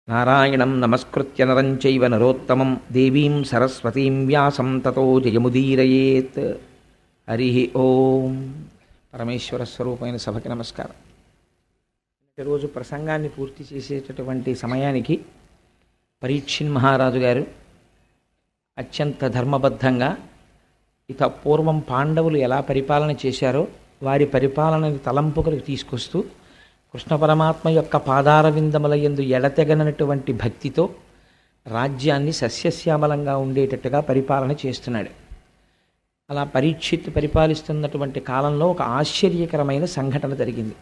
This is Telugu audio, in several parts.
నారాయణం నమస్కృత్య నరం చైవ నరోత్తమం దేవీం సరస్వతీం వ్యాసం తతో జయముదీరయేత్. హరి ఓం. పరమేశ్వర స్వరూపమైన సభకి నమస్కారం. ఈరోజు ప్రసంగాన్ని పూర్తి చేసేటటువంటి సమయానికి పరీక్షిన్ మహారాజు గారు అత్యంత ధర్మబద్ధంగా ఇక పూర్వం పాండవులు ఎలా పరిపాలన చేశారో వారి పరిపాలనని తలంపుకలకు తీసుకొస్తూ కృష్ణ పరమాత్మ యొక్క పాదార విందముల యందు ఎడతెగనటువంటి భక్తితో రాజ్యాన్ని సస్యశ్యామలంగా ఉండేటట్టుగా పరిపాలన చేస్తున్నాడు. అలా పరీక్షిత్ పరిపాలిస్తున్నటువంటి కాలంలో ఒక ఆశ్చర్యకరమైన సంఘటన జరిగింది.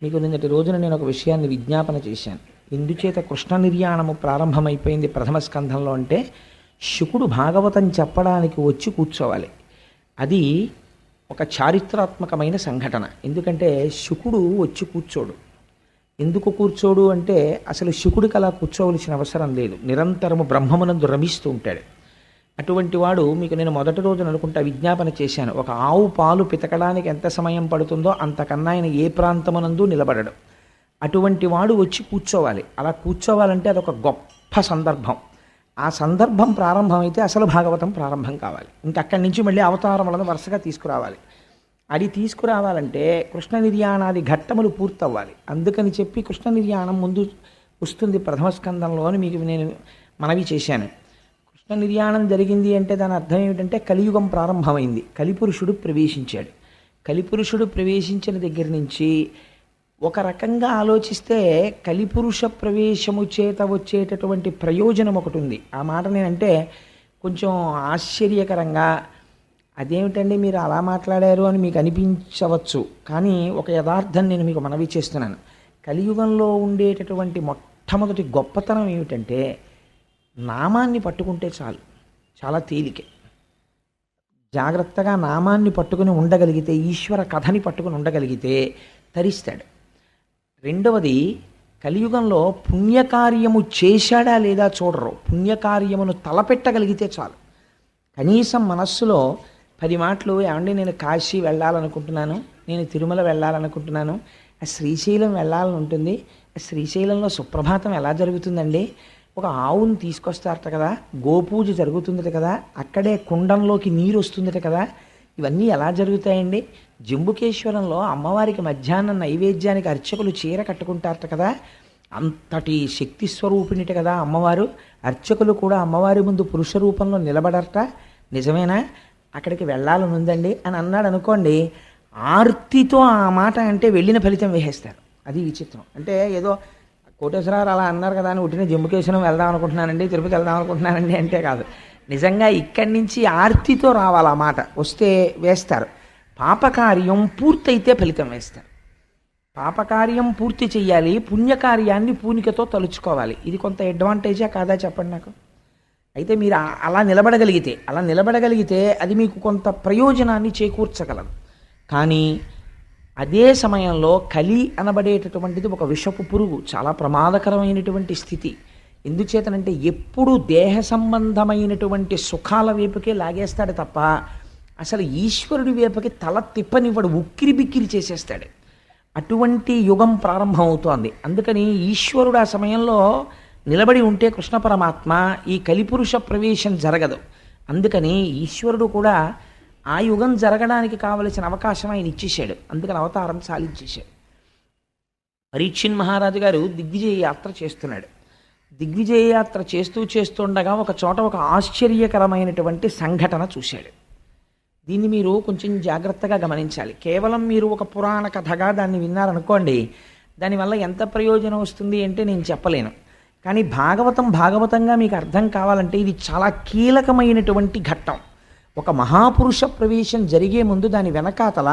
మీకు నిన్నటి రోజున నేను ఒక విషయాన్ని విజ్ఞాపన చేశాను. ఎందుచేత కృష్ణ నిర్యాణము ప్రారంభమైపోయింది ప్రథమ స్కంధంలో అంటే, శుకుడు భాగవతం చెప్పడానికి వచ్చి కూర్చోవాలి. అది ఒక చారిత్రాత్మకమైన సంఘటన. ఎందుకంటే శుకుడు వచ్చి కూర్చోడు. ఎందుకు కూర్చోడు అంటే, అసలు శుకుడికి అలా కూర్చోవలసిన అవసరం లేదు. నిరంతరము బ్రహ్మమునందు రమిస్తూ ఉంటాడు. అటువంటి వాడు మీకు నేను మొదటి రోజున అనుకుంటా విజ్ఞాపన చేశాను. ఒక ఆవు పాలు పితకడానికి ఎంత సమయం పడుతుందో అంతకన్నా ఆయన ఏ ప్రాంతమునందు నిలబడడు. అటువంటి వాడు వచ్చి కూర్చోవాలి. అలా కూర్చోవాలంటే అదొక గొప్ప సందర్భం. ఆ సందర్భం ప్రారంభమైతే అసలు భాగవతం ప్రారంభం కావాలి. ఇంకక్కడి నుంచి మళ్ళీ అవతారములను వరుసగా తీసుకురావాలి. అది తీసుకురావాలంటే కృష్ణ నిర్యాణాది ఘట్టములు పూర్తవ్వాలి. అందుకని చెప్పి కృష్ణ నిర్యాణం ముందు వస్తుంది ప్రథమ స్కందంలో అని మీకు నేను మనవి చేశాను. కృష్ణ నిర్యాణం జరిగింది అంటే దాని అర్థం ఏమిటంటే కలియుగం ప్రారంభమైంది. కలిపురుషుడు ప్రవేశించాడు. కలిపురుషుడు ప్రవేశించిన దగ్గర నుంచి ఒక రకంగా ఆలోచిస్తే కలిపురుష ప్రవేశము చేత వచ్చేటటువంటి ప్రయోజనం ఒకటి ఉంది. ఆ మాట నేనంటే కొంచెం ఆశ్చర్యకరంగా, అదేమిటండి మీరు అలా మాట్లాడారు అని మీకు అనిపించవచ్చు. కానీ ఒక యథార్థం నేను మీకు మనవి చేస్తున్నాను. కలియుగంలో ఉండేటటువంటి మొట్టమొదటి గొప్పతనం ఏమిటంటే, నామాన్ని పట్టుకుంటే చాలు, చాలా తేలికే. జాగ్రత్తగా నామాన్ని పట్టుకుని ఉండగలిగితే, ఈశ్వర కథని పట్టుకుని ఉండగలిగితే తరిస్తాడు. రెండవది, కలియుగంలో పుణ్యకార్యము చేశాడా లేదా చూడరు. పుణ్యకార్యమును తలపెట్టగలిగితే చాలు. కనీసం మనస్సులో 10 మాటలు, ఏమండి నేను కాశీ వెళ్ళాలనుకుంటున్నాను, నేను తిరుమల వెళ్ళాలనుకుంటున్నాను, ఆ శ్రీశైలం వెళ్ళాలని ఉంటుంది, ఆ శ్రీశైలంలో సుప్రభాతం ఎలా జరుగుతుందండి, ఒక ఆవును తీసుకొస్తారట కదా, గోపూజ జరుగుతుందట కదా, అక్కడే కుండంలోకి నీరు వస్తుందట కదా, ఇవన్నీ ఎలా జరుగుతాయండి, జంబుకేశ్వరంలో అమ్మవారికి మధ్యాహ్నం నైవేద్యానికి అర్చకులు చీర కట్టుకుంటారట కదా, అంతటి శక్తి స్వరూపిణిట కదా అమ్మవారు, అర్చకులు కూడా అమ్మవారి ముందు పురుష రూపంలో నిలబడరట, నిజమేనా, అక్కడికి వెళ్ళాలని ఉందండి అని అన్నాడు అనుకోండి, ఆర్తితో ఆ మాట అంటే వెళ్ళిన ఫలితం వేసేస్తారు. అది విచిత్రం. అంటే ఏదో కోటేశ్వరరావు అలా అన్నారు కదా అని ఉట్టిన జంబుకేశ్వరం వెళ్దాం అనుకుంటున్నానండి, తిరుపతి వెళ్దాం అనుకుంటున్నానండి అంటే కాదు. నిజంగా ఇక్కడి నుంచి ఆర్తితో రావాలి. ఆ మాట వస్తే వేస్తారు. పాపకార్యం పూర్తయితే ఫలితం వేస్తారు. పాపకార్యం పూర్తి చెయ్యాలి, పుణ్యకార్యాన్ని పూనికతో తలుచుకోవాలి. ఇది కొంత అడ్వాంటేజా కాదా చెప్పండి నాకు. అయితే మీరు అలా నిలబడగలిగితే అది మీకు కొంత ప్రయోజనాన్ని చేకూర్చగలదు. కానీ అదే సమయంలో కలి అనబడేటటువంటిది ఒక విషపు పురుగు, చాలా ప్రమాదకరమైనటువంటి స్థితి. ఎందుచేతనంటే ఎప్పుడు దేహ సంబంధమైనటువంటి సుఖాల వైపుకే లాగేస్తాడు తప్ప అసలు ఈశ్వరుడి వైపుకి తల తిప్పనివ్వడు, ఉక్కిరి బిక్కిరి చేసేస్తాడు. అటువంటి యుగం ప్రారంభమవుతోంది. అందుకని ఈశ్వరుడు ఆ సమయంలో నిలబడి ఉంటే కృష్ణ పరమాత్మ ఈ కలిపురుష ప్రవేశం జరగదు. అందుకని ఈశ్వరుడు కూడా ఆ యుగం జరగడానికి కావలసిన అవకాశం ఆయన ఇచ్చేశాడు. అందుకని అవతారం సాధించేశాడు. పరీక్షిన్ మహారాజు గారు దిగ్విజయ యాత్ర చేస్తున్నాడు. దిగ్విజయ యాత్ర చేస్తుండగా ఒక చోట ఒక ఆశ్చర్యకరమైనటువంటి సంఘటన చూశాడు. దీన్ని మీరు కొంచెం జాగ్రత్తగా గమనించాలి. కేవలం మీరు ఒక పురాణ కథగా దాన్ని విన్నారనుకోండి, దానివల్ల ఎంత ప్రయోజనం వస్తుంది అంటే నేను చెప్పలేను. కానీ భాగవతంగా మీకు అర్థం కావాలంటే ఇది చాలా కీలకమైనటువంటి ఘట్టం. ఒక మహాపురుష ప్రవేశం జరిగే ముందు దాని వెనకాతల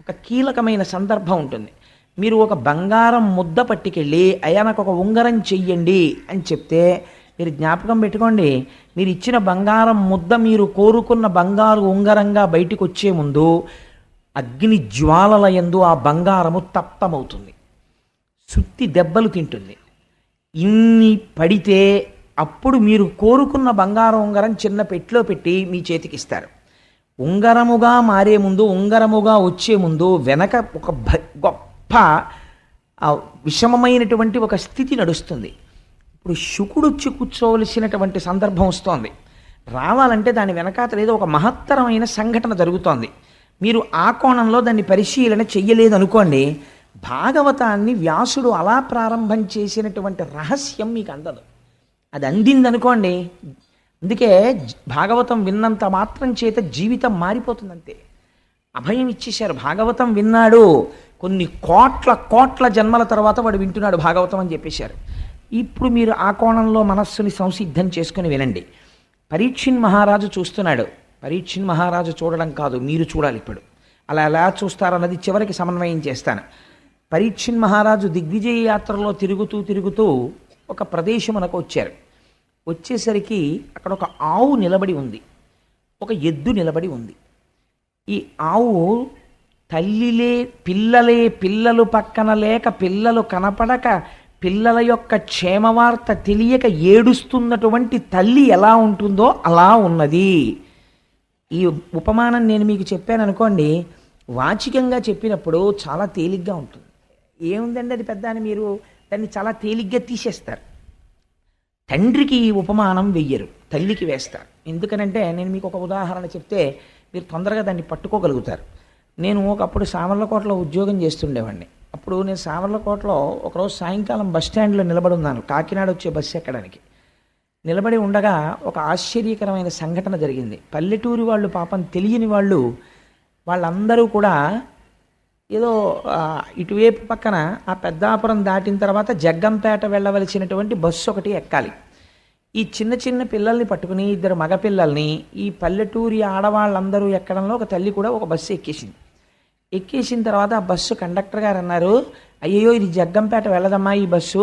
ఒక కీలకమైన సందర్భం ఉంటుంది. మీరు ఒక బంగారం ముద్ద పట్టుకెళ్ళి అయ్యా నాకు ఒక ఉంగరం చెయ్యండి అని చెప్తే మీరు జ్ఞాపకం పెట్టుకోండి, మీరు ఇచ్చిన బంగారం ముద్ద మీరు కోరుకున్న బంగారు ఉంగరంగా బయటికి వచ్చే ముందు అగ్ని జ్వాలల యందు ఆ బంగారము తప్తమవుతుంది, సుత్తి దెబ్బలు తింటుంది. ఇన్ని పడితే అప్పుడు మీరు కోరుకున్న బంగారం ఉంగరం చిన్న పెట్టిలో పెట్టి మీ చేతికి ఇస్తారు. ఉంగరముగా మారే ముందు, ఉంగరముగా వచ్చే ముందు వెనక ఒక గొప్ప విషమమైనటువంటి ఒక స్థితి నడుస్తుంది. ఇప్పుడు శుకుడు వచ్చి కూర్చోవలసినటువంటి సందర్భం వస్తోంది. రావాలంటే దాని వెనకాతల ఏదో ఒక మహత్తరమైన సంఘటన జరుగుతోంది. మీరు ఆ కోణంలో దాన్ని పరిశీలన చెయ్యలేదు అనుకోండి, భాగవతాన్ని వ్యాసుడు అలా ప్రారంభం చేసినటువంటి రహస్యం మీకు అందదు. అది అందిందనుకోండి, అందుకే భాగవతం విన్నంత మాత్రం చేత జీవితం మారిపోతుందంతే. అభయం ఇచ్చేశారు. భాగవతం విన్నాడు, కొన్ని కోట్ల కోట్ల జన్మల తర్వాత వాడు వింటున్నాడు భాగవతం అని చెప్పేశారు. ఇప్పుడు మీరు ఆ కోణంలో మనస్సుని సంసిద్ధం చేసుకుని వినండి. పరీక్షిన్ మహారాజు చూస్తున్నాడు. పరీక్షిన్ మహారాజు చూడడం కాదు, మీరు చూడాలి. ఇప్పుడు అలా ఎలా చూస్తారన్నది చివరికి సమన్వయం చేస్తాను. పరీక్షిన్ మహారాజు దిగ్విజయ యాత్రలో తిరుగుతూ తిరుగుతూ ఒక ప్రదేశమునకు వచ్చారు. వచ్చేసరికి అక్కడ ఒక ఆవు నిలబడి ఉంది, ఒక ఎద్దు నిలబడి ఉంది. ఈ ఆవు పిల్లలు పక్కన లేక, పిల్లలు కనపడక, పిల్లల యొక్క క్షేమవార్త తెలియక ఏడుస్తున్నటువంటి తల్లి ఎలా ఉంటుందో అలా ఉన్నది. ఈ ఉపమానం నేను మీకు చెప్పాను అనుకోండి, వాచికంగా చెప్పినప్పుడు చాలా తేలిగ్గా ఉంటుంది. ఏముందండి అది పెద్ద అని మీరు దాన్ని చాలా తేలిగ్గా తీసేస్తారు. తండ్రికి ఈ ఉపమానం వెయ్యరు, తల్లికి వేస్తారు. ఎందుకనంటే నేను మీకు ఒక ఉదాహరణ చెప్తే మీరు తొందరగా దాన్ని పట్టుకోగలుగుతారు. నేను ఒకప్పుడు సామర్లకోటలో ఉద్యోగం చేస్తుండేవాడిని. అప్పుడు నేను సామర్లకోటలో ఒకరోజు సాయంకాలం బస్ స్టాండ్లో నిలబడి ఉన్నాను, కాకినాడ వచ్చే బస్సు ఎక్కడానికి. నిలబడి ఉండగా ఒక ఆశ్చర్యకరమైన సంఘటన జరిగింది. పల్లెటూరి వాళ్ళు, పాపం తెలియని వాళ్ళు, వాళ్ళందరూ కూడా ఏదో ఇటువైపు పక్కన ఆ పెద్దాపురం దాటిన తర్వాత జగ్గంపేట వెళ్ళవలసినటువంటి బస్సు ఒకటి ఎక్కాలి. ఈ చిన్న చిన్న పిల్లల్ని పట్టుకుని, ఇద్దరు మగపిల్లల్ని ఈ పల్లెటూరి ఆడవాళ్ళందరూ ఎక్కడంలో ఒక తల్లి కూడా ఒక బస్సు ఎక్కేసింది. ఎక్కేసిన తర్వాత ఆ బస్సు కండక్టర్ గారు అన్నారు, అయ్యో ఇది జగ్గంపేట వెళ్ళదమ్మా ఈ బస్సు,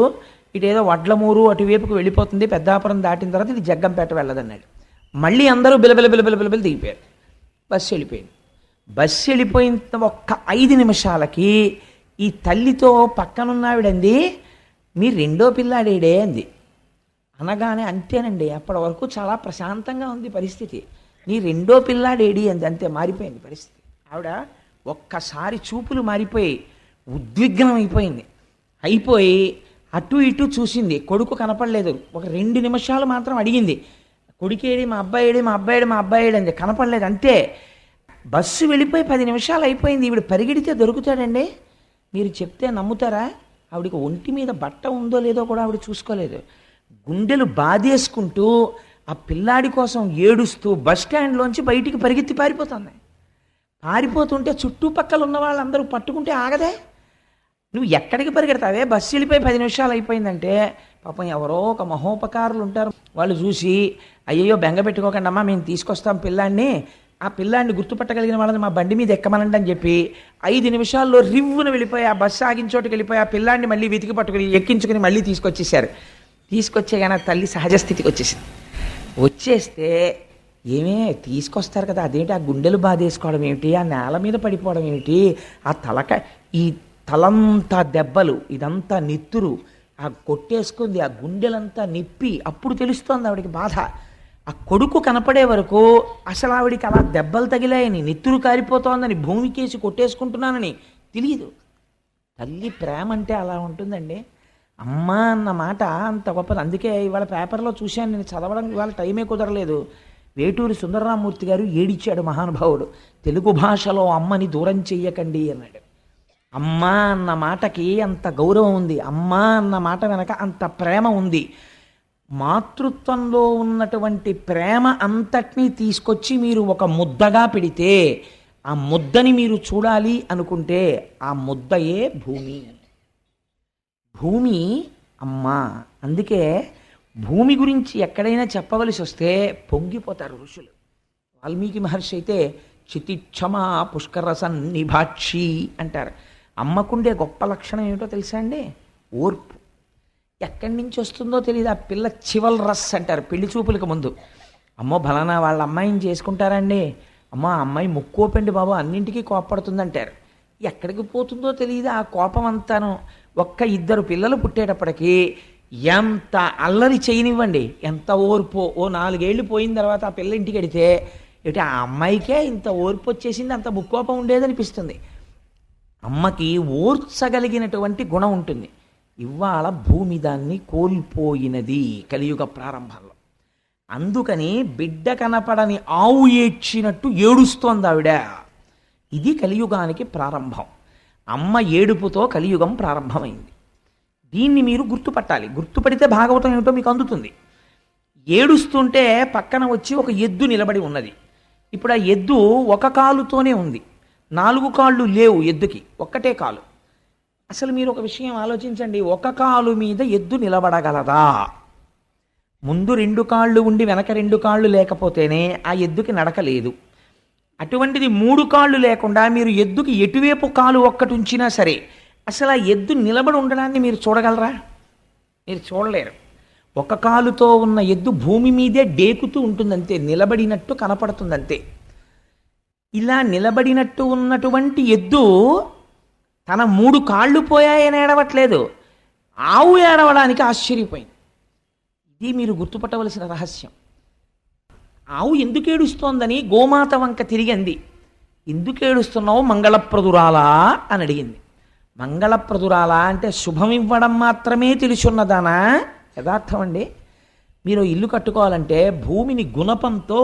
ఇటేదో వడ్లమూరు అటువైపుకు వెళ్ళిపోతుంది, పెద్దాపురం దాటిన తర్వాత ఇది జగ్గంపేట వెళ్ళదన్నాడు. మళ్ళీ అందరూ బిలబిల దిగిపోయారు. బస్సు వెళ్ళిపోయింది. బస్సు వెళ్ళిపోయిన ఒక్క 5 నిమిషాలకి ఈ తల్లితో పక్కనున్నావిడంది, మీ రెండో పిల్లాడేడే అంది. అనగానే అంతేనండి, అప్పటి వరకు చాలా ప్రశాంతంగా ఉంది పరిస్థితి. నీ రెండో పిల్లాడేడి అంది, అంతే మారిపోయింది పరిస్థితి. ఆవిడ ఒక్కసారి చూపులు మారిపోయి ఉద్విగ్నం అయిపోయి అటు ఇటు చూసింది. కొడుకు కనపడలేదు. ఒక 2 నిమిషాలు మాత్రం అడిగింది, కొడుకేడి, మా అబ్బాయిడు అంది. కనపడలేదు. అంతే. బస్సు వెళ్ళిపోయి 10 నిమిషాలు అయిపోయింది. ఈవిడ పరిగెడితే దొరుకుతాడండి? మీరు చెప్తే నమ్ముతారా? ఆవిడికి ఒంటి మీద బట్ట ఉందో లేదో కూడా ఆవిడ చూసుకోలేదు. గుండెలు బాధేసుకుంటూ ఆ పిల్లాడి కోసం ఏడుస్తూ బస్ స్టాండ్లోంచి బయటికి పరిగెత్తి పారిపోతుంటే చుట్టుపక్కల ఉన్న వాళ్ళందరూ పట్టుకుంటే ఆగదే. నువ్వు ఎక్కడికి పరిగెడతావే? బస్సు వెళ్ళిపోయి 10 నిమిషాలు అయిపోయిందంటే పాపం ఎవరో ఒక మహోపకారులు ఉంటారు, వాళ్ళు చూసి అయ్యో బెంగ పెట్టుకోకండి అమ్మా, మేము తీసుకొస్తాం పిల్లాడిని, ఆ పిల్లాడిని గుర్తుపట్టగలిగిన వాళ్ళని మా బండి మీద ఎక్కమనండి అని చెప్పి 5 నిమిషాల్లో రివ్వును వెళ్ళిపోయి ఆ బస్సు ఆగిన చోటుకి వెళ్ళిపోయి ఆ పిల్లాడిని మళ్ళీ వెతికి పట్టుకుని ఎక్కించుకుని మళ్ళీ తీసుకొచ్చేసారు. తీసుకొచ్చే కానీ తల్లి సహజస్థితికి వచ్చేస్తే ఏమే తీసుకొస్తారు కదా, అదేంటి ఆ గుండెలు బాధేసుకోవడం ఏమిటి, ఆ నేల మీద పడిపోవడం ఏమిటి, ఆ ఈ తలంతా దెబ్బలు, ఇదంతా నెత్తురు, ఆ కొట్టేసుకుంది, ఆ గుండెలంతా నిప్పి, అప్పుడు తెలుస్తోంది ఆవిడికి బాధ. ఆ కొడుకు కనపడే వరకు అసలు ఆవిడికి అలా దెబ్బలు తగిలాయని, నెత్తురు కారిపోతోందని, భూమికేసి కొట్టేసుకుంటున్నానని తెలియదు. తల్లి ప్రేమ అంటే అలా ఉంటుందండి. అమ్మ అన్న మాట అంత గొప్పది. అందుకే ఇవాళ పేపర్లో చూశాను, నేను చదవడం ఇవాళ టైమే కుదరలేదు. వేటూరి సుందరరామూర్తి గారు ఏడిచాడు మహానుభావుడు, తెలుగు భాషలో అమ్మని దూరం చెయ్యకండి అన్నాడు. అమ్మ అన్న మాటకి అంత గౌరవం ఉంది, అమ్మ అన్న మాట వెనక అంత ప్రేమ ఉంది. మాతృత్వంలో ఉన్నటువంటి ప్రేమ అంతటినీ తీసుకొచ్చి మీరు ఒక ముద్దగా పెడితే, ఆ ముద్దని మీరు చూడాలి అనుకుంటే ఆ ముద్దయే భూమి. భూమి అమ్మ. అందుకే భూమి గురించి ఎక్కడైనా చెప్పవలసి వస్తే పొంగిపోతారు ఋషులు. వాల్మీకి మహర్షి అయితే చితిక్షమా పుష్కరసన్నిభాక్షి అంటారు. అమ్మకుండే గొప్ప లక్షణం ఏమిటో తెలుసా అండి? ఓర్పు. ఎక్కడి నుంచి వస్తుందో తెలియదు. ఆ పిల్ల చివల్ రస్ అంటారు పెళ్లి చూపులకు ముందు. అమ్మో ఫలానా వాళ్ళ అమ్మాయిని చేసుకుంటారండి, అమ్మ ఆ అమ్మాయి ముక్కోపెండి బాబు, అన్నింటికీ కోపడుతుందంటారు. ఎక్కడికి పోతుందో తెలియదు ఆ కోపం అంతాను. ఒక్క 2 పిల్లలు పుట్టేటప్పటికీ ఎంత అల్లరి చేయనివ్వండి, ఎంత ఓర్పు. ఓ 4 ఏళ్ళు పోయిన తర్వాత ఆ పిల్ల ఇంటికి వెడితే ఏమిటి ఆ అమ్మాయికే ఇంత ఓర్పు వచ్చేసింది, అంత ముక్కోపం ఉండేదనిపిస్తుంది. అమ్మకి ఓర్చగలిగినటువంటి గుణం ఉంటుంది. ఇవాళ భూమి దాన్ని కోల్పోయినది కలియుగ ప్రారంభంలో. అందుకని బిడ్డ కనపడని ఆవు ఏడ్చినట్టు ఏడుస్తోంది ఆవిడ. ఇది కలియుగానికి ప్రారంభం. అమ్మ ఏడుపుతో కలియుగం ప్రారంభమైంది. దీన్ని మీరు గుర్తుపట్టాలి. గుర్తుపడితే భాగవతం ఏమిటో మీకు అందుతుంది. ఏడుస్తుంటే పక్కన వచ్చి ఒక ఎద్దు నిలబడి ఉన్నది. ఇప్పుడు ఆ ఎద్దు ఒక కాలుతోనే ఉంది, 4 కాళ్ళు లేవు ఎద్దుకి, ఒక్కటే కాలు. అసలు మీరు ఒక విషయం ఆలోచించండి, ఒక కాలు మీద ఎద్దు నిలబడగలదా? ముందు 2 కాళ్ళు ఉండి వెనక 2 కాళ్ళు లేకపోతేనే ఆ ఎద్దుకి నడక లేదు. అటువంటిది 3 కాళ్ళు లేకుండా మీరు ఎద్దుకి ఎటువైపు కాలు ఒక్కటి ఉంచినా సరే అసలు ఆ ఎద్దు నిలబడి ఉండడాన్ని మీరు చూడగలరా? మీరు చూడలేరు. ఒక కాలుతో ఉన్న ఎద్దు భూమి మీదే డేకుతూ ఉంటుందంతే, నిలబడినట్టు కనపడుతుందంతే. ఇలా నిలబడినట్టు ఉన్నటువంటి ఎద్దు తన 3 కాళ్ళు పోయాయని ఏడవట్లేదు, ఆవు ఏడవడానికి ఆశ్చర్యపోయింది. ఇది మీరు గుర్తుపట్టవలసిన రహస్యం. ఆవు ఎందుకు ఏడుస్తోందని గోమాత వంక తిరిగింది. ఎందుకు ఏడుస్తున్నావు మంగళప్రదురాలా అని అడిగింది. మంగళప్రదురాలా అంటే శుభం ఇవ్వడం మాత్రమే తెలుసున్నదానా? యథార్థం అండి. మీరు ఇల్లు కట్టుకోవాలంటే భూమిని గుణపంతో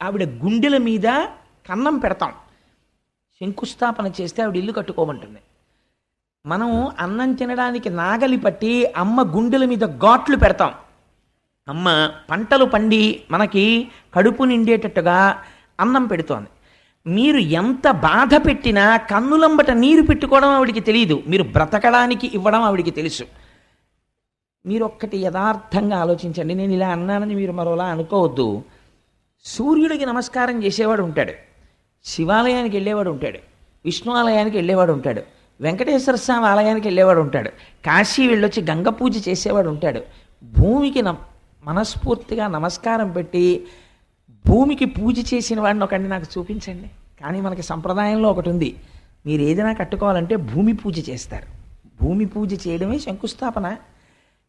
ఆవిడ గుండెల మీద కన్నం పెడతాం. శంకుస్థాపన చేస్తే ఆవిడ ఇల్లు కట్టుకోమంటుంది. మనం అన్నం తినడానికి నాగలి పట్టి అమ్మ గుండెల మీద ఘాట్లు పెడతాం. అమ్మ పంటలు పండి మనకి కడుపు నిండేటట్టుగా అన్నం పెడుతోంది. మీరు ఎంత బాధ పెట్టినా కన్నులంబట నీరు పెట్టుకోవడం ఆవిడికి తెలియదు, మీరు బ్రతకడానికి ఇవ్వడం ఆవిడికి తెలుసు. మీరు ఒక్కటి యథార్థంగా ఆలోచించండి. నేను ఇలా అన్నానని మీరు మరోలా అనుకోవద్దు. సూర్యుడికి నమస్కారం చేసేవాడు ఉంటాడు, శివాలయానికి వెళ్ళేవాడు ఉంటాడు, విష్ణు ఆలయానికి వెళ్ళేవాడు ఉంటాడు, వెంకటేశ్వర స్వామి ఆలయానికి వెళ్ళేవాడు ఉంటాడు, కాశీ వెళ్ళొచ్చి గంగ పూజ చేసేవాడు ఉంటాడు. భూమికి మనస్ఫూర్తిగా నమస్కారం పెట్టి భూమికి పూజ చేసిన వాడిని ఒకటి నాకు చూపించండి. కానీ మనకి సంప్రదాయంలో ఒకటి ఉంది, మీరు ఏదైనా కట్టుకోవాలంటే భూమి పూజ చేస్తారు. భూమి పూజ చేయడమే శంకుస్థాపన.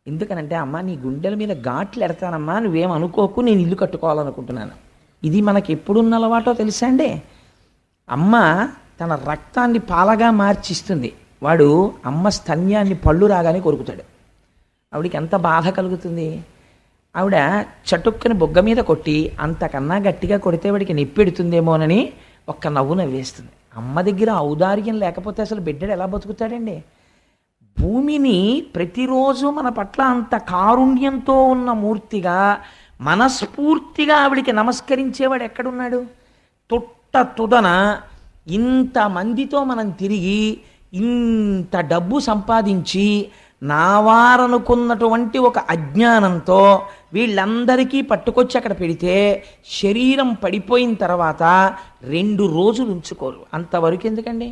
ఎందుకనంటే అమ్మ నీ గుండెల మీద ఘాట్లు ఎడతానమ్మా, నువ్వేం అనుకోకు, నేను ఇల్లు కట్టుకోవాలనుకుంటున్నాను. ఇది మనకి ఎప్పుడున్న అలవాటో తెలుసా అండి? అమ్మ తన రక్తాన్ని పాలగా మార్చిస్తుంది, వాడు అమ్మ స్తన్యాన్ని పళ్ళు రాగానే కొరుకుతాడు. ఆవిడికి ఎంత బాధ కలుగుతుంది. ఆవిడ చటుక్కని బొగ్గ మీద కొట్టి అంతకన్నా గట్టిగా కొడితే వాడికి నొప్పెడుతుందేమోనని ఒక్క నవ్వు నవ్వేస్తుంది. అమ్మ దగ్గర ఔదార్యం లేకపోతే అసలు బిడ్డడు ఎలా బతుకుతాడండి? భూమిని ప్రతిరోజు మన పట్ల అంత కారుణ్యంతో ఉన్న మూర్తిగా మనస్ఫూర్తిగా ఆవిడికి నమస్కరించేవాడు ఎక్కడున్నాడు? తుదన ఇంతమందితో మనం తిరిగి ఇంత డబ్బు సంపాదించి నావారనుకున్నటువంటి ఒక అజ్ఞానంతో వీళ్ళందరికీ పట్టుకొచ్చి అక్కడ పెడితే శరీరం పడిపోయిన తర్వాత 2 రోజులు ఉంచుకోరు. అంతవరకు ఎందుకండి?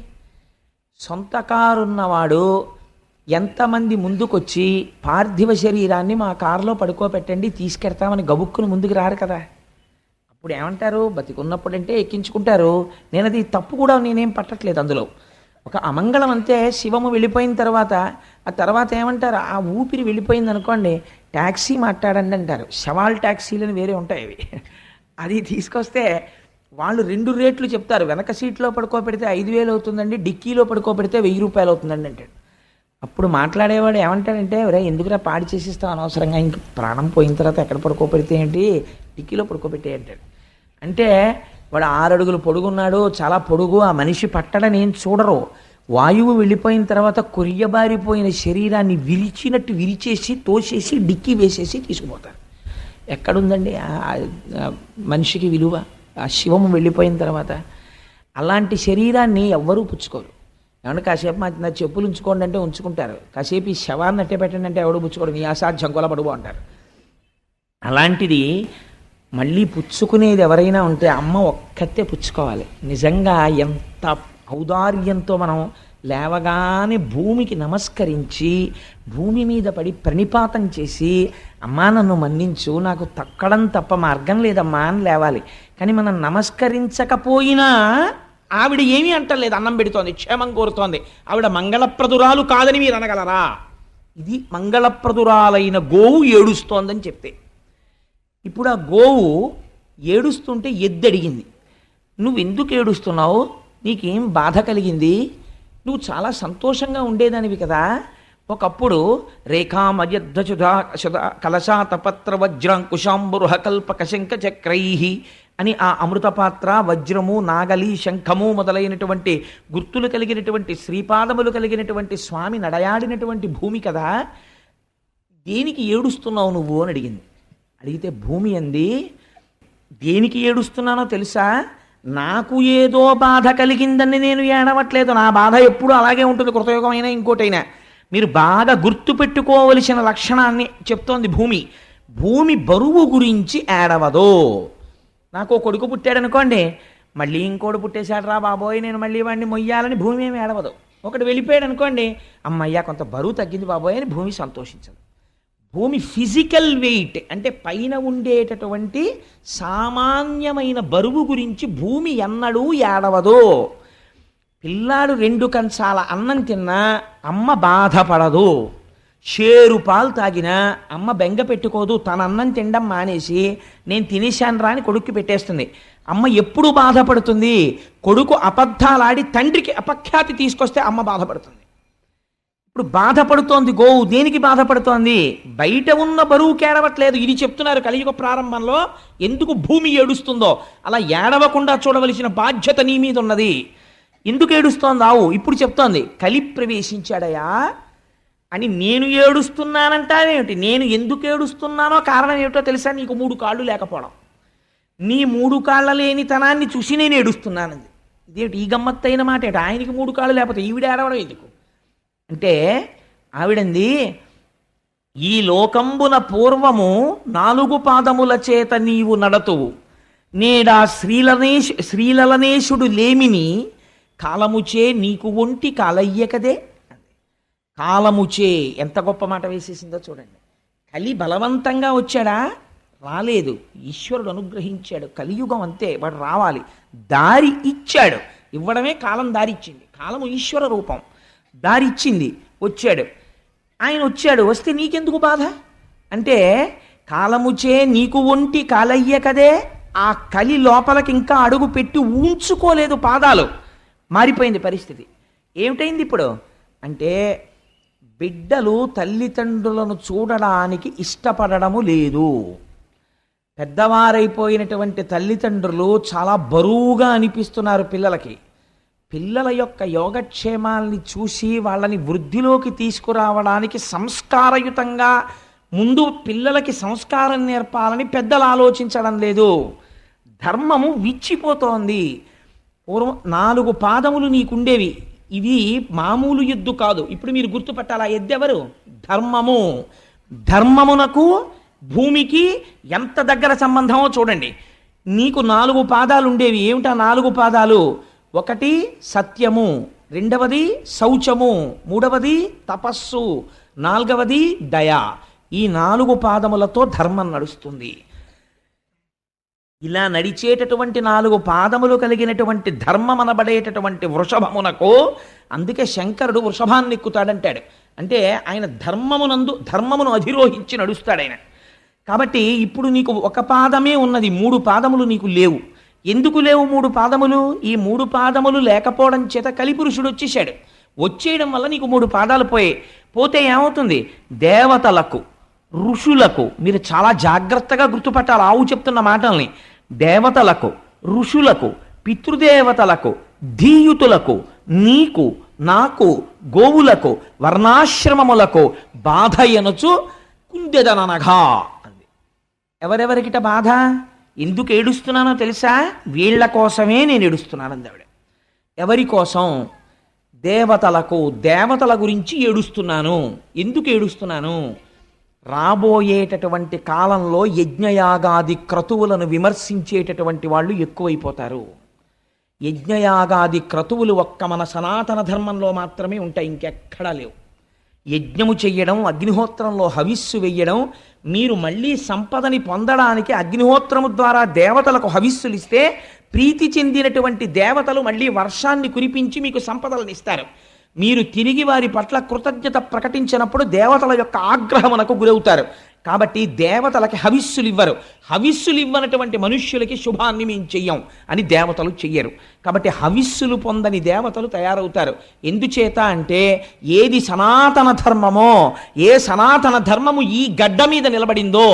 సొంత కారున్నవాడు ఎంతమంది ముందుకొచ్చి పార్థివ శరీరాన్ని మా కారులో పడుకోబెట్టండి తీసుకెడతామని గబుక్కును ముందుకు రారు కదా. అప్పుడు ఏమంటారు? బతికున్నప్పుడంటే ఎక్కించుకుంటారు. నేను అది తప్పు కూడా నేనేం పట్టట్లేదు అందులో. ఒక అమంగళం అంతే. శివము వెళ్ళిపోయిన తర్వాత ఆ తర్వాత ఏమంటారు? ఆ ఊపిరి వెళ్ళిపోయింది అనుకోండి, ట్యాక్సీ మాట్లాడండి అంటారు. శవాల్ ట్యాక్సీలని వేరే ఉంటాయి అవి. అది తీసుకొస్తే వాళ్ళు 2 రేట్లు చెప్తారు. వెనక సీట్లో పడుకోబెడితే 5,000 అవుతుందండి, డిక్కీలో పడుకోబెడితే 1,000 రూపాయలు అవుతుందండి అంటాడు. అప్పుడు మాట్లాడేవాడు ఏమంటాడంటే, ఒరే ఎందుకురా పాడి చేసిస్తాం అనవసరంగా, ఇంక ప్రాణం పోయిన తర్వాత ఎక్కడ పడుకోబెడితే ఏంటి, డిక్కీలో పడుకోబెట్టే అంటాడు. అంటే వాడు 6 అడుగులు పొడుగున్నాడు, చాలా పొడుగు, ఆ మనిషి పట్టడని ఏం చూడరు. వాయువు వెళ్ళిపోయిన తర్వాత కొరియబారిపోయిన శరీరాన్ని విరిచినట్టు విరిచేసి తోసేసి డిక్కీ వేసేసి తీసుకుపోతారు. ఎక్కడుందండి మనిషికి విలువ? ఆ శివము వెళ్ళిపోయిన తర్వాత అలాంటి శరీరాన్ని ఎవ్వరూ పుచ్చుకోరు. ఏమన్నా కాసేపు నా చెప్పులు ఉంచుకోండి అంటే ఉంచుకుంటారు, కాసేపు ఈ శవాన్ని అట్టే పెట్టండి అంటే ఎవడు పుచ్చుకోడు, నీ అసాధ్యం కొలబడువు అంటారు. అలాంటిది మళ్ళీ పుచ్చుకునేది ఎవరైనా ఉంటే అమ్మ ఒక్కతే పుచ్చుకోవాలి. నిజంగా ఎంత ఔదార్యంతో మనం లేవగానే భూమికి నమస్కరించి భూమి మీద పడి ప్రణిపాతం చేసి అమ్మా నన్ను మన్నించు, నాకు తక్కడం తప్ప మార్గం లేదమ్మా అని లేవాలి. కానీ మనం నమస్కరించకపోయినా ఆవిడ ఏమీ అంటలేదు, అన్నం పెడుతోంది, క్షేమం కోరుతోంది. ఆవిడ మంగళప్రదురాలు కాదని మీరు అనగలరా? ఇది మంగళప్రదురాలైన గోవు ఏడుస్తోందని చెప్తే. ఇప్పుడు ఆ గోవు ఏడుస్తుంటే ఎద్దు అడిగింది, నువ్వెందుకు ఏడుస్తున్నావు, నీకేం బాధ కలిగింది, నువ్వు చాలా సంతోషంగా ఉండేదానివి కదా, ఒకప్పుడు రేఖామయద్ధుధా కలశాతపత్ర వజ్రాంకుశాంబురుహ కల్పక శంఖ చక్రై అని ఆ అమృతపాత్ర, వజ్రము, నాగలి, శంఖము మొదలైనటువంటి గుర్తులు కలిగినటువంటి శ్రీపాదములు కలిగినటువంటి స్వామి నడయాడినటువంటి భూమి కదా, దేనికి ఏడుస్తున్నావు నువ్వు అని అడిగింది. అడిగితే భూమి అంది, దేనికి ఏడుస్తున్నానో తెలుసా, నాకు ఏదో బాధ కలిగిందని నేను ఏడవట్లేదు, నా బాధ ఎప్పుడూ అలాగే ఉంటుంది, కృతయుగమైనా ఇంకోటైనా. మీరు బాగా గుర్తుపెట్టుకోవలసిన లక్షణాన్ని చెప్తోంది భూమి. భూమి బరువు గురించి ఏడవదు. నాకు కొడుకు పుట్టాడనుకోండి, మళ్ళీ ఇంకోటి పుట్టేశాడు రా బాబోయ్, నేను మళ్ళీ వాడిని మొయ్యాలని భూమి ఏమి ఏడవదు. ఒకటి వెళ్ళిపోయాడు అనుకోండి, అమ్మయ్యా కొంత బరువు తగ్గింది బాబోయ్ అని భూమి సంతోషించదు. భూమి ఫిజికల్ వెయిట్ అంటే పైన ఉండేటటువంటి సామాన్యమైన బరువు గురించి భూమి ఎన్నడూ ఏడవదు. పిల్లాడు 2 కంచాల అన్నం తిన్నా అమ్మ బాధపడదు, షేరు పాలు తాగినా అమ్మ బెంగ పెట్టుకోదు, తన అన్నం తినడం మానేసి నేను తినేశాను రా అని కొడుక్కి పెట్టేస్తుంది. అమ్మ ఎప్పుడు బాధపడుతుంది, కొడుకు అబద్ధాలాడి తండ్రికి అపఖ్యాతి తీసుకొస్తే అమ్మ బాధపడుతుంది. ఇప్పుడు బాధపడుతోంది గోవు, దేనికి బాధపడుతోంది, బయట ఉన్న బరువుకి ఏడవట్లేదు. ఇది చెప్తున్నారు కలియుగ ప్రారంభంలో ఎందుకు భూమి ఏడుస్తుందో. అలా ఏడవకుండా చూడవలసిన బాధ్యత నీ మీద ఉన్నది. ఎందుకు ఏడుస్తోంది ఆవు, ఇప్పుడు చెప్తోంది కలి ప్రవేశించాడయా అని. నేను ఏడుస్తున్నానంటావేమిటి, నేను ఎందుకు ఏడుస్తున్నానో కారణం ఏమిటో తెలుసా, నీకు 3 కాళ్ళు లేకపోవడం. నీ 3 కాళ్ళ లేనితనాన్ని చూసి నేను ఏడుస్తున్నానంది. ఇదేమిటి ఈ గమ్మత్తైన మాట ఏమిటి, ఆయనకి 3 కాళ్ళు లేకపోతే ఈవిడ ఏడవడం ఎందుకు అంటే, ఆవిడంది, ఈ లోకంబున పూర్వము 4 పాదముల చేత నీవు నడతువు, నేడా శ్రీలలనేశుడు లేమిని కాలముచే నీకు ఒంటి కాలయ్యకదే. కాలముచే ఎంత గొప్ప మాట వేసేసిందో చూడండి. కలి బలవంతంగా వచ్చాడా, రాలేదు, ఈశ్వరుడు అనుగ్రహించాడు. కలియుగం అంతే, వాడు రావాలి, దారి ఇచ్చాడు. ఇవ్వడమే కాలం దారి ఇచ్చింది. కాలము ఈశ్వర రూపం, దారి ఇచ్చింది, వచ్చాడు. ఆయన వచ్చాడు, వస్తే నీకెందుకు బాధ అంటే, కాలముచే నీకు ఒంటి కాలయ్య కదే. ఆ కలి లోపలికి ఇంకా అడుగు పెట్టి ఉంచుకోలేదు, పాదాలు మారిపోయింది పరిస్థితి. ఏమిటైంది ఇప్పుడు అంటే, బిడ్డలు తల్లిదండ్రులను చూడడానికి ఇష్టపడము లేదు. పెద్దవారైపోయినటువంటి తల్లిదండ్రులు చాలా బరువుగా అనిపిస్తున్నారు పిల్లలకి. పిల్లల యొక్క యోగక్షేమాల్ని చూసి వాళ్ళని వృద్ధిలోకి తీసుకురావడానికి సంస్కారయుతంగా ముందు పిల్లలకి సంస్కారం నేర్పాలని పెద్దలు ఆలోచించడం లేదు. ధర్మము విచ్చిపోతోంది. పూర్వం 4 పాదములు నీకుండేవి, ఇవి మామూలు ఎద్దు కాదు. ఇప్పుడు మీరు గుర్తుపట్టాలి, ఆ ఎద్దు ఎవరు, ధర్మము. ధర్మమునకు భూమికి ఎంత దగ్గర సంబంధమో చూడండి. నీకు 4 పాదాలు ఉండేవి. ఏమిటా 4 పాదాలు, 1 సత్యము, 2వది శౌచము, 3వది తపస్సు, 4వది దయ. ఈ 4 పాదములతో ధర్మం నడుస్తుంది. ఇలా నడిచేటటువంటి 4 పాదములు కలిగినటువంటి ధర్మం అనబడేటటువంటి వృషభమునకు, అందుకే శంకరుడు వృషభాన్ని ఎక్కుతాడంటాడు. అంటే ఆయన ధర్మమును అధిరోహించి నడుస్తాడు ఆయన. కాబట్టి ఇప్పుడు నీకు 1 పాదమే ఉన్నది, 3 పాదములు నీకు లేవు. ఎందుకు లేవు 3 పాదములు? ఈ 3 పాదములు లేకపోవడం చేత కలిపురుషుడు వచ్చేసాడు. వచ్చేయడం వల్ల నీకు 3 పాదాలు పోతే ఏమవుతుంది, దేవతలకు, ఋషులకు, మీరు చాలా జాగ్రత్తగా గుర్తుపట్టాలి ఆవు చెప్తున్న మాటల్ని, దేవతలకు, ఋషులకు, పితృదేవతలకు, ధీయుతులకు, నీకు, నాకు, గోవులకు, వర్ణాశ్రమములకు బాధ ఎనుచు కుందెదననగా అంది. ఎవరెవరికిట బాధ, ఎందుకు ఏడుస్తున్నానో తెలుసా, వీళ్ల కోసమే నేను ఏడుస్తున్నానంది ఆవిడ. ఎవరి కోసం, దేవతలకు, దేవతల గురించి ఏడుస్తున్నాను. ఎందుకు ఏడుస్తున్నాను, రాబోయేటటువంటి కాలంలో యజ్ఞయాగాది క్రతువులను విమర్శించేటటువంటి వాళ్ళు ఎక్కువైపోతారు. యజ్ఞయాగాది క్రతువులు ఒక్క మన సనాతన ధర్మంలో మాత్రమే ఉంటాయి, ఇంకెక్కడా లేవు. యజ్ఞము చెయ్యడం, అగ్నిహోత్రంలో హవిస్సు వెయ్యడం, మీరు మళ్ళీ సంపదని పొందడానికి అగ్నిహోత్రము ద్వారా దేవతలకు హవిస్సులు ఇస్తే ప్రీతి చెందినటువంటి దేవతలు మళ్ళీ వర్షాన్ని కురిపించి మీకు సంపదలను ఇస్తారు. మీరు తిరిగి వారి పట్ల కృతజ్ఞత ప్రకటించినప్పుడు దేవతల యొక్క ఆగ్రహమునకు గురవుతారు. కాబట్టి దేవతలకి హవిస్సులు ఇవ్వరు. హవిస్సులు ఇవ్వనటువంటి మనుష్యులకి శుభాన్ని మేము చెయ్యం అని దేవతలు చెయ్యరు. కాబట్టి హవిస్సులు పొందని దేవతలు తయారవుతారు. ఎందుచేత అంటే ఏది సనాతన ధర్మమో, ఏ సనాతన ధర్మము ఈ గడ్డ మీద నిలబడిందో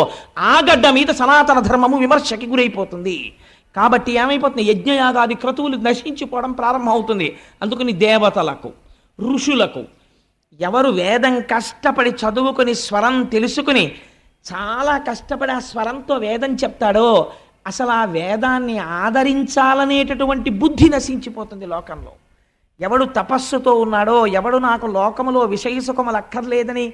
ఆ గడ్డ మీద సనాతన ధర్మము విమర్శకి గురైపోతుంది. కాబట్టి ఏమైపోతుంది, యజ్ఞయాగాది క్రతువులు నశించిపోవడం ప్రారంభమవుతుంది. అందుకని దేవతలకు, ఋషులకు, ఎవరు వేదం కష్టపడి చదువుకుని స్వరం తెలుసుకుని చాలా కష్టపడి ఆ స్వరంతో వేదం చెప్తాడో అసలు ఆ వేదాన్ని ఆదరించాలనేటటువంటి బుద్ధి నశించిపోతుంది లోకంలో. ఎవడు తపస్సుతో ఉన్నాడో, ఎవడు నాకు లోకములో విషయసుఖములు అక్కర్లేదని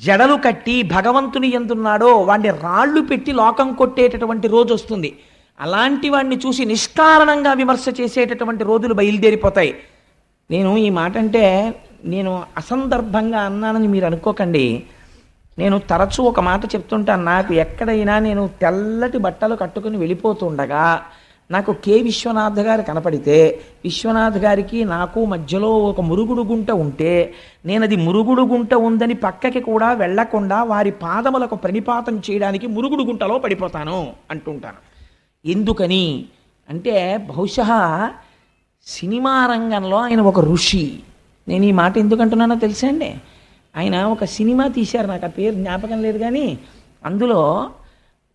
జడలు కట్టి భగవంతుని ఎందున్నాడో వాడిని రాళ్ళు పెట్టి లోకం కొట్టేటటువంటి రోజు వస్తుంది. అలాంటి వాడిని చూసి నిష్కారణంగా విమర్శ చేసేటటువంటి రోజులు బయలుదేరిపోతాయి. నేను ఈ మాట అంటే నేను అసందర్భంగా అన్నానని మీరు అనుకోకండి. నేను తరచూ ఒక మాట చెప్తుంటాను. నాకు ఎక్కడైనా నేను తెల్లటి బట్టలు కట్టుకుని వెళ్ళిపోతుండగా నాకు కె విశ్వనాథ్ గారు కనపడితే, విశ్వనాథ్ గారికి నాకు మధ్యలో ఒక మురుగుడు గుంట ఉంటే నేను అది మురుగుడు గుంట ఉందని పక్కకి కూడా వెళ్లకుండా వారి పాదములకు ప్రణిపాతం చేయడానికి మురుగుడు గుంటలో పడిపోతాను అంటుంటాను. ఎందుకని అంటే బహుశా సినిమా రంగంలో ఆయన ఒక ఋషి. నేను ఈ మాట ఎందుకు అంటున్నానో తెలుసా అండి? ఆయన ఒక సినిమా తీశారు, నాకు ఆ పేరు జ్ఞాపకం లేదు, కానీ అందులో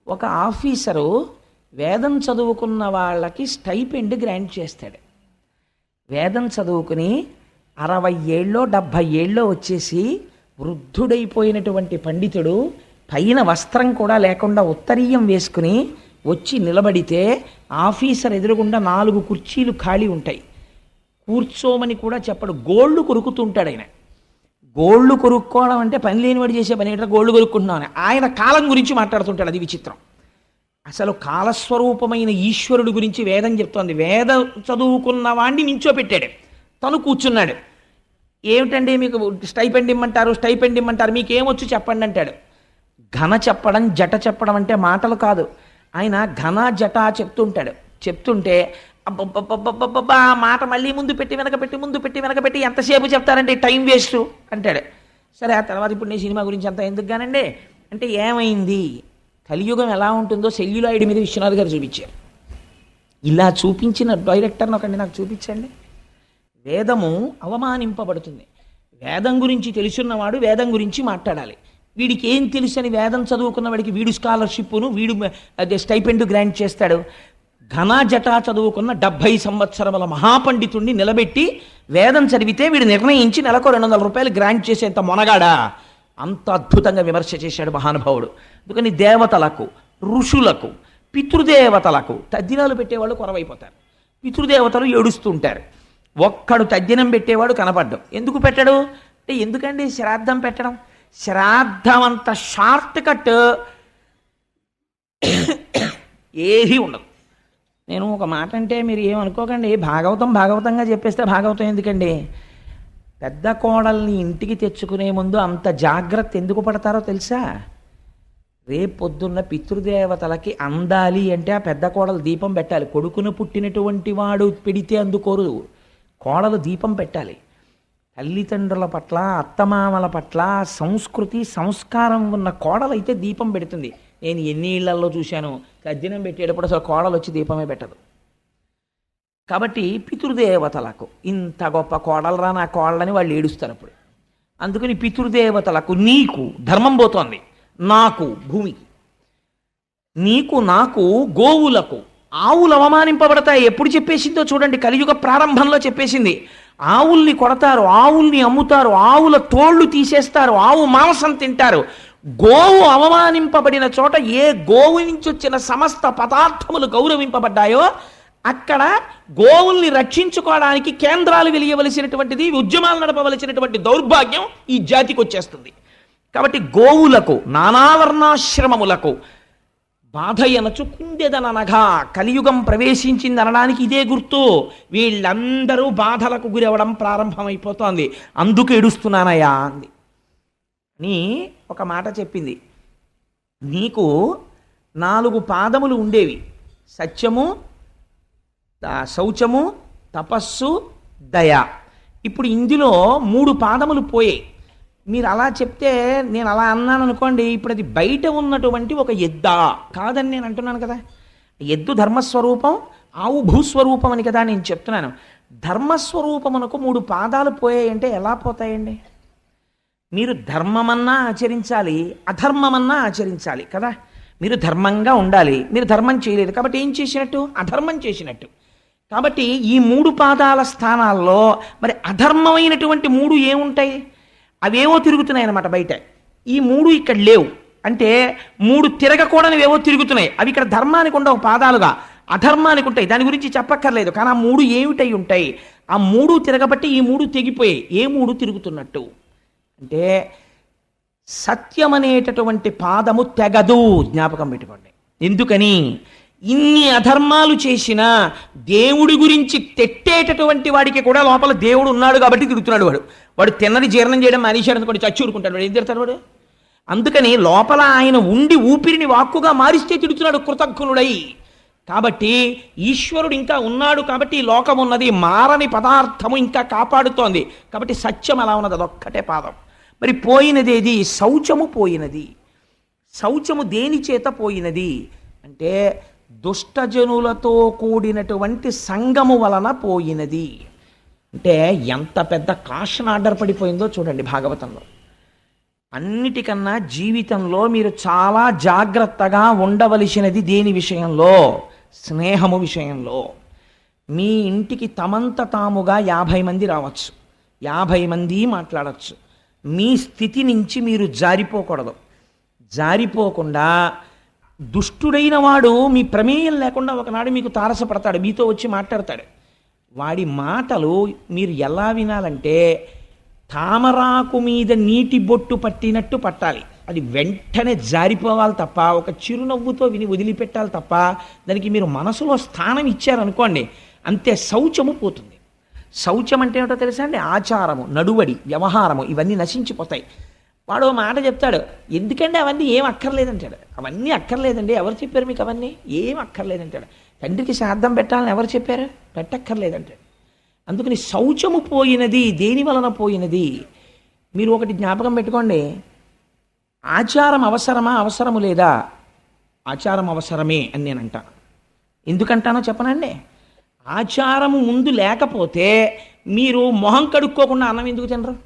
ఒక ఆఫీసరు వేదం చదువుకున్న వాళ్ళకి స్టైపెండ్ గ్రాంట్ చేస్తాడు. వేదం చదువుకుని 60 ఏళ్ళో 70 ఏళ్ళో వచ్చేసి వృద్ధుడైపోయినటువంటి పండితుడు పైన వస్త్రం కూడా లేకుండా ఉత్తరీయం వేసుకుని వచ్చి నిలబడితే ఆఫీసర్ ఎదురుగుండా 4 కుర్చీలు ఖాళీ ఉంటాయి. కూర్చోమని కూడా చెప్పడు, గోళ్ళు కొరుకుతుంటాడు ఆయన. గోళ్ళు కొరుక్కోవడం అంటే పని లేనివాడు చేసే పని ఏంటంటే గోళ్ళు కొరుక్కుంటున్నామని. ఆయన కాలం గురించి మాట్లాడుతుంటాడు, అది విచిత్రం. అసలు కాలస్వరూపమైన ఈశ్వరుడు గురించి వేదం చెప్తోంది. వేదం చదువుకున్న వాడిని నించోపెట్టాడు, తను కూర్చున్నాడు. ఏమిటండి మీకు స్టైపెండ్ ఇమ్మంటారు, స్టైపెండ్ ఇమ్మంటారు, మీకేమొచ్చు చెప్పండి అంటాడు. ఘన చెప్పడం, జట చెప్పడం అంటే మాటలు కాదు. ఆయన ఘన జట చెప్తుంటాడు. చెప్తుంటే అబ్బబ్బబ్బబ్బబ్బబ్బా మాట మళ్ళీ ముందు పెట్టి వెనకపెట్టి, ముందు పెట్టి వెనకపెట్టి ఎంతసేపు చెప్తారంటే టైం వేస్ట్ అంటాడు. సరే, ఆ తర్వాత ఇప్పుడు నేను సినిమా గురించి అంత ఎందుకు కానండి అంటే ఏమైంది, కలియుగం ఎలా ఉంటుందో సెల్యులాయిడ్ మీద విశ్వనాథ్ గారు చూపించారు. ఇలా చూపించిన డైరెక్టర్ని ఒకటి నాకు చూపించండి. వేదము అవమానింపబడుతుంది. వేదం గురించి తెలుసున్నవాడు వేదం గురించి మాట్లాడాలి. వీడికి ఏం తెలుసు అని వేదం చదువుకున్న వాడికి వీడు స్కాలర్షిప్ను, వీడు అదే స్టైపెండ్ గ్రాంట్ చేస్తాడు. ఘన జటా చదువుకున్న 70 సంవత్సరముల మహాపండితుణ్ణి నిలబెట్టి వేదం చదివితే వీడు నిర్ణయించి నెలకు 200 రూపాయలు గ్రాంట్ చేసేంత మొనగాడా. అంత అద్భుతంగా విమర్శ చేశాడు మహానుభావుడు. అందుకని దేవతలకు, ఋషులకు, పితృదేవతలకు తద్దినాలు పెట్టేవాళ్ళు కొరవైపోతారు. పితృదేవతలు ఏడుస్తుంటారు. ఒక్కడు తద్దినం పెట్టేవాడు కనపడ్డం. ఎందుకు పెట్టడు అంటే, ఎందుకండి శ్రాద్ధం పెట్టడం? శ్రాద్ధం అంత షార్ట్ కట్ ఏది ఉండదు. నేను ఒక మాట అంటే మీరు ఏమనుకోకండి, భాగవతంగా చెప్పేస్తే భాగవతం ఎందుకండి? పెద్ద కోడల్ని ఇంటికి తెచ్చుకునే ముందు అంత జాగ్రత్త ఎందుకు పడతారో తెలుసా? రేపొద్దున్న పితృదేవతలకి అందాలి అంటే ఆ పెద్ద కోడలు దీపం పెట్టాలి. కొడుకును పుట్టినటువంటి వాడు పెడితే అందుకోరు, కోడలు దీపం పెట్టాలి. తల్లిదండ్రుల పట్ల, అత్తమామల పట్ల సంస్కృతి సంస్కారం ఉన్న కోడలైతే దీపం పెడుతుంది. నేను ఎన్ని ఇళ్లలో చూశాను, తద్దినం పెట్టేటప్పుడు అసలు కోడలు వచ్చి దీపమే పెట్టదు. కాబట్టి పితృదేవతలకు ఇంత గొప్ప కోడలరా నా కోడలని వాళ్ళు ఏడుస్తారు అప్పుడు. అందుకని పితృదేవతలకు నీకు ధర్మం పోతోంది, నాకు భూమికి, నీకు నాకు గోవులకు. ఆవులు అవమానింపబడతాయి. ఎప్పుడు చెప్పేసిందో చూడండి, కలియుగ ప్రారంభంలో చెప్పేసింది. ఆవుల్ని కొడతారు, ఆవుల్ని అమ్ముతారు, ఆవుల తోళ్లు తీసేస్తారు, ఆవు మాంసం తింటారు. గోవు అవమానింపబడిన చోట ఏ గోవు నుంచి వచ్చిన సమస్త పదార్థములు గౌరవింపబడ్డాయో అక్కడ గోవుల్ని రక్షించుకోవడానికి కేంద్రాలు వెలియవలసినటువంటిది, ఉద్యమాలు నడపవలసినటువంటి దౌర్భాగ్యం ఈ జాతికి వచ్చేస్తుంది. కాబట్టి గోవులకు, నానావర్ణాశ్రమములకు బాధయనచు కుండెదననగా కలియుగం ప్రవేశించింది అనడానికి ఇదే గుర్తు. వీళ్ళందరూ బాధలకు గురవడం ప్రారంభమైపోతోంది. అందుకు ఏడుస్తున్నానయ్యా అంది అని ఒక మాట చెప్పింది. నీకు 4 పాదములు ఉండేవి, సత్యము, శౌచము, తపస్సు, దయ. ఇప్పుడు ఇందులో 3 పాదములు పోయాయి. మీరు అలా చెప్తే నేను అలా అన్నాను అనుకోండి, ఇప్పుడు అది బయట ఉన్నటువంటి ఒక ఎద్దా కాదని నేను అంటున్నాను కదా. ఎద్దు ధర్మస్వరూపం, ఆవు భూస్వరూపం అని కదా నేను చెప్తున్నాను. ధర్మస్వరూపమునకు 3 పాదాలు పోయాయంటే ఎలా పోతాయండి? మీరు ధర్మమన్నా ఆచరించాలి, అధర్మమన్నా ఆచరించాలి కదా. మీరు ధర్మంగా ఉండాలి, మీరు ధర్మం చేయలేదు కాబట్టి ఏం చేసినట్టు? అధర్మం చేసినట్టు. కాబట్టి ఈ 3 పాదాల స్థానాల్లో మరి అధర్మమైనటువంటి 3 ఏముంటాయి? అవేవో తిరుగుతున్నాయి అన్నమాట బయట. ఈ 3 ఇక్కడ లేవు అంటే 3 తిరగకూడనివేవో తిరుగుతున్నాయి. అవి ఇక్కడ ధర్మానికి ఉండవు పాదాలుగా, అధర్మానికి ఉంటాయి. దాని గురించి చెప్పక్కర్లేదు. కానీ ఆ 3 ఏమిటై ఉంటాయి? ఆ 3 తిరగబట్టి ఈ 3 తెగిపోయాయి. ఏ 3 తిరుగుతున్నట్టు అంటే సత్యం అనేటటువంటి పాదము తెగదు. జ్ఞాపకం పెట్టుకోండి. ఎందుకని? ఇన్ని అధర్మాలు చేసినా దేవుడి గురించి తెట్టేటటువంటి వాడికి కూడా లోపల దేవుడు ఉన్నాడు కాబట్టి తిరుగుతున్నాడు. వాడు తిన్నది జీర్ణం చేయడం మానేశాడు అనుకోండి, చచ్చి ఊరుకుంటాడు. వాడు ఏం తిడతాడు వాడు? అందుకని లోపల ఆయన ఉండి ఊపిరిని వాక్కుగా మారిస్తే తిడుతున్నాడు కృతజ్ఞుడై. కాబట్టి ఈశ్వరుడు ఇంకా ఉన్నాడు కాబట్టి ఈ లోకం ఉన్నది, మారని పదార్థము ఇంకా కాపాడుతోంది కాబట్టి సత్యం అలా ఉన్నది. అదొక్కటే పాదం. మరి పోయినది ఏది? శౌచము పోయినది. శౌచము దేని చేత పోయినది అంటే దుష్టజనులతో కూడినటువంటి సంగము వలన పోయినది. అంటే ఎంత పెద్ద కాషన్ ఆర్డర్ పడిపోయిందో చూడండి భాగవతంలో. అన్నిటికన్నా జీవితంలో మీరు చాలా జాగ్రత్తగా ఉండవలసినది దేని విషయంలో? స్నేహము విషయంలో. మీ ఇంటికి తమంత తాముగా 50 మంది రావచ్చు, 50 మంది మాట్లాడచ్చు. మీ స్థితి నుంచి మీరు జారిపోకూడదు. జారిపోకుండా దుష్టుడైన వాడు మీ ప్రమేయం లేకుండా ఒకనాడు మీకు తారసపడతాడు, మీతో వచ్చి మాట్లాడతాడు. వాడి మాటలు మీరు ఎలా వినాలంటే తామరాకు మీద నీటి బొట్టు పట్టినట్టు పట్టాలి. అది వెంటనే జారిపోవాలి తప్ప, ఒక చిరునవ్వుతో విని వదిలిపెట్టాలి తప్ప దానికి మీరు మనసులో స్థానం ఇచ్చారనుకోండి అంతే, శౌచము పోతుంది. శౌచం అంటే ఏమిటో తెలుసా అండి? ఆచారము, నడువడి, వ్యవహారము ఇవన్నీ నశించిపోతాయి. వాడు మాట చెప్తాడు, ఎందుకంటే అవన్నీ ఏం అక్కర్లేదంటాడు. అవన్నీ అక్కర్లేదండి, ఎవరు చెప్పారు మీకు? అవన్నీ ఏం అక్కర్లేదంటాడు. తండ్రికి శ్రాద్ధం పెట్టాలని ఎవరు చెప్పారు? పెట్టక్కర్లేదంటాడు. అందుకని శౌచము పోయినది. దేని వలన పోయినది? మీరు ఒకటి జ్ఞాపకం పెట్టుకోండి, ఆచారం అవసరమా అవసరము లేదా? ఆచారం అవసరమే అని నేను అంటాను. ఎందుకంటానో చెప్పనండి. ఆచారము ముందు లేకపోతే మీరు మొహం కడుక్కోకుండా అన్నం ఎందుకు తినరు?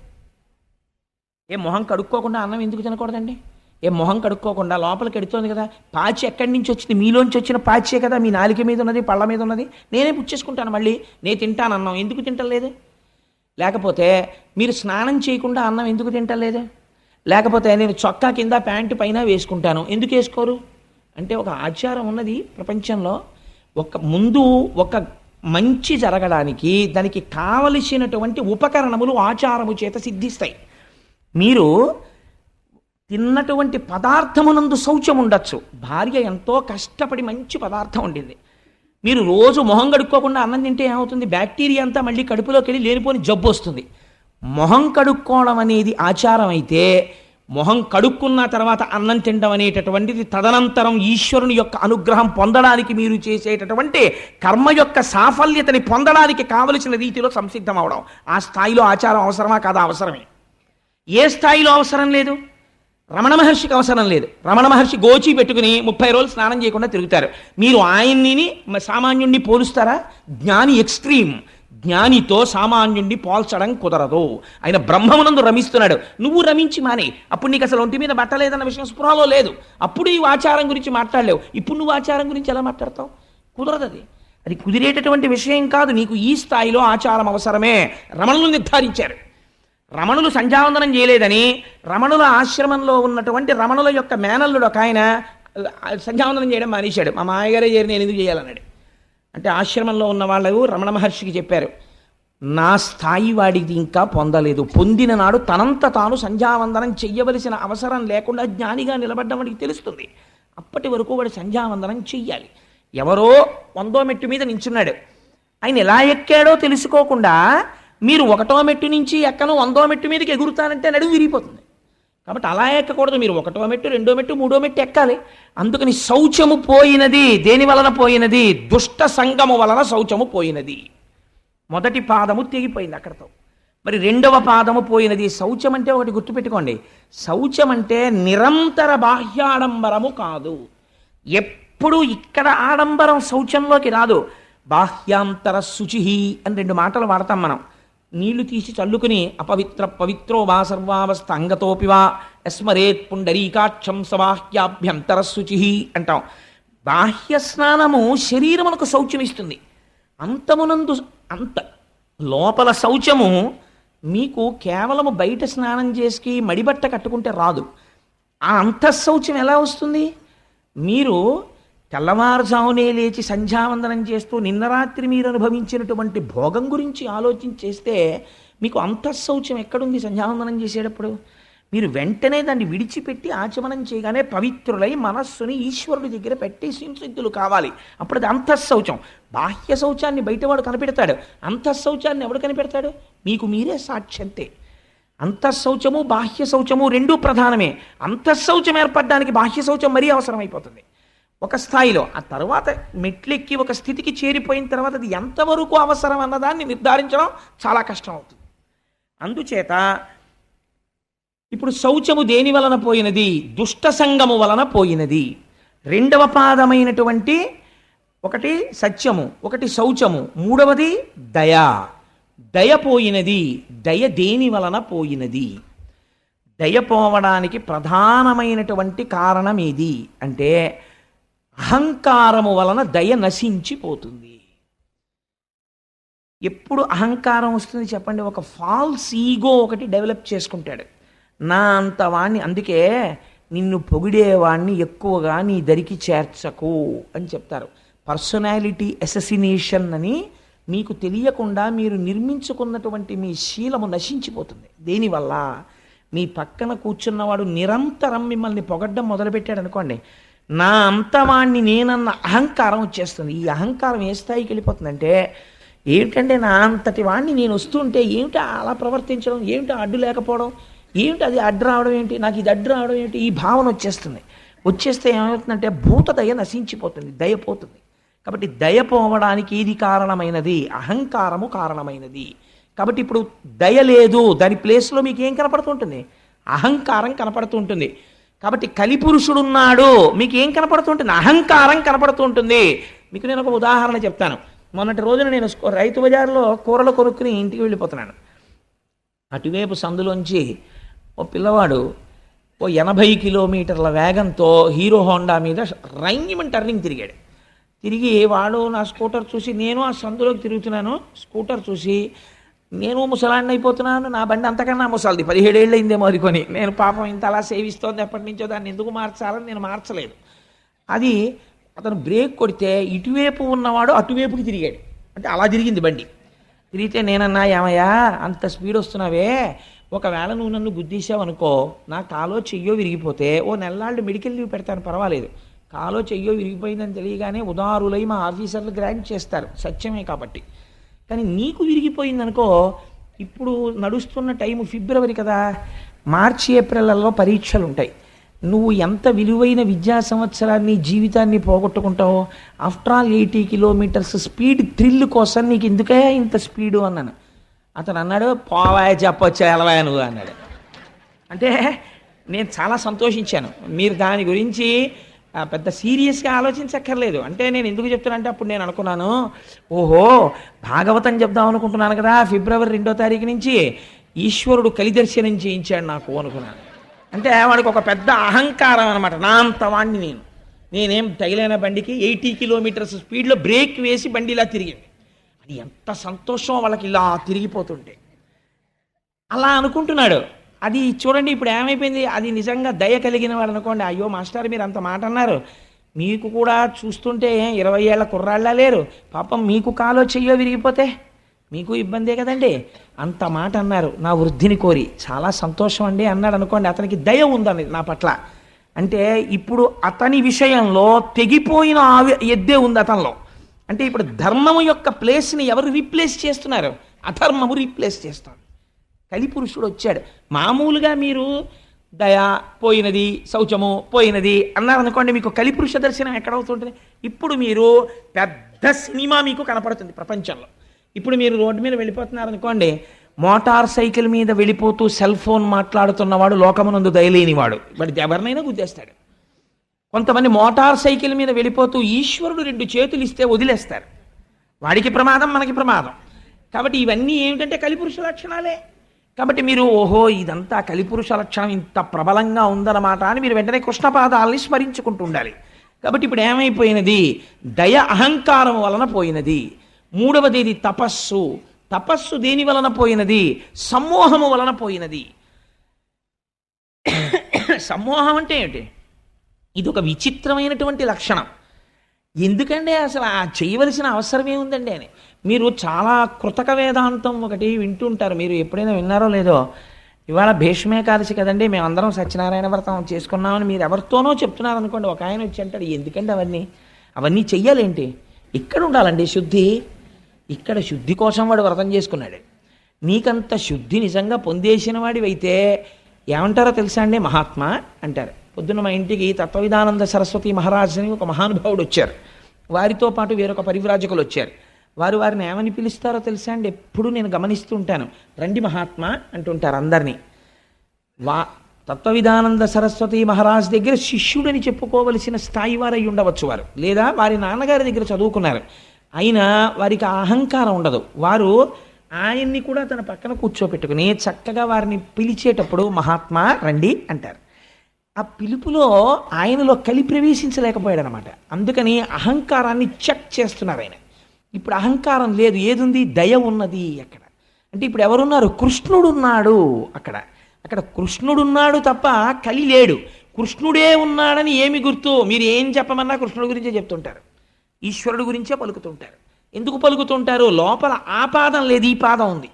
మొహం కడుక్కోకుండా అన్నం ఎందుకు తినకూడదండి? మొహం కడుక్కోకుండా లోపలికి ఎడుతోంది కదా, పాచి ఎక్కడి నుంచి వచ్చింది? మీలోంచి వచ్చిన పాచే కదా మీ నాలిక మీద ఉన్నది, పళ్ళ మీద ఉన్నది. నేనే పుచ్చేసుకుంటాను, మళ్ళీ నేను తింటాను అన్నం. ఎందుకు తింటలేదు? లేకపోతే మీరు స్నానం చేయకుండా అన్నం ఎందుకు తింటలేదు? లేకపోతే నేను చొక్కా కింద ప్యాంటు పైన వేసుకుంటాను, ఎందుకు వేసుకోరు? అంటే ఒక ఆచారం ఉన్నది ప్రపంచంలో. ముందు ఒక మంచి జరగడానికి దానికి కావలసినటువంటి ఉపకరణములు ఆచారము చేత సిద్ధిస్తాయి. మీరు తిన్నటువంటి పదార్థమునందు శౌచం ఉండొచ్చు. భార్య ఎంతో కష్టపడి మంచి పదార్థం వండింది, మీరు రోజు మొహం కడుక్కోకుండా అన్నం తింటే ఏమవుతుంది? బ్యాక్టీరియా అంతా మళ్ళీ కడుపులోకి వెళ్ళి లేనిపోని జబ్బు వస్తుంది. మొహం కడుక్కోవడం అనేది ఆచారం అయితే, మొహం కడుక్కున్న తర్వాత అన్నం తినడం అనేటటువంటిది తదనంతరం ఈశ్వరుని యొక్క అనుగ్రహం పొందడానికి మీరు చేసేటటువంటి కర్మ యొక్క సాఫల్యతని పొందడానికి కావలసిన రీతిలో సంసిద్ధం అవడం. ఆ స్థాయిలో ఆచారం అవసరమా కాదా? అవసరమే. ఏ స్థాయిలో అవసరం లేదు? రమణ మహర్షికి అవసరం లేదు. రమణ మహర్షి గోచి పెట్టుకుని 30 రోజులు స్నానం చేయకుండా తిరుగుతారు. మీరు ఆయన్ని సామాన్యుణ్ణి పోలుస్తారా? జ్ఞాని ఎక్స్ట్రీమ్. జ్ఞానితో సామాన్యుణ్ణి పోల్చడం కుదరదు. ఆయన బ్రహ్మమునందు రమిస్తున్నాడు, నువ్వు రమించి మానే. అప్పుడు నీకు అసలు ఒంటి మీద బట్టలేదన్న విషయం స్పృహలో లేదు. అప్పుడు ఈ ఆచారం గురించి మాట్లాడలేవు. ఇప్పుడు నువ్వు ఆచారం గురించి ఎలా మాట్లాడతావు? కుదరదు. అది కుదిరేటటువంటి విషయం కాదు. నీకు ఈ స్థాయిలో ఆచారం అవసరమే. రమణులు నిర్ధారించారు. రమణులు సంధ్యావందనం చేయలేదని రమణుల ఆశ్రమంలో ఉన్నటువంటి రమణుల యొక్క మేనల్లుడు ఒక ఆయన సంధ్యావందనం చేయడం మానేశాడు. మా మాయగారే చేరి నేను ఎందుకు చేయాలన్నాడు. అంటే ఆశ్రమంలో ఉన్న వాళ్ళు రమణ మహర్షికి చెప్పారు, నా స్థాయి వాడికి ఇంకా పొందలేదు. పొందిన నాడు తనంత తాను సంధ్యావందనం చెయ్యవలసిన అవసరం లేకుండా జ్ఞానిగా నిలబడ్డం వాడికి తెలుస్తుంది. అప్పటి వరకు వాడు సంధ్యావందనం చెయ్యాలి. ఎవరో 100వ మెట్టు మీద నించున్నాడు, ఆయన ఎలా ఎక్కాడో తెలుసుకోకుండా మీరు 1వ మెట్టు నుంచి ఎక్కను 100వ మెట్టు మీదకి ఎగురుతానంటే నడుము విరిగిపోతుంది. కాబట్టి అలా ఎక్కకూడదు. మీరు 1వ మెట్టు, 2వ మెట్టు, 3వ మెట్టు ఎక్కాలి. అందుకని శౌచము పోయినది. దేని వలన పోయినది? దుష్ట సంగము వలన శౌచము పోయినది. మొదటి పాదము తెగిపోయింది అక్కడతో. మరి రెండవ పాదము పోయినది. శౌచం అంటే ఒకటి గుర్తుపెట్టుకోండి, శౌచం అంటే నిరంతర బాహ్యాడంబరము కాదు. ఎప్పుడు ఇక్కడ ఆడంబరం శౌచంలోకి రాదు. బాహ్యాంతర శుచి అని రెండు మాటలు వాడతాం మనం. నీళ్లు తీసి చల్లుకుని అపవిత్ర పవిత్రో వా సర్వావస్థ అంగతోపివా యస్మరేత్ పుండరీకాక్షం సబాహ్యాభ్యంతర శుచి అంటాం. బాహ్య స్నానము శరీరమునకు శౌచమిస్తుంది. అంతమునందు అంత లోపల శౌచము మీకు కేవలము బయట స్నానం చేసి మడిబట్ట కట్టుకుంటే రాదు. ఆ అంతఃశౌచం ఎలా వస్తుంది? మీరు తెల్లవారుజామునే లేచి సంధ్యావందనం చేస్తూ నిన్న రాత్రి మీరు అనుభవించినటువంటి భోగం గురించి ఆలోచించేస్తే మీకు అంతఃశౌచం ఎక్కడుంది? సంధ్యావందనం చేసేటప్పుడు మీరు వెంటనే దాన్ని విడిచిపెట్టి ఆచమనం చేయగానే పవిత్రులై మనస్సుని ఈశ్వరుడి దగ్గర పెట్టే సంసిద్ధులు కావాలి. అప్పుడు అది అంతఃశౌచం. బాహ్య శౌచాన్ని బయటవాడు కనిపెడతాడు, అంతఃశౌచాన్ని ఎవడు కనిపెడతాడు? మీకు మీరే సాక్ష్యంతే. అంతఃశౌచము బాహ్య శౌచము రెండూ ప్రధానమే. అంతఃశౌచం ఏర్పడడానికి బాహ్య శౌచం మరీ అవసరమైపోతుంది ఒక స్థాయిలో. ఆ తర్వాత మెట్లెక్కి ఒక స్థితికి చేరిపోయిన తర్వాత అది ఎంతవరకు అవసరం అన్నదాన్ని నిర్ధారించడం చాలా కష్టం అవుతుంది. అందుచేత ఇప్పుడు శౌచము దేని వలన పోయినది? దుష్ట సంగము వలన పోయినది. రెండవ పాదమైనటువంటి ఒకటి సత్యము, ఒకటి శౌచము, మూడవది దయ. దయ పోయినది. దయ దేని వలన పోయినది? దయ పోవడానికి ప్రధానమైనటువంటి కారణం ఏది అంటే అహంకారము వలన దయ నశించిపోతుంది. ఎప్పుడు అహంకారం వస్తుంది చెప్పండి? ఒక ఫాల్స్ ఈగో ఒకటి డెవలప్ చేసుకుంటాడు. నా అంత వాణ్ణి, అందుకే నిన్ను పొగిడేవాణ్ణి ఎక్కువగా నీ దరికి చేర్చకు అని చెప్తారు. పర్సనాలిటీ అసెసినేషన్ అని మీకు తెలియకుండా మీరు నిర్మించుకున్నటువంటి మీ శీలము నశించిపోతుంది. దేనివల్ల? మీ పక్కన కూర్చున్నవాడు నిరంతరం మిమ్మల్ని పొగడ్డం మొదలుపెట్టాడు అనుకోండి, నా అంతవాణ్ణి నేనన్న అహంకారం వచ్చేస్తుంది. ఈ అహంకారం ఏ స్థాయికి వెళ్ళిపోతుందంటే, ఏమిటంటే నా అంతటి వాణ్ణి నేను వస్తుంటే ఏమిటి అలా ప్రవర్తించడం, ఏమిటి అడ్డు లేకపోవడం, ఏమిటి అది అడ్డు రావడం, ఏంటి నాకు ఇది అడ్డు రావడం ఏంటి, ఈ భావన వచ్చేస్తుంది. వచ్చేస్తే ఏమవుతుందంటే భూత దయ నశించిపోతుంది, దయ పోతుంది. కాబట్టి దయ పోవడానికి ఏది కారణమైనది? అహంకారము కారణమైనది. కాబట్టి ఇప్పుడు దయ లేదు, దాని ప్లేస్లో మీకు ఏం కనపడుతుంటుంది? అహంకారం కనపడుతుంటుంది. కాబట్టి కలిపురుషుడున్నాడు, మీకు ఏం కనపడుతుంటుంది? అహంకారం కనపడుతుంటుంది. మీకు నేను ఒక ఉదాహరణ చెప్తాను. మొన్నటి రోజున నేను రైతు బజార్లో కూరలు కొనుక్కుని ఇంటికి వెళ్ళిపోతున్నాను. అటువైపు సందులోంచి ఓ పిల్లవాడు ఓ 80 కిలోమీటర్ల వేగంతో హీరో హోండా మీద రంగిమని టర్నింగ్ తిరిగాడు. తిరిగి వాడు నా స్కూటర్ చూసి, నేను ఆ సందులోకి తిరుగుతున్నాను, స్కూటర్ చూసి నేను ముసలాన్ని అయిపోతున్నాను, నా బండి అంతకన్నా ముసలిది, 17 ఏళ్ళు అయిందేమో అది కొని, నేను పాపం ఇంత అలా సేవిస్తోంది ఎప్పటి నుంచో, దాన్ని ఎందుకు మార్చాలని నేను మార్చలేదు. అది అతను బ్రేక్ కొడితే ఇటువైపు ఉన్నవాడు అటువైపుకి తిరిగాడు. అంటే అలా తిరిగింది బండి. తిరిగితే నేనన్నా, ఏమయ్యా అంత స్పీడ్ వస్తున్నావే, ఒకవేళ నువ్వు నన్ను గుద్దీసావు అనుకో, నా కాలో చెయ్యో విరిగిపోతే ఓ నెలలాళ్ళు మెడికల్ లీవ్ పెడతాను, పర్వాలేదు. కాలో చెయ్యో విరిగిపోయిందని తెలియగానే ఉదారులై మా ఆఫీసర్లు గ్రాంట్ చేస్తారు, సత్యమే కాబట్టి. కానీ నీకు విరిగిపోయిందనుకో, ఇప్పుడు నడుస్తున్న టైము ఫిబ్రవరి కదా, మార్చి ఏప్రిల్లో పరీక్షలు ఉంటాయి. నువ్వు ఎంత విలువైన విద్యా సంవత్సరాన్ని జీవితాన్ని పోగొట్టుకుంటావో. After all 80 kilometres speed thrill కోసం నీకు ఎందుకే ఇంత స్పీడు అన్నాను. అతను అన్నాడు, పోవాయ చెప్పొచ్చా ఎలవాయ నువ్వు అన్నాడు. అంటే నేను చాలా సంతోషించాను. మీరు దాని గురించి పెద్ద సీరియస్గా ఆలోచించక్కర్లేదు. అంటే నేను ఎందుకు చెప్తానంటే, అప్పుడు నేను అనుకున్నాను, ఓహో భాగవతం చెప్దాం అనుకుంటున్నాను కదా, ఫిబ్రవరి 2వ తారీఖు నుంచి ఈశ్వరుడు కలిదర్శనం చేయించాడు నాకు అనుకున్నాను. అంటే వాడికి ఒక పెద్ద అహంకారం అనమాట. నా అంత వాణ్ణి నేనేం తగిలిన బండికి 80 కిలోమీటర్స్ స్పీడ్లో బ్రేక్ వేసి బండి ఇలా తిరిగింది. అది ఎంత సంతోషం వాళ్ళకి ఇలా తిరిగిపోతుంటే. అలా అనుకుంటున్నాడు. అది చూడండి ఇప్పుడు ఏమైపోయింది. అది నిజంగా దయ కలిగిన వాడు అనుకోండి, అయ్యో మాస్టర్ మీరు అంత మాట అన్నారు, మీకు కూడా చూస్తుంటే 20 ఏళ్ల కుర్రాళ్ళ లేరు, పాపం మీకు కాలో చెయ్యో విరిగిపోతే మీకు ఇబ్బందే కదండి, అంత మాట అన్నారు నా వృద్ధిని కోరి, చాలా సంతోషం అండి అన్నాడు అనుకోండి. అతనికి దయ ఉందని నా పట్ల. అంటే ఇప్పుడు అతని విషయంలో తెగిపోయిన ఎద్దే ఉంది అతనిలో. అంటే ఇప్పుడు ధర్మము యొక్క ప్లేస్ని ఎవరు రీప్లేస్ చేస్తున్నారు? అధర్మము రీప్లేస్ చేస్తారు. కలిపురుషుడు వచ్చాడు. మామూలుగా మీరు దయ పోయినది, శౌచము పోయినది అన్నారనుకోండి, మీకు కలిపురుష దర్శనం ఎక్కడవుతుంటుంది? ఇప్పుడు మీరు పెద్ద సినిమా మీకు కనపడుతుంది ప్రపంచంలో. ఇప్పుడు మీరు రోడ్డు మీద వెళ్ళిపోతున్నారనుకోండి, మోటార్ సైకిల్ మీద వెళ్ళిపోతూ సెల్ ఫోన్ మాట్లాడుతున్నవాడు లోకమునందు దయలేనివాడు, వాడు ఎవరినైనా గుద్దేస్తాడు. కొంతమంది మోటార్ సైకిల్ మీద వెళ్ళిపోతూ ఈశ్వరుడు 2 చేతులు ఇస్తే వదిలేస్తారు, వాడికి ప్రమాదం మనకి ప్రమాదం. కాబట్టి ఇవన్నీ ఏమిటంటే కలిపురుష లక్షణాలే. కాబట్టి మీరు ఓహో ఇదంతా కలిపురుష లక్షణం ఇంత ప్రబలంగా ఉందన్నమాట అని మీరు వెంటనే కృష్ణపాదాలని స్మరించుకుంటూ ఉండాలి. కాబట్టి ఇప్పుడు ఏమైపోయినది? దయ అహంకారం వలన పోయినది. మూడవది ఇది తపస్సు. తపస్సు దేని వలన పోయినది? సమ్మోహము వలన పోయినది. సమ్మోహం అంటే ఏమిటి? ఇది ఒక విచిత్రమైనటువంటి లక్షణం. ఎందుకంటే అసలు ఆ చేయవలసిన అవసరం ఏముందండి అని. మీరు చాలా కృతక వేదాంతం ఒకటి వింటుంటారు, మీరు ఎప్పుడైనా విన్నారో లేదో. ఇవాళ భీష్మేకాదశి కదండి, మేమందరం సత్యనారాయణ వ్రతం చేసుకున్నామని మీరు ఎవరితోనో చెప్తున్నారు అనుకోండి. ఒక ఆయన వచ్చి అంటాడు, ఎందుకంటే అవన్నీ చెయ్యాలేంటి? ఇక్కడ ఉండాలండి శుద్ధి. ఇక్కడ శుద్ధి కోసం వాడు వ్రతం చేసుకున్నాడు. నీకంత శుద్ధి నిజంగా పొందేసిన వాడివైతే ఏమంటారో తెలుసా అండి? మహాత్మా అంటారు. పొద్దున్న మా ఇంటికి తత్వవిధానంద సరస్వతి మహారాజ్ అని ఒక మహానుభావుడు వచ్చారు. వారితో పాటు వేరొక పరివ్రాజకులు వచ్చారు. వారిని ఏమని పిలుస్తారో తెలుసా అండి? ఎప్పుడు నేను గమనిస్తూ ఉంటాను. రండి మహాత్మా అంటుంటారు అందరినీ. తత్వవిధానంద సరస్వతి మహారాజ్ దగ్గర శిష్యుడని చెప్పుకోవలసిన స్థాయి వారు అయి ఉండవచ్చు వారు, లేదా వారి నాన్నగారి దగ్గర చదువుకున్నారు. అయినా వారికి అహంకారం ఉండదు. వారు ఆయన్ని కూడా తన పక్కన కూర్చోపెట్టుకుని చక్కగా వారిని పిలిచేటప్పుడు మహాత్మా రండి అంటారు. ఆ పిలుపులో ఆయనలో కలి ప్రవేశించలేకపోయాడు అనమాట. అందుకని అహంకారాన్ని చెక్ చేస్తున్నారు ఆయన. ఇప్పుడు అహంకారం లేదు, ఏదుంది? దయ ఉన్నది. అక్కడ అంటే ఇప్పుడు ఎవరున్నారు? కృష్ణుడున్నాడు. అక్కడ కృష్ణుడున్నాడు తప్ప కలి లేడు. కృష్ణుడే ఉన్నాడని ఏమి గుర్తు? మీరు ఏం చెప్పమన్నా కృష్ణుడి గురించే చెప్తుంటారు, ఈశ్వరుడు గురించే పలుకుతుంటారు. ఎందుకు పలుకుతుంటారు? లోపల ఆ పాదం లేదు, ఈ పాదం ఉంది.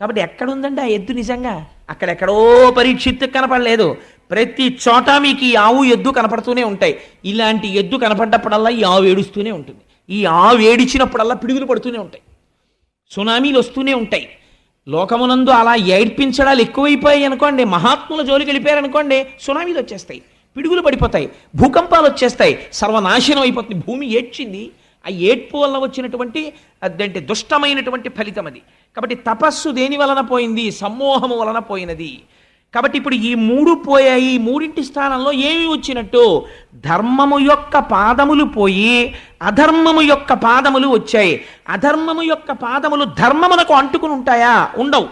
కాబట్టి ఎక్కడుందండి ఆ ఎద్దు? నిజంగా అక్కడెక్కడో పరీక్షిత్తు కనపడలేదు. ప్రతి చోట మీకు ఈ ఆవు ఎద్దు కనపడుతూనే ఉంటాయి. ఇలాంటి ఎద్దు కనపడ్డప్పుడల్లా ఈ ఆవు ఏడుస్తూనే ఉంటుంది. ఈ ఆవు ఏడిచినప్పుడల్లా పిడుగులు పడుతూనే ఉంటాయి, సునామీలు వస్తూనే ఉంటాయి. లోకమునందు అలా ఏడ్పించడాలు ఎక్కువైపోయాయి అనుకోండి, మహాత్ముల జోలికి వెళ్ళిపోయారనుకోండి, సునామీలు వచ్చేస్తాయి, పిడుగులు పడిపోతాయి, భూకంపాలు వచ్చేస్తాయి, సర్వనాశనం అయిపోతుంది. భూమి ఏడ్చింది. ఆ ఏడ్పు వల్ల వచ్చినటువంటి అదంటే దుష్టమైనటువంటి ఫలితం అది. కాబట్టి తపస్సు దేని వలన పోయింది? సమ్మోహము వలన పోయినది. కాబట్టి ఇప్పుడు ఈ 3 పోయాయి. ఈ 3 స్థానంలో ఏమి వచ్చినట్టు? ధర్మము యొక్క పాదములు పోయి అధర్మము యొక్క పాదములు వచ్చాయి. అధర్మము యొక్క పాదములు ధర్మమునకు అంటుకుని ఉంటాయా? ఉండవు.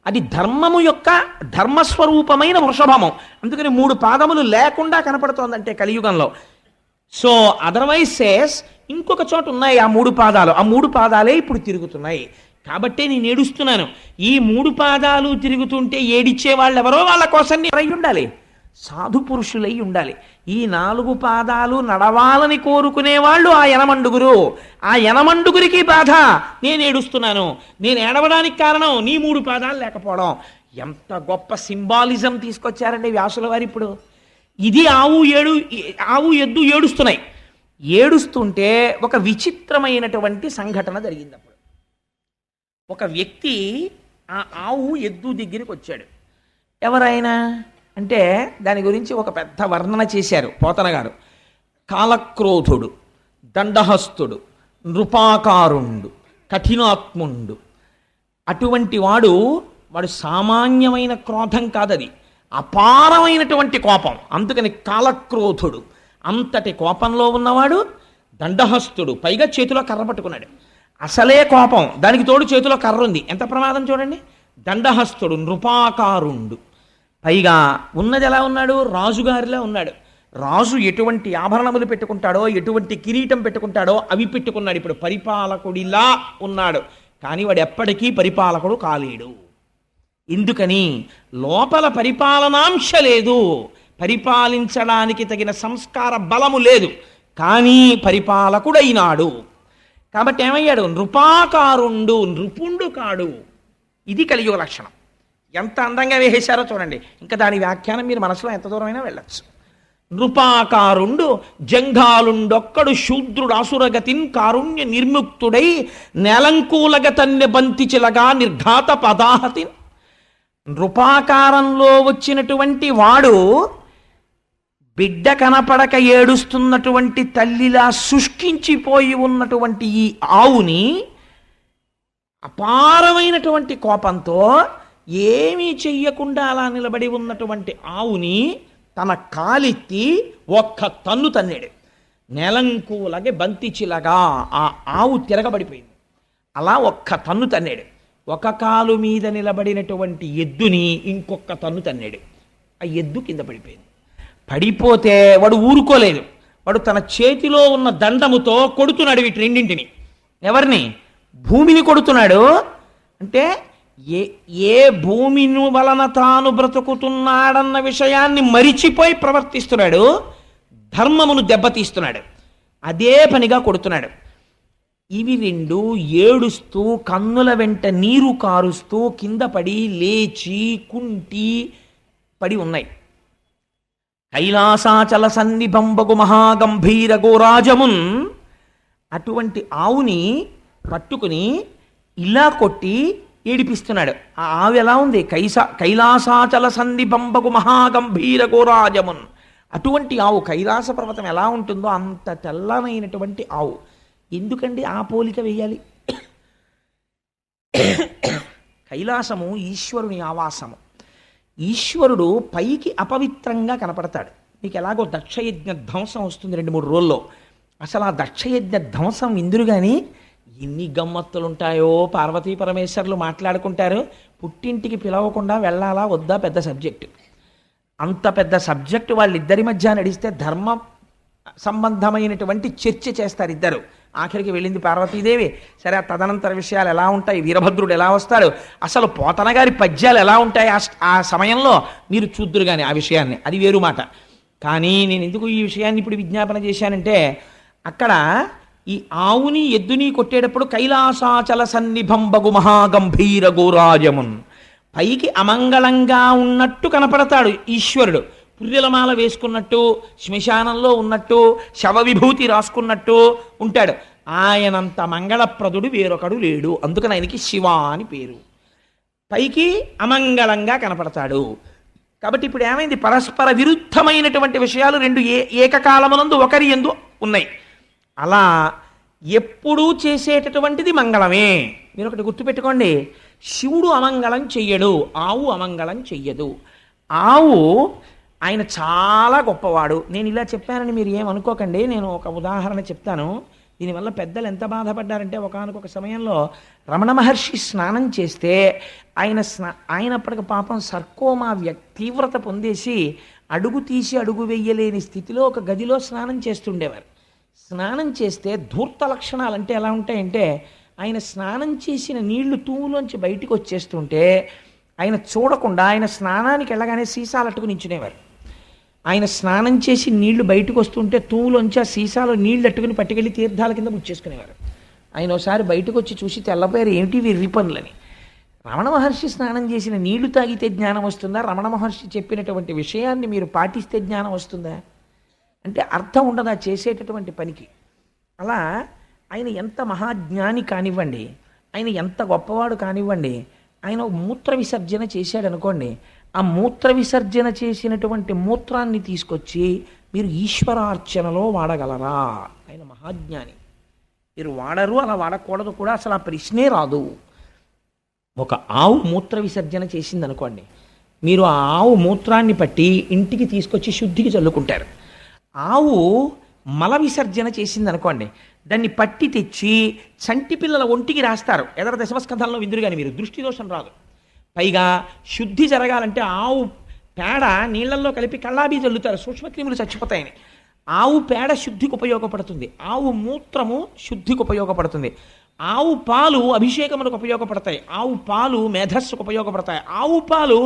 అది ధర్మము యొక్క ధర్మస్వరూపమైన వృషభము. అందుకని 3 పాదములు లేకుండా కనపడుతోందంటే కలియుగంలో. సో అదర్వైజ్ సేస్ ఇంకొక చోట ఉన్నాయి ఆ 3 పాదాలు. ఆ 3 పాదాలే ఇప్పుడు తిరుగుతున్నాయి. కాబట్టే నేను ఏడుస్తున్నాను. ఈ 3 పాదాలు తిరుగుతుంటే ఏడిచ్చే వాళ్ళు ఎవరో వాళ్ళ కోసం అయి ఉండాలి, సాధు పురుషులై ఉండాలి. ఈ 4 పాదాలు నడవాలని కోరుకునే వాళ్ళు ఆ యనమండుగురు. ఆ యనమండుగురికి బాధ, నేను ఏడుస్తున్నాను. నేను ఏడవడానికి కారణం నీ 3 పాదాలు లేకపోవడం. ఎంత గొప్ప సింబాలిజం తీసుకొచ్చారండి వ్యాసుల వారు. ఇప్పుడు ఇది ఆవు ఎద్దు ఏడుస్తున్నాయి. ఏడుస్తుంటే ఒక విచిత్రమైనటువంటి సంఘటన జరిగింది. అప్పుడు ఒక వ్యక్తి ఆ ఆవు ఎద్దు దగ్గరికి వచ్చాడు. ఎవరైనా అంటే దాని గురించి ఒక పెద్ద వర్ణన చేశారు పోతన గారు. కాలక్రోధుడు, దండహస్తుడు, నృపాకారుండు, కఠినాత్ముండు. అటువంటి వాడు సామాన్యమైన క్రోధం కాదది, అపారమైనటువంటి కోపం. అందుకని కాలక్రోధుడు, అంతటి కోపంలో ఉన్నవాడు. దండహస్తుడు, పైగా చేతిలో కర్ర పట్టుకున్నాడు. అసలే కోపం, దానికి తోడు చేతిలో కర్ర ఉంది. ఎంత ప్రమాదం చూడండి. దండహస్తుడు, నృపాకారుండు, పైగా ఉన్నది ఎలా ఉన్నాడు? రాజుగారిలా ఉన్నాడు. రాజు ఎటువంటి ఆభరణములు పెట్టుకుంటాడో, ఎటువంటి కిరీటం పెట్టుకుంటాడో అవి పెట్టుకున్నాడు. ఇప్పుడు పరిపాలకుడిలా ఉన్నాడు. కానీ వాడు ఎప్పటికీ పరిపాలకుడు కాలేడు. ఎందుకని? లోపల పరిపాలనాంశ లేదు, పరిపాలించడానికి తగిన సంస్కార బలము లేదు. కానీ పరిపాలకుడైనాడు. కాబట్టి ఏమయ్యాడు? నృపాకారుండు, నృపుండు కాడు. ఇది కలియుగ లక్షణం. ఎంత అందంగా వేసేశారో చూడండి. ఇంకా దాని వ్యాఖ్యానం మీరు మనసులో ఎంత దూరమైనా వెళ్ళచ్చు. నృపాకారుండు జంఘాలుండొక్కడు శూద్రుడు అసురగతిన్ కారుణ్య నిర్ముక్తుడై నేలంకూలగతన్య బంతి చిలగా నిర్ఘాత పదాహతి. నృపాకారంలో వచ్చినటువంటి వాడు బిడ్డ కనపడక ఏడుస్తున్నటువంటి తల్లిలా శుష్కించిపోయి ఉన్నటువంటి ఈ ఆవుని అపారమైనటువంటి కోపంతో ఏమీ చెయ్యకుండా అలా నిలబడి ఉన్నటువంటి ఆవుని తన కాలెత్తి ఒక్క తన్ను తన్నాడు. నెలంకులగే బంతిచిలగా ఆ ఆవు తిరగబడిపోయింది. అలా ఒక్క తన్ను తన్నాడు. ఒక కాలు మీద నిలబడినటువంటి ఎద్దుని ఇంకొక తన్ను తన్నాడు. ఆ ఎద్దు కింద పడిపోయింది. పడిపోతే వాడు ఊరుకోలేదు. వాడు తన చేతిలో ఉన్న దండముతో కొడుతున్నాడు వీటి రెండింటిని. ఎవరిని? భూమిని కొడుతున్నాడు. అంటే ఏ భూమిని వలన తాను బ్రతుకుతున్నాడన్న విషయాన్ని మరిచిపోయి ప్రవర్తిస్తున్నాడు. ధర్మమును దెబ్బతీస్తున్నాడు. అదే పనిగా కొడుతున్నాడు. ఇవి రెండు ఏడుస్తూ కన్నుల వెంట నీరు కారుస్తూ కింద పడి లేచి కుంటి పడి ఉన్నాయి. కైలాసాచల సన్నిభంబగు మహాగంభీర గోరాజమున్ అటువంటి ఆవుని పట్టుకుని ఇలా కొట్టి ఏడిపిస్తున్నాడు. ఆ ఆవు ఎలా ఉంది? కైలాసాచల సన్నిభంబగు మహాగంభీర గోరాజమున్. అటువంటి ఆవు కైలాస పర్వతం ఎలా ఉంటుందో అంత తెల్లనైనటువంటి ఆవు. ఎందుకండి ఆ పోలిక వేయాలి? కైలాసము ఈశ్వరుని ఆవాసము. ఈశ్వరుడు పైకి అపవిత్రంగా కనపడతాడు. మీకు ఎలాగో దక్షయజ్ఞ ధ్వంసం వస్తుంది 2-3 రోజుల్లో. అసలు ఆ దక్షయజ్ఞ ధ్వంసం ఇందురు కానీ ఎన్ని గమ్మత్తులు ఉంటాయో. పార్వతీ పరమేశ్వరులు మాట్లాడుకుంటారు. పుట్టింటికి పిలవకుండా వెళ్ళాలా వద్దా పెద్ద సబ్జెక్టు. అంత పెద్ద సబ్జెక్టు వాళ్ళిద్దరి మధ్య నడిస్తే ధర్మ సంబంధమైనటువంటి చర్చ చేస్తారు ఇద్దరు. ఆఖరికి వెళ్ళింది పార్వతీదేవి. సరే, ఆ తదనంతర విషయాలు ఎలా ఉంటాయి, వీరభద్రుడు ఎలా వస్తాడు, అసలు పోతన గారి పద్యాలు ఎలా ఉంటాయి ఆ సమయంలో మీరు చూద్దురు కానీ ఆ విషయాన్ని. అది వేరు మాట. కానీ నేను ఎందుకు ఈ విషయాన్ని ఇప్పుడు విజ్ఞాపన చేశానంటే, అక్కడ ఈ ఆవుని ఎద్దుని కొట్టేటప్పుడు కైలాసాచల సన్నిభంబగు మహాగంభీర గోరాజమున్, పైకి అమంగళంగా ఉన్నట్టు కనపడతాడు ఈశ్వరుడు. పుర్రెలమాల వేసుకున్నట్టు, శ్మశానంలో ఉన్నట్టు, శవ విభూతి రాసుకున్నట్టు ఉంటాడు. ఆయనంత మంగళప్రదుడు వేరొకడు లేడు. అందుకని ఆయనకి శివ అని పేరు. పైకి అమంగళంగా కనపడతాడు. కాబట్టి ఇప్పుడు ఏమైంది? పరస్పర విరుద్ధమైనటువంటి విషయాలు రెండు ఏకకాలమునందు ఒకరి యందు ఉన్నాయి. అలా ఎప్పుడూ చేసేటటువంటిది మంగళమే. మీరు ఒకటి గుర్తుపెట్టుకోండి, శివుడు అమంగళం చెయ్యడు, ఆవు అమంగళం చెయ్యదు. ఆవు ఆయన చాలా గొప్పవాడు. నేను ఇలా చెప్పానని మీరు ఏమనుకోకండి. నేను ఒక ఉదాహరణ చెప్తాను. దీనివల్ల పెద్దలు ఎంత బాధపడ్డారంటే, ఒకానొక సమయంలో రమణ మహర్షి స్నానం చేస్తే ఆయనప్పటికి పాపం సర్కోమా తీవ్రత పొందేసి అడుగు తీసి అడుగు వెయ్యలేని స్థితిలో ఒక గదిలో స్నానం చేస్తుండేవారు. స్నానం చేస్తే ధూర్త లక్షణాలు అంటే ఎలా ఉంటాయంటే, ఆయన స్నానం చేసిన నీళ్లు తూములోంచి బయటికి వచ్చేస్తుంటే ఆయన చూడకుండా ఆయన స్నానానికి వెళ్ళగానే సీసాలు అట్టుకు నించునేవారు. ఆయన స్నానం చేసి నీళ్లు బయటకు వస్తుంటే తూములోంచి ఆ సీసాలో నీళ్లు అట్టుకుని పట్టుకెళ్ళి తీర్థాల కింద ముచ్చేసుకునేవారు. ఆయన ఒకసారి బయటకు వచ్చి చూసి తెల్లపోయారు, ఏమిటి వీరి పనులని. రమణ మహర్షి స్నానం చేసిన నీళ్లు తాగితే జ్ఞానం వస్తుందా? రమణ మహర్షి చెప్పినటువంటి విషయాన్ని మీరు పాటిస్తే జ్ఞానం వస్తుందా? అంటే అర్థం ఉండదా చేసేటటువంటి పనికి. అలా ఆయన ఎంత మహాజ్ఞాని కానివ్వండి, ఆయన ఎంత గొప్పవాడు కానివ్వండి, ఆయన మూత్ర విసర్జన చేశాడు అనుకోండి, ఆ మూత్ర విసర్జన చేసినటువంటి మూత్రాన్ని తీసుకొచ్చి మీరు ఈశ్వరార్చనలో వాడగలరా? ఆయన మహాజ్ఞాని. మీరు వాడరు, అలా వాడకూడదు కూడా, అసలు ఆ ప్రశ్నే రాదు. ఒక ఆవు మూత్ర విసర్జన చేసింది అనుకోండి, మీరు ఆ ఆవు మూత్రాన్ని పట్టి ఇంటికి తీసుకొచ్చి శుద్ధికి చల్లుకుంటారు. ఆవు మల విసర్జన చేసింది అనుకోండి, దాన్ని పట్టి తెచ్చి చంటి పిల్లల ఒంటికి రాస్తారు. ఎదర దశమస్కంధాల్లో విందురు కానీ మీరు దృష్టి దోషం రాదు. పైగా శుద్ధి జరగాలంటే ఆవు పేడ నీళ్లలో కలిపి కళ్ళాబీ చల్లుతారు, సూక్ష్మక్రిములు చచ్చిపోతాయని. ఆవు పేడ శుద్ధికి ఉపయోగపడుతుంది, ఆవు మూత్రము శుద్ధికి ఉపయోగపడుతుంది, ఆవు పాలు అభిషేకములకు ఉపయోగపడతాయి, ఆవు పాలు మేధస్సుకు ఉపయోగపడతాయి, ఆవు పాలు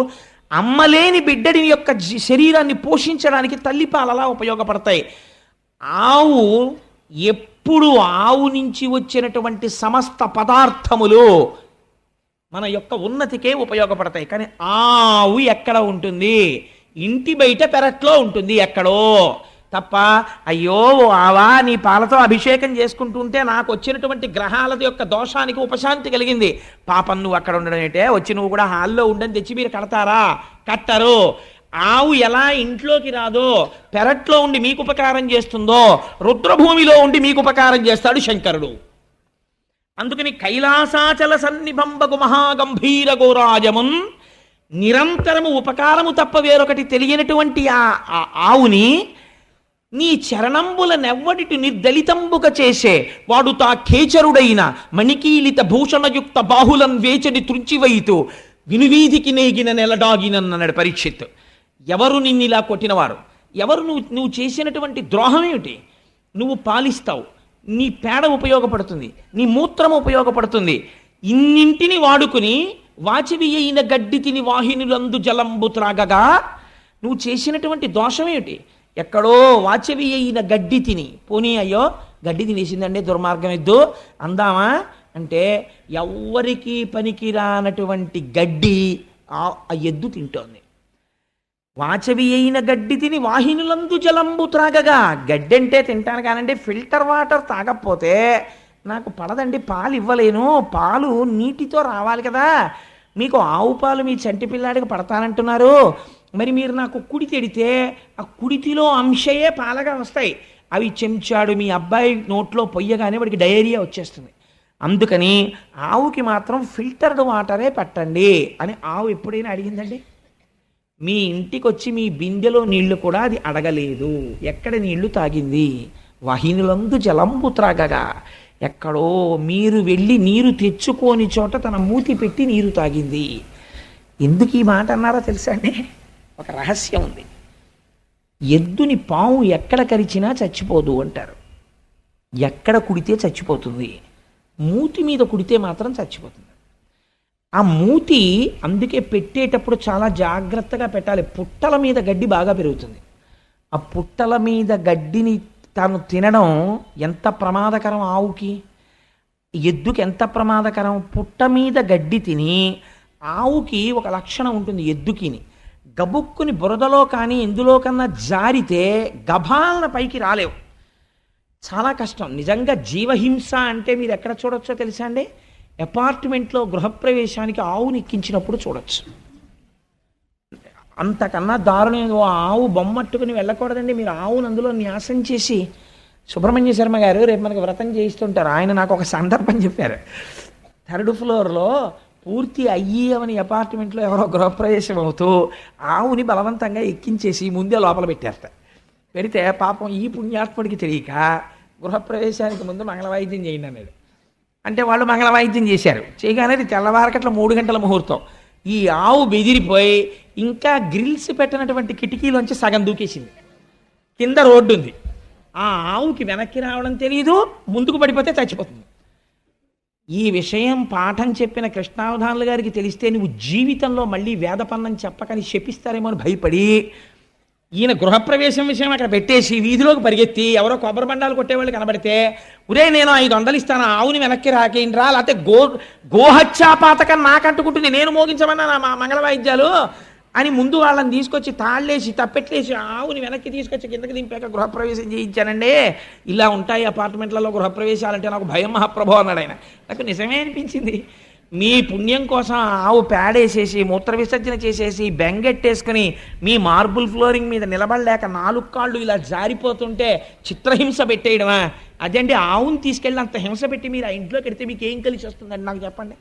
అమ్మలేని బిడ్డడి యొక్క శరీరాన్ని పోషించడానికి తల్లిపాలలా ఉపయోగపడతాయి. ఆవు ఎప్పుడు ఆవు నుంచి వచ్చినటువంటి సమస్త పదార్థములు మన యొక్క ఉన్నతికే ఉపయోగపడతాయి. కానీ ఆవు ఎక్కడ ఉంటుంది? ఇంటి బయట పెరట్లో ఉంటుంది ఎక్కడో తప్ప. అయ్యో ఆవా, నీ పాలతో అభిషేకం చేసుకుంటుంటే నాకు వచ్చినటువంటి గ్రహాల యొక్క దోషానికి ఉపశాంతి కలిగింది. పాపం నువ్వు అక్కడ ఉండడం ఏంటే, వచ్చి నువ్వు కూడా హాల్లో ఉండని తెచ్చి మీరు కడతారా? కట్టరు. ఆవు ఎలా ఇంట్లోకి రాదో, పెరట్లో ఉండి మీకు ఉపకారం చేస్తుందో, రుద్రభూమిలో ఉండి మీకు ఉపకారం చేస్తాడు శంకరుడు. అందుకని కైలాసాచల సన్నిభంబగు మహాగంభీర గోరాజమున్ నిరంతరము ఉపకారము తప్ప వేరొకటి తెలియనటువంటి ఆ ఆవుని నీ చరణంబుల నెవ్వడిటి నిర్దలితంబుక చేసే వాడు తా ఖేచరుడైన మణికీలిత భూషణయుక్త బాహులం వేచడి త్రుంచివైతూ వినువీధికి నేగిన నెలడాగినన్నాడు పరీక్షిత్. ఎవరు నిన్నిలా కొట్టినవారు? ఎవరు? నువ్వు చేసినటువంటి ద్రోహం ఏమిటి? నువ్వు పాలిస్తావు, నీ పేడ ఉపయోగపడుతుంది, నీ మూత్రం ఉపయోగపడుతుంది. ఇన్నింటిని వాడుకుని వాచివి అయిన గడ్డి తిని వాహినులందు జలంబు త్రాగగా నువ్వు చేసినటువంటి దోషం ఏమిటి? ఎక్కడో వాచవి అయిన గడ్డి తిని, పోనీ అయ్యో గడ్డి తినేసిందండి దుర్మార్గం ఎద్దు అందామా అంటే, ఎవ్వరికీ పనికిరానటువంటి గడ్డి ఆ ఎద్దు తింటోంది. వాచవి అయిన గడ్డి తిని వాహినులందు జలంబు త్రాగగా, గడ్డి అంటే తింటాను కానండి, ఫిల్టర్ వాటర్ తాగకపోతే నాకు పడదండి, పాలు ఇవ్వలేను, పాలు నీటితో రావాలి కదా. మీకు ఆవు పాలు మీ చంటి పిల్లాడికి పడతానంటున్నారు, మరి మీరు నాకు కుడి తెడితే ఆ కుడితిలో అంశయే పాలగా వస్తాయి, అవి చెంచాడు మీ అబ్బాయి నోట్లో పొయ్యగానే వాడికి డయేరియా వచ్చేస్తుంది. అందుకని ఆవుకి మాత్రం ఫిల్టర్డ్ వాటరే పెట్టండి అని ఆవు ఎప్పుడైనా అడిగిందండి? మీ ఇంటికి వచ్చి మీ బిందెలో నీళ్లు కూడా అది అడగలేదు. ఎక్కడ నీళ్లు తాగింది? వాహినులందు జలంబు త్రాగగా, ఎక్కడో మీరు వెళ్ళి నీరు తెచ్చుకోని చోట తన మూతి పెట్టి నీరు తాగింది. ఎందుకు ఈ మాట అన్నారో తెలుసా అండి? ఒక రహస్యం ఉంది. ఎద్దుని పాము ఎక్కడ కరిచినా చచ్చిపోదు అంటారు. ఎక్కడ కుడితే చచ్చిపోతుంది, మూతి మీద కుడితే మాత్రం చచ్చిపోతుంది. ఆ మూతి అందుకే పెట్టేటప్పుడు చాలా జాగ్రత్తగా పెట్టాలి. పుట్టల మీద గడ్డి బాగా పెరుగుతుంది. ఆ పుట్టల మీద గడ్డిని తాను తినడం ఎంత ప్రమాదకరం ఆవుకి, ఎద్దుకి ఎంత ప్రమాదకరం. పుట్ట మీద గడ్డి తిని ఆవుకి ఒక లక్షణం ఉంటుంది, ఎద్దుకిని గబుక్కుని బురదలో కానీ ఎందులో కన్నా జారితే గభాలన పైకి రాలేవు, చాలా కష్టం. నిజంగా జీవహింస అంటే మీరు ఎక్కడ చూడొచ్చో తెలుసా అండి? అపార్ట్మెంట్లో గృహప్రవేశానికి ఆవుని ఎక్కించినప్పుడు చూడొచ్చు. అంతకన్నా దారుణం. ఆవు బొమ్మట్టుకుని వెళ్ళకూడదండి. మీరు ఆవును అందులో న్యాసం చేసి, సుబ్రహ్మణ్య శర్మ గారు రేపు మనకు వ్రతం చేయిస్తుంటారు, ఆయన నాకు ఒక సందర్భం చెప్పారు. 3rd ఫ్లోర్లో పూర్తి అయ్యి అపార్ట్మెంట్లో ఎవరో గృహప్రవేశం అవుతూ ఆవుని బలవంతంగా ఎక్కించేసి ముందే లోపల పెట్టారట. పెడితే పాపం ఈ పుణ్యాత్ముడికి తెలియక గృహప్రవేశానికి ముందు మంగళవాయిద్యం చేయండి అన్నాడు. అంటే వాళ్ళు మంగళవాయిద్యం చేశారు. చేయగానే తెల్లవారకట్ల 3 గంటల ముహూర్తం. ఈ ఆవు బెదిరిపోయి ఇంకా గ్రిల్స్ పెట్టినటువంటి కిటికీలోంచి సగం దూకేసింది. కింద రోడ్డు ఉంది. ఆ ఆవుకి వెనక్కి రావడం తెలియదు, ముందుకు పడిపోతే చచ్చిపోతుంది. ఈ విషయం పాఠం చెప్పిన కృష్ణావధానులు గారికి తెలిస్తే నువ్వు జీవితంలో మళ్ళీ వేదపన్నం చెప్పకని శపిస్తారేమో అని భయపడి ఈయన గృహప్రవేశం విషయం అక్కడ పెట్టేసి వీధిలోకి పరిగెత్తి ఎవరో కొబ్బరి బండాలు కొట్టేవాళ్ళు కనబడితే, ఉరే నేను 500 ఇస్తాను, ఆవుని వెనక్కి రాకేంట్రా, లేకపోతే గోహత్యాపాతకం నాకంటుకుంటుంది, నేను మోగించమన్నా నా మంగళ వాయిద్యాలు అని ముందు వాళ్ళని తీసుకొచ్చి తాళ్ళేసి తప్పెట్లేసి ఆవుని వెనక్కి తీసుకొచ్చి కిందకి దింపాక గృహప్రవేశం చేయించానండి. ఇలా ఉంటాయి అపార్ట్మెంట్లలో గృహప్రవేశాలంటే నాకు భయం మహాప్రభు అన్నాడు ఆయన. నాకు నిజమే అనిపించింది. మీ పుణ్యం కోసం ఆవు పేడేసేసి మూత్ర విసర్జన చేసేసి బెంగెట్టేసుకుని మీ మార్బుల్ ఫ్లోరింగ్ మీద నిలబడలేక 4 కాళ్ళు ఇలా జారిపోతుంటే చిత్రహింస పెట్టేయడమా? అదండి ఆవుని తీసుకెళ్ళి అంత హింస పెట్టి మీరు ఆ ఇంట్లోకి వెడితే మీకు ఏం కలిసి వస్తుందండి నాకు చెప్పండి.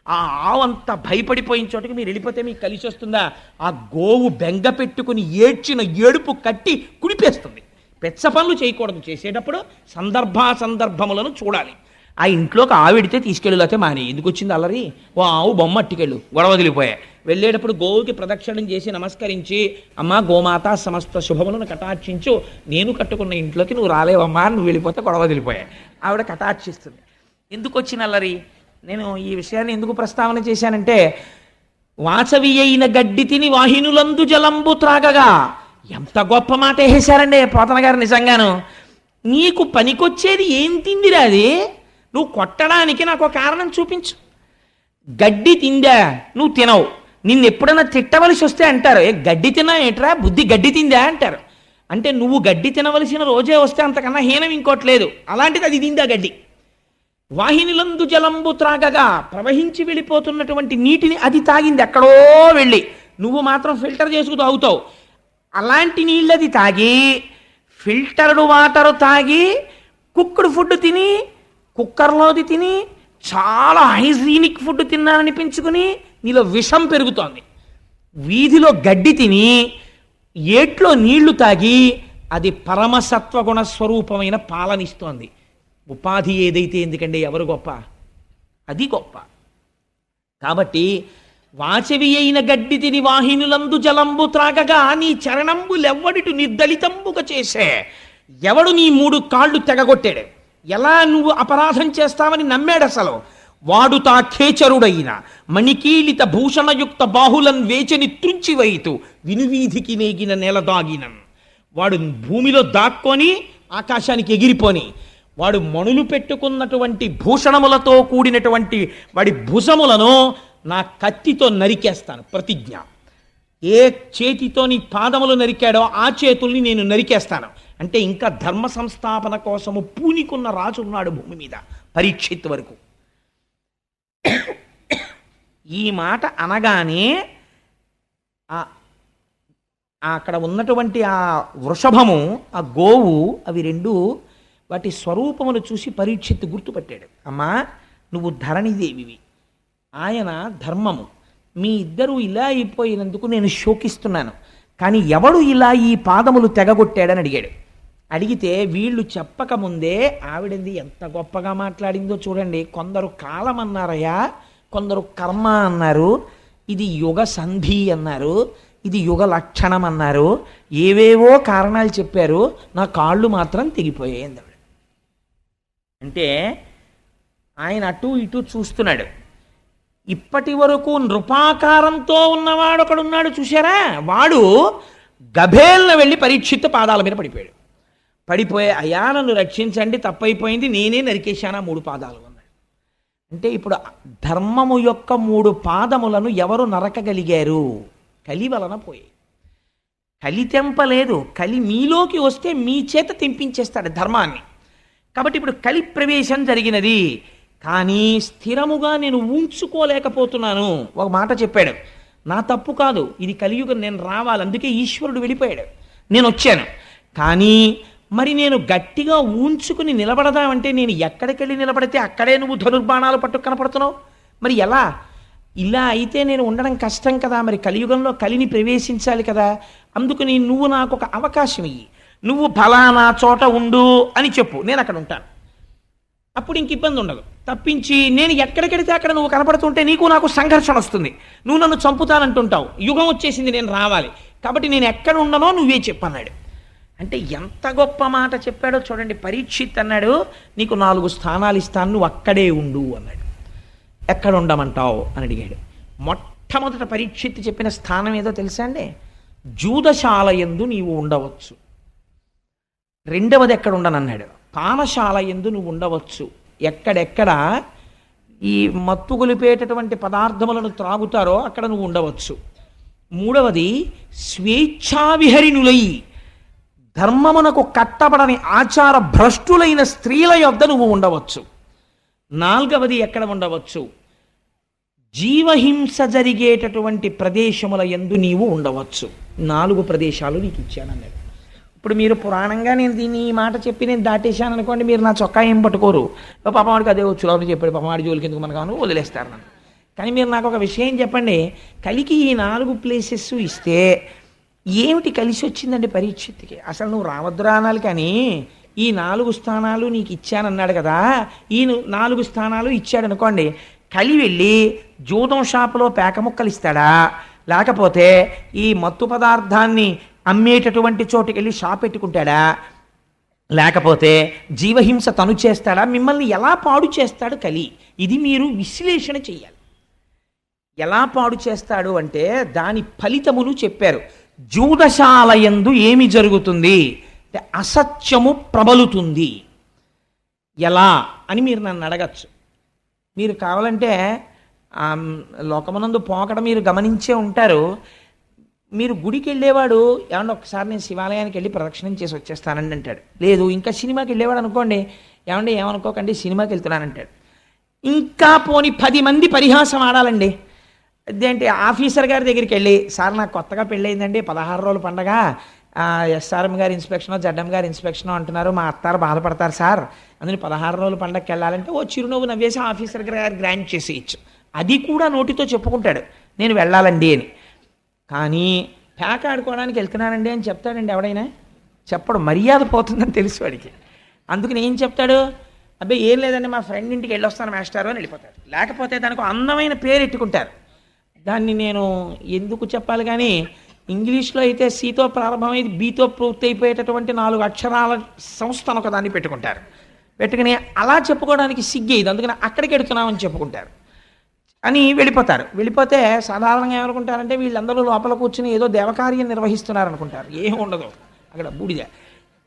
ఆ ఆవు అంత భయపడిపోయిన చోటకి మీరు వెళ్ళిపోతే మీకు కలిసి వస్తుందా? ఆ గోవు బెంగ పెట్టుకుని ఏడ్చిన ఏడుపు కట్టి కుడిపేస్తుంది. పెచ్చ పనులు చేయకూడదు. చేసేటప్పుడు సందర్భములను చూడాలి. ఆ ఇంట్లోకి ఆవిడితే తీసుకెళ్ళితే మానే, ఎందుకు వచ్చింది అల్లరి? ఓ ఆవు బొమ్మ అట్టుకెళ్ళు, గొడవ వదిలిపోయాయి. వెళ్ళేటప్పుడు గోవుకి ప్రదక్షిణం చేసి నమస్కరించి, అమ్మా గోమాత సమస్త శుభములను కటాక్షించు, నేను కట్టుకున్న ఇంట్లోకి నువ్వు రాలేవమ్మా, నువ్వు వెళ్ళిపోతే గొడవ వదిలిపోయాయి. ఆవిడ కటాక్షిస్తుంది. ఎందుకు వచ్చిన అల్లరి? నేను ఈ విషయాన్ని ఎందుకు ప్రస్తావన చేశానంటే, వాచవి అయిన గడ్డి తిని వాహినులందు జలంబు త్రాగగా, ఎంత గొప్ప మాట వేసారండి పోతన గారు. నిజంగాను నీకు పనికొచ్చేది ఏం తిందిరా అది? నువ్వు కొట్టడానికి నాకు ఒక కారణం చూపించు. గడ్డి తిందా? నువ్వు తినవు. నిన్ను ఎప్పుడైనా తిట్టవలసి వస్తే అంటారు, ఏ గడ్డి తిన్నా ఏట్రా, బుద్ధి గడ్డి తిందా అంటారు. అంటే నువ్వు గడ్డి తినవలసిన రోజే వస్తే అంతకన్నా హీనం ఇంకోట్లేదు. అలాంటిది అది తిందా గడ్డి. వాహినిలందు జలంబు త్రాగగా, ప్రవహించి వెళ్ళిపోతున్నటువంటి నీటిని అది తాగింది ఎక్కడో వెళ్ళి. నువ్వు మాత్రం ఫిల్టర్ చేసుకు తాగుతావు. అలాంటి నీళ్ళది తాగి, ఫిల్టర్డ్ వాటర్ తాగి, కుక్కుడు ఫుడ్ తిని, కుక్కర్లోది తిని, చాలా హైజీనిక్ ఫుడ్ తిన్నాననిపించుకుని నీలో విషం పెరుగుతోంది. వీధిలో గడ్డి తిని ఏట్లో నీళ్లు తాగి అది పరమసత్వగుణ స్వరూపమైన పాలనిస్తోంది. ఉపాధి ఏదైతే ఎందుకండి, ఎవరు గొప్ప? అది గొప్ప. కాబట్టి వాచవి అయిన గడ్డి తిని వాహినులందు జలంబు త్రాగగా నీ చరణంబులెవ్వడిటు నిర్దళితంబుగా చేసే. ఎవడు నీ 3 కాళ్ళు తెగగొట్టాడు, ఎలా నువ్వు అపరాధం చేస్తావని నమ్మాడు అసలు వాడు తా ఖేచరుడైన మణికీలిత భూషణయుక్త బాహులన్ వేచని త్రుంచివైతు వినువీధికి నేగిన నేల దాగినన్. వాడు భూమిలో దాక్కొని ఆకాశానికి ఎగిరిపోని, వాడు మణులు పెట్టుకున్నటువంటి భూషణములతో కూడినటువంటి వాడి భుజములను నా కత్తితో నరికేస్తాను ప్రతిజ్ఞ. ఏ చేతితో నీ పాదములు నరికాడో ఆ చేతుల్ని నేను నరికేస్తాను. అంటే ఇంకా ధర్మ సంస్థాపన కోసము పూనికున్న రాజు ఉన్నాడు భూమి మీద, పరీక్షిత్ వరకు. ఈ మాట అనగానే అక్కడ ఉన్నటువంటి ఆ వృషభము, ఆ గోవు, అవి రెండు వాటి స్వరూపములు చూసి పరీక్షిత్ గుర్తుపట్టాడు. అమ్మా, నువ్వు ధరణిదేవివి, ఆయన ధర్మము. మీ ఇద్దరూ ఇలా అయిపోయినందుకు నేను శోకిస్తున్నాను. కానీ ఎవడు ఇలా ఈ పాదములు తెగగొట్టాడని అడిగాడు. అడిగితే వీళ్ళు చెప్పకముందే ఆవిడంది ఎంత గొప్పగా మాట్లాడిందో చూడండి. కొందరు కాలం అన్నారయ్యా, కొందరు కర్మ అన్నారు, ఇది యుగ సంధి అన్నారు, ఇది యుగ లక్షణం అన్నారు, ఏవేవో కారణాలు చెప్పారు. నా కాళ్ళు మాత్రం తెగిపోయాయి ఆవిడ. అంటే ఆయన అటు ఇటు చూస్తున్నాడు. ఇప్పటి వరకు నృపాకారంతో ఉన్నవాడు ఒకడున్నాడు చూశారా, వాడు గభేల్న వెళ్ళి పరీక్షిత్ పాదాల మీద పడిపోయాడు. పడిపోయి అయ్యా నన్ను రక్షించండి, తప్పైపోయింది, నేనే నరికేశానా 3 పాదాలు అన్నాడు. అంటే ఇప్పుడు ధర్మము యొక్క 3 పాదములను ఎవరు నరకగలిగారు? కలి వలన పోయాయి. కలి తెంపలేదు, కలి మీలోకి వస్తే మీ చేత తెంపించేస్తాడు ధర్మాన్ని. కాబట్టి ఇప్పుడు కలి ప్రవేశం జరిగినది, కానీ స్థిరముగా నేను ఉంచుకోలేకపోతున్నాను. ఒక మాట చెప్పాడు, నా తప్పు కాదు, ఇది కలియుగం, నేను రావాలి, అందుకే ఈశ్వరుడు వెళ్ళిపోయాడు, నేను వచ్చాను. కానీ మరి నేను గట్టిగా ఉంచుకుని నిలబడదామంటే నేను ఎక్కడికెళ్ళి నిలబడితే అక్కడే నువ్వు ధనుర్బాణాలు పట్టు కనపడుతున్నావు. మరి ఎలా? ఇలా అయితే నేను ఉండడం కష్టం కదా. మరి కలియుగంలో కలిని ప్రవేశించాలి కదా. అందుకని నువ్వు నాకు ఒక అవకాశం ఇయ్యి, నువ్వు ఫలానా చోట ఉండు అని చెప్పు, నేను అక్కడ ఉంటాను. అప్పుడు ఇంక ఇబ్బంది ఉండదు. తప్పించి నేను ఎక్కడికెడితే అక్కడ నువ్వు కనపడుతుంటే నీకు నాకు సంఘర్షణ వస్తుంది, నువ్వు నన్ను చంపుతానంటుంటావు, యుగం వచ్చేసింది, నేను రావాలి, కాబట్టి నేను ఎక్కడ ఉండనో నువ్వే చెప్పన్నాడు. అంటే ఎంత గొప్ప మాట చెప్పాడో చూడండి. పరీక్షిత్ అన్నాడు, నీకు 4 స్థానాలు ఇస్తాను, నువ్వు అక్కడే ఉండు అన్నాడు. ఎక్కడ ఉండమంటావు అని అడిగాడు. మొట్టమొదట పరీక్షిత్ చెప్పిన స్థానం ఏదో తెలుసా అండి? జూదశాల యందు నీవు ఉండవచ్చు. రెండవది ఎక్కడ ఉండనన్నాడు, పానశాల యందు నువ్వు ఉండవచ్చు. ఎక్కడెక్కడ ఈ మత్తు గొలిపేటటువంటి పదార్థములను త్రాగుతారో అక్కడ నువ్వు ఉండవచ్చు. మూడవది స్వేచ్ఛావిహరిణులై ధర్మమునకు కట్టబడని ఆచార భ్రష్టులైన స్త్రీల యొద్ద నువ్వు ఉండవచ్చు. నాలుగవది ఎక్కడ ఉండవచ్చు, జీవహింస జరిగేటటువంటి ప్రదేశముల యందు నీవు ఉండవచ్చు. 4 ప్రదేశాలు నీకు ఇచ్చానన్నాడు. ఇప్పుడు మీరు పురాణంగా నేను దీన్ని ఈ మాట చెప్పి నేను దాటేశాను అనుకోండి, మీరు నా చొక్కా ఏం పట్టుకోరు, పాపవాడికి అదే వచ్చు లోపల చెప్పాడు, పాపవాడి జోలికి ఎందుకు మనకు కాను వదిలేస్తారు నన్ను. కానీ మీరు నాకు ఒక విషయం చెప్పండి, కలికి ఈ 4 ప్లేసెస్ ఇస్తే ఏమిటి కలిసి వచ్చిందండి పరీక్షిత్తుకి? అసలు నువ్వు రావద్దురా అనాలి, కానీ ఈ 4 స్థానాలు నీకు ఇచ్చానన్నాడు కదా, ఈ 4 స్థానాలు ఇచ్చాడు అనుకోండి, కలి వెళ్ళి జూదం షాపులో పేక ముక్కలు ఇస్తాడా, లేకపోతే ఈ మత్తు పదార్థాన్ని అమ్మేటటువంటి చోటుకి వెళ్ళి షాప్ పెట్టుకుంటాడా, లేకపోతే జీవహింస తను చేస్తాడా, మిమ్మల్ని ఎలా పాడు చేస్తాడు కలి? ఇది మీరు విశ్లేషణ చెయ్యాలి. ఎలా పాడు చేస్తాడు అంటే దాని ఫలితమును చెప్పారు. జూదశాలయందు ఏమి జరుగుతుంది అంటే అసత్యము ప్రబలుతుంది. ఎలా అని మీరు నన్ను అడగచ్చు. మీరు కావాలంటే లోకమునందు పోకడ మీరు గమనించే ఉంటారు. మీరు గుడికి వెళ్ళేవాడు ఏమన్నా ఒకసారి నేను శివాలయానికి వెళ్ళి ప్రదక్షిణం చేసి వచ్చేస్తానండి అంటాడు. లేదు ఇంకా సినిమాకి వెళ్ళేవాడు అనుకోండి, ఏమండి ఏమనుకోకండి సినిమాకి వెళ్తున్నానంటాడు. ఇంకా పోని 10 మంది పరిహాసం ఆడాలండి. అదేంటి ఆఫీసర్ గారి దగ్గరికి వెళ్ళి, సార్ నాకు కొత్తగా పెళ్ళయిందండి, 16 రోజుల పండగ, ఎస్ఆర్ఎం గారి ఇన్స్పెక్షనో జడ్ఎం గారి ఇన్స్పెక్షనో అంటున్నారు, మా అత్తారు బాధపడతారు సార్, అందుకని 16 రోజుల పండగకి వెళ్ళాలంటే ఓ చిరునవ్వు నవ్వేసి ఆఫీసర్ గారు గ్రాంట్ చేసేయచ్చు. అది కూడా నోటితో చెప్పుకుంటాడు నేను వెళ్ళాలండి అని. కానీ ప్యాక్ ఆడుకోవడానికి వెళ్తున్నానండి అని చెప్తాడండి ఎవడైనా? చెప్పడు, మర్యాద పోతుందని తెలుసు వాడికి. అందుకని ఏం చెప్తాడు? అబ్బాయి ఏం లేదండి మా ఫ్రెండ్ ఇంటికి వెళ్ళొస్తాను మాస్టారు అని వెళ్ళిపోతాడు. లేకపోతే దానికి అందమైన పేరు ఎట్టుకుంటారు. దాన్ని నేను ఎందుకు చెప్పాలి కానీ ఇంగ్లీష్లో అయితే సితో ప్రారంభమైంది బీతో పూర్తి అయిపోయేటటువంటి 4 అక్షరాల సంస్థను ఒక దాన్ని పెట్టుకుంటారు. పెట్టుకుని అలా చెప్పుకోవడానికి సిగ్గేది, అందుకని అక్కడికి వెడుతున్నామని చెప్పుకుంటారు అని వెళ్ళిపోతారు. వెళ్ళిపోతే సాధారణంగా ఏమనుకుంటారంటే వీళ్ళందరూ లోపల కూర్చుని ఏదో దేవకార్యం నిర్వహిస్తున్నారు అనుకుంటారు. ఏం ఉండదు, అక్కడ బూడిద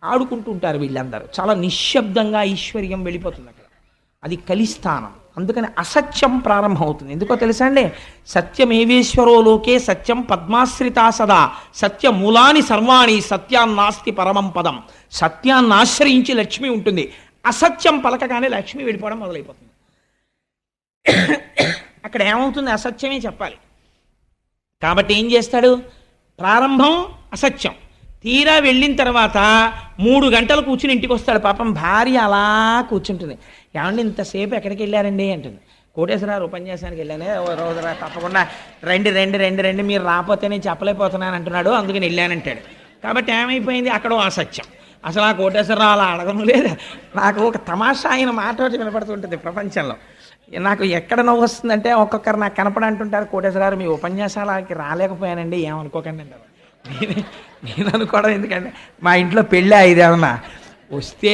ఆడుకుంటూ ఉంటారు వీళ్ళందరూ. చాలా నిశ్శబ్దంగా ఐశ్వర్యం వెళ్ళిపోతుంది అక్కడ. అది కలిస్థానం. అందుకని అసత్యం ప్రారంభమవుతుంది. ఎందుకో తెలుసా అండి? సత్యమేవేశ్వరో లోకే సత్యం పద్మాశ్రితా సదా సత్యమూలాని సర్వాణి సత్యాన్నాస్తి పరమం పదం. సత్యాన్ని ఆశ్రయించి లక్ష్మి ఉంటుంది. అసత్యం పలకగానే లక్ష్మి వెళ్ళిపోవడం మొదలైపోతుంది. అక్కడ ఏమవుతుంది? అసత్యమే చెప్పాలి. కాబట్టి ఏం చేస్తాడు? ప్రారంభం అసత్యం, తీరా వెళ్ళిన తర్వాత 3 గంటలు కూర్చుని ఇంటికి వస్తాడు. పాపం భార్య అలా కూర్చుంటుంది. ఏమండి ఇంతసేపు ఎక్కడికి వెళ్ళారండి అంటుంది. కోటేశ్వరరావు ఉపన్యాసానికి వెళ్ళానే, రోజురా తప్పకుండా రండి రండి రండి రండి, మీరు రాకపోతే నేను చెప్పలేకపోతున్నాను అంటున్నాడు, అందుకని వెళ్ళానంటాడు. కాబట్టి ఏమైపోయింది? అక్కడ అసత్యం. అసలు ఆ కోటేశ్వరరావు అలా అడగను లేదు. నాకు ఒక తమాషా ఆయన మాట వినపడుతుంటుంది ప్రపంచంలో. నాకు ఎక్కడ నవ్వు వస్తుందంటే ఒక్కొక్కరు నాకు కనపడంటుంటారు, కోటేశ్వరరావు మీ ఉపన్యాసాలకి రాలేకపోయానండి ఏమనుకోకండి అంటారు. నేను అనుకోవడం ఎందుకంటే మా ఇంట్లో పెళ్ళి ఇదేమన్నా వస్తే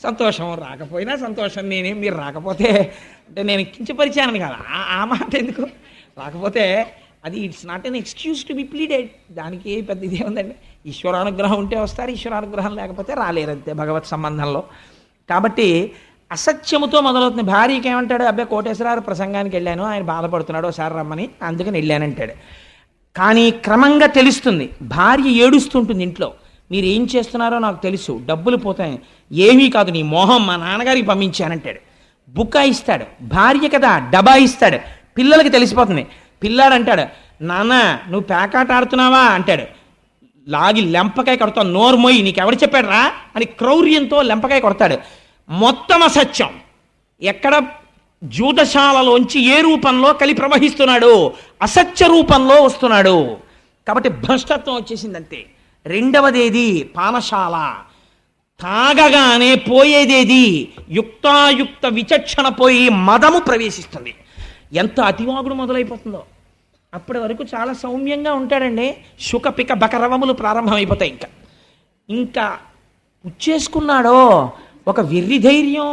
సంతోషం, రాకపోయినా సంతోషం. నేనేం మీరు రాకపోతే అంటే నేను కించపరిచాను కదా, ఆ మాట ఎందుకు? రాకపోతే అది it's not an excuse to be pleaded. దానికి పెద్ద ఇదే ఉందండి. ఈశ్వరానుగ్రహం ఉంటే వస్తారు, ఈశ్వరానుగ్రహం లేకపోతే రాలేరంతే భగవత్ సంబంధంలో. కాబట్టి అసత్యముతో మొదలవుతుంది. భార్యకి ఏమంటాడు? అబ్బాయి కోటేశ్వరరావు ప్రసంగానికి వెళ్ళాను, ఆయన బాధపడుతున్నాడు, ఒకసారి రమ్మని, అందుకని వెళ్ళానంటాడు. కానీ క్రమంగా తెలుస్తుంది, భార్య ఏడుస్తుంటుంది ఇంట్లో. మీరు ఏం చేస్తున్నారో నాకు తెలుసు, డబ్బులు పోతాయి, ఏమీ కాదు నీ మోహం, మా నాన్నగారికి పంపించానంటాడు. బుకాయిస్తాడు. భార్య కదా డబాయిస్తాడు. పిల్లలకి తెలిసిపోతుంది. పిల్లాడు అంటాడు, నాన్న నువ్వు పేకాట ఆడుతున్నావా అంటాడు. లాగి లెంపకాయ కొడతావు, నోరు మొయ్యి, నీకెవరు చెప్పాడు రా అని క్రౌర్యంతో లెంపకాయ కొడతాడు. మొత్తం అసత్యం. ఎక్కడ జూదశాలలోంచి ఏ రూపంలో కలి ప్రవహిస్తున్నాడు? అసత్య రూపంలో వస్తున్నాడు. కాబట్టి భ్రష్టత్వం వచ్చేసిందంతే. రెండవదేది పానశాల. తాగగానే పోయేదేది? యుక్తాయుక్త విచక్షణ పోయి మదము ప్రవేశిస్తుంది. ఎంత అతివాగుడు మొదలైపోతుందో. అప్పటి వరకు చాలా సౌమ్యంగా ఉంటాడండి. శుకపిక బకరవములు ప్రారంభమైపోతాయి. ఇంకా పుచ్చేసుకున్నాడో ఒక వెర్రి ధైర్యం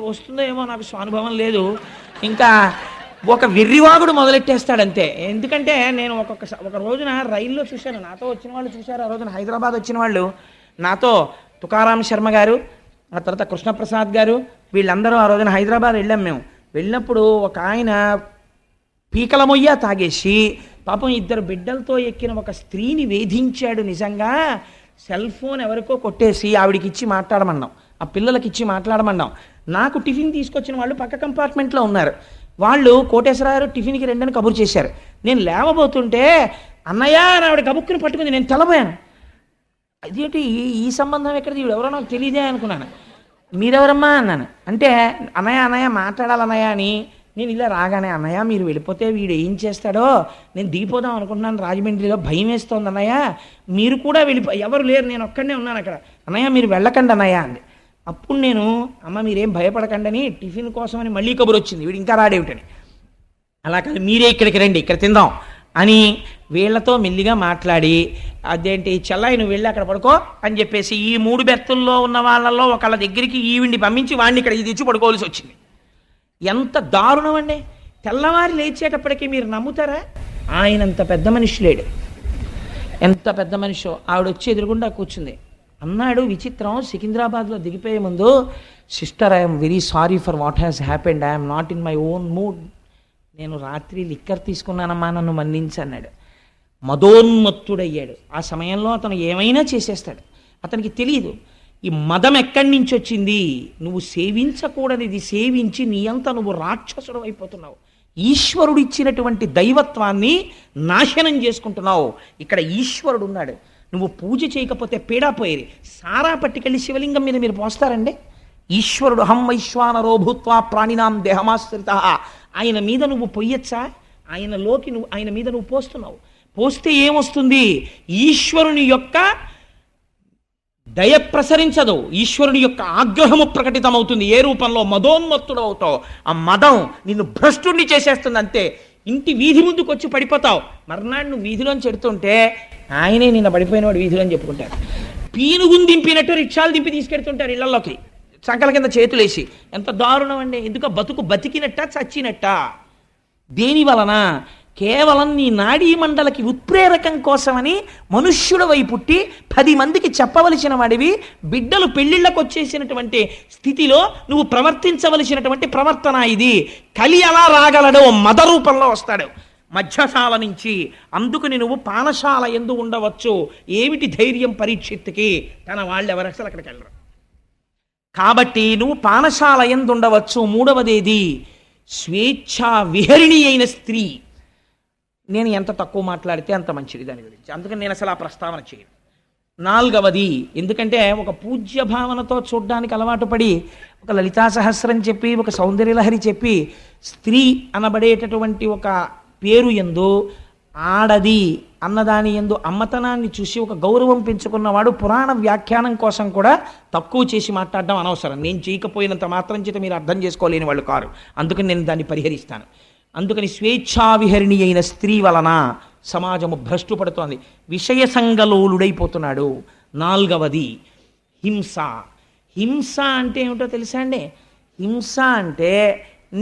వస్తుందో ఏమో, నాకు స్వానుభవం లేదు. ఇంకా ఒక వెర్రివాగుడు మొదలెట్టేస్తాడంతే. ఎందుకంటే నేను ఒక రోజున రైల్లో చూశాను, నాతో వచ్చిన వాళ్ళు చూశారు. ఆ రోజున హైదరాబాద్ వచ్చిన వాళ్ళు నాతో, తుకారాం శర్మ గారు, ఆ తర్వాత కృష్ణప్రసాద్ గారు, వీళ్ళందరూ ఆ రోజున హైదరాబాద్ వెళ్ళాం. మేము వెళ్ళినప్పుడు ఒక ఆయన పీకల మొయ్య తాగేసి పాపం 2 బిడ్డలతో ఎక్కిన ఒక స్త్రీని వేధించాడు. నిజంగా సెల్ ఫోన్ ఎవరికో కొట్టేసి ఆవిడికి ఇచ్చి మాట్లాడమన్నాం, ఆ పిల్లలకి ఇచ్చి మాట్లాడమన్నాం. నాకు టిఫిన్ తీసుకొచ్చిన వాళ్ళు పక్క కంపార్ట్మెంట్లో ఉన్నారు. వాళ్ళు కోటేశ్వరరావు టిఫిన్కి రెండని కబురు చేశారు. నేను లేవబోతుంటే అన్నయ్య అని ఆవిడ గబుక్కుని పట్టుకుంది. నేను తెల్లబోయాను. అదేంటి ఈ సంబంధం ఎక్కడిది, ఎవరో నాకు తెలియదే అనుకున్నాను. మీరెవరమ్మా అన్నాను. అంటే అన్నయ్య అన్నయ్య మాట్లాడాలన్నయ్య అని. నేను ఇలా రాగానే, అన్నయ్య మీరు వెళ్ళిపోతే వీడు ఏం చేస్తాడో నేను దిగిపోదాం అనుకుంటున్నాను రాజమండ్రిలో, భయం వేస్తోంది అన్నయ్య, మీరు కూడా ఎవరు లేరు, నేను ఒక్కడనే ఉన్నాను అక్కడ, అన్నయ్య మీరు వెళ్ళకండి అన్నయ్య అంది. అప్పుడు నేను, అమ్మ మీరేం భయపడకండి అని టిఫిన్ కోసమని మళ్ళీ కబురు వచ్చింది, వీడు ఇంకా రాడేమిటని. అలా కాదు మీరే ఇక్కడికి రండి, ఇక్కడ తిందాం అని వీళ్లతో మెల్లిగా మాట్లాడి, అదేంటి చెల్లాయి నువ్వు వెళ్ళి అక్కడ పడుకో అని చెప్పేసి ఈ 3 బెర్తుల్లో ఉన్న వాళ్ళల్లో ఒకళ్ళ దగ్గరికి ఈవిడిని పంపించి వాడిని ఇక్కడ ఇది ఇచ్చి పడుకోవాల్సి వచ్చింది. ఎంత దారుణం అండి. తెల్లవారి లేచేటప్పటికీ మీరు నమ్ముతారా? ఆయనంత పెద్ద మనిషి లేడు. ఎంత పెద్ద మనిషో. ఆవిడ వచ్చి ఎదురుగుండా కూర్చుంది. అన్నాడు విచిత్రం, సికింద్రాబాద్లో దిగిపోయే ముందు, sister I'm very sorry for what has happened, I'm not in my own mood. నేను రాత్రి లిక్కర్ తీసుకున్నానమ్మా, నన్ను మన్నించి అన్నాడు. మదోన్మత్తుడయ్యాడు. ఆ సమయంలో అతను ఏమైనా చేసేస్తాడు. అతనికి తెలియదు ఈ మదం ఎక్కడి నుంచి వచ్చింది. నువ్వు సేవించకూడనిది సేవించి నీ అంతా నువ్వు రాక్షసుడు అయిపోతున్నావు. ఈశ్వరుడిచ్చినటువంటి దైవత్వాన్ని నాశనం చేసుకుంటున్నావు. ఇక్కడ ఈశ్వరుడు ఉన్నాడు, నువ్వు పూజ చేయకపోతే పీడా పోయేది. సారా పట్టుకెళ్ళి శివలింగం మీద మీరు పోస్తారండి? ఈశ్వరుడు హం వైశ్వానరో భూత్వా ప్రాణినాం దేహమాశ్రిత, ఆయన మీద నువ్వు పొయ్యొచ్చా? ఆయన మీద నువ్వు పోస్తున్నావు. పోస్తే ఏమొస్తుంది? ఈశ్వరుని యొక్క దయ ప్రసరించదు, ఈశ్వరుని యొక్క ఆగ్రహము ప్రకటితమవుతుంది. ఏ రూపంలో? మదోన్మత్తుడు అవుతావు. ఆ మదం నిన్ను భ్రష్టుణ్ణి చేసేస్తుంది. అంతే, ఇంటి వీధి ముందుకు వచ్చి పడిపోతావు. మర్నాడు నువ్వు వీధిలోంచి ఎడుతుంటే ఆయనే నిన్న పడిపోయినవాడు వీధిలో అని చెప్పుకుంటారు. పీనుగుని దింపినట్టు రిక్షాలు దింపి తీసుకెడుతుంటారు ఇళ్లలోకి, సంకల కింద చేతులేసి. ఎంత దారుణం అండి! ఎందుకు? బతుకు బతికినట్ట చచ్చినట్ట? దేని వలన? కేవలం నీ నాడీ మండలకి ఉత్ప్రేరకం కోసమని మనుష్యుడవై పుట్టి 10 మందికి చెప్పవలసిన వాడివి, బిడ్డలు పెళ్లిళ్ళకు వచ్చేసినటువంటి స్థితిలో నువ్వు ప్రవర్తించవలసినటువంటి ప్రవర్తన ఇది. కలి అలా రాగలడు, మద రూపంలో వస్తాడు మధ్యశాల నుంచి. అందుకని నువ్వు పానశాల ఎందు ఉండవచ్చు. ఏమిటి ధైర్యం పరీక్షిత్తుకి? తన వాళ్ళు ఎవరు అసలు అక్కడికి వెళ్ళరు. కాబట్టి నువ్వు పానశాల ఎందు ఉండవచ్చు. మూడవదేది స్వేచ్ఛా విహరిణి అయిన స్త్రీ. నేను ఎంత తక్కువ మాట్లాడితే అంత మంచిది దాని గురించి, అందుకని నేను అసలు ఆ ప్రస్తావన చేయను. నాలుగవది, ఎందుకంటే ఒక పూజ్య భావనతో చూడ్డానికి అలవాటు పడి ఒక లలితా సహస్రం చెప్పి, ఒక సౌందర్యలహరి చెప్పి, స్త్రీ అనబడేటటువంటి ఒక పేరు యందు ఆడది అన్నదాని యందు అమ్మతనాన్ని చూసి ఒక గౌరవం పెంచుకున్నవాడు పురాణ వ్యాఖ్యానం కోసం కూడా తక్కువ చేసి మాట్లాడడం అనవసరం. నేను చేయకపోయినంత మాత్రం చేత మీరు అర్థం చేసుకోలేని వాళ్ళు కారు, అందుకని నేను దాన్ని పరిహరిస్తాను. అందుకని స్వేచ్ఛా విహరిణి అయిన స్త్రీ వలన సమాజము భ్రష్టుపడుతోంది, విషయ సంగలోలుడైపోతున్నాడు. నాలుగవది హింస. హింస అంటే ఏమిటో తెలుసా అండి? హింస అంటే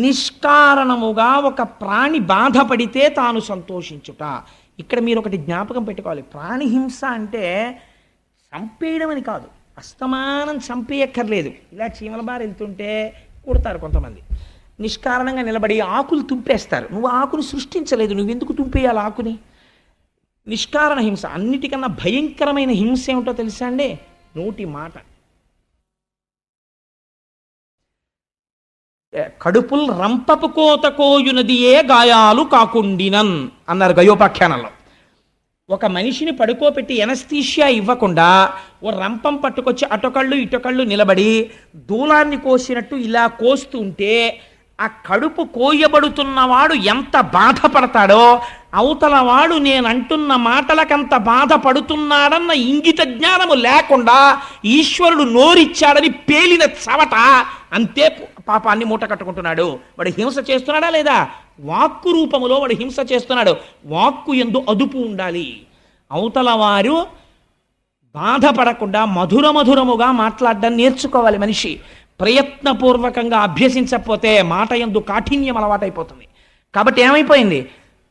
నిష్కారణముగా ఒక ప్రాణి బాధపడితే తాను సంతోషించుట. ఇక్కడ మీరు ఒకటి జ్ఞాపకం పెట్టుకోవాలి. ప్రాణి హింస అంటే చంపేయడం అని కాదు, అస్తమానం చంపేయక్కర్లేదు. ఇలా చీమల బారి వెళ్తుంటే కుడతారు కొంతమంది, నిష్కారణంగా నిలబడి ఆకులు తుంపేస్తారు. నువ్వు ఆకుని సృష్టించలేదు, నువ్వెందుకు తుంపేయాలి ఆకుని? నిష్కారణ హింస. అన్నిటికన్నా భయంకరమైన హింస ఏమిటో తెలుసా అండి? నోటి మాట. కడుపుల్ రంపపు కోత కోయునది ఏ గాయాలు కాకుండినన్ అన్నారు గయోపాఖ్యానంలో. ఒక మనిషిని పడుకోబెట్టి ఎనస్థీషియా ఇవ్వకుండా ఓ రంపం పట్టుకొచ్చి అటొకళ్ళు ఇటొకళ్ళు నిలబడి దూలాన్ని కోసినట్టు ఇలా కోస్తూ ఉంటే ఆ కడుపు కోయబడుతున్నవాడు ఎంత బాధపడతాడో, అవతల వాడు నేనంటున్న మాటలకంత బాధపడుతున్నాడన్న ఇంగిత జ్ఞానము లేకుండా ఈశ్వరుడు నోరిచ్చాడని పేలిన చవట అంతే పాపాన్ని మూట కట్టుకుంటున్నాడు. వాడు హింస చేస్తున్నాడా లేదా? వాక్కు రూపములో వాడు హింస చేస్తున్నాడు. వాక్కు యందు అదుపు ఉండాలి. అవతల వారు బాధపడకుండా మధురముగా మాట్లాడడం నేర్చుకోవాలి మనిషి. ప్రయత్నపూర్వకంగా అభ్యసించకపోతే మాట యందు కాఠిన్యం అలవాటైపోతుంది. కాబట్టి ఏమైపోయింది?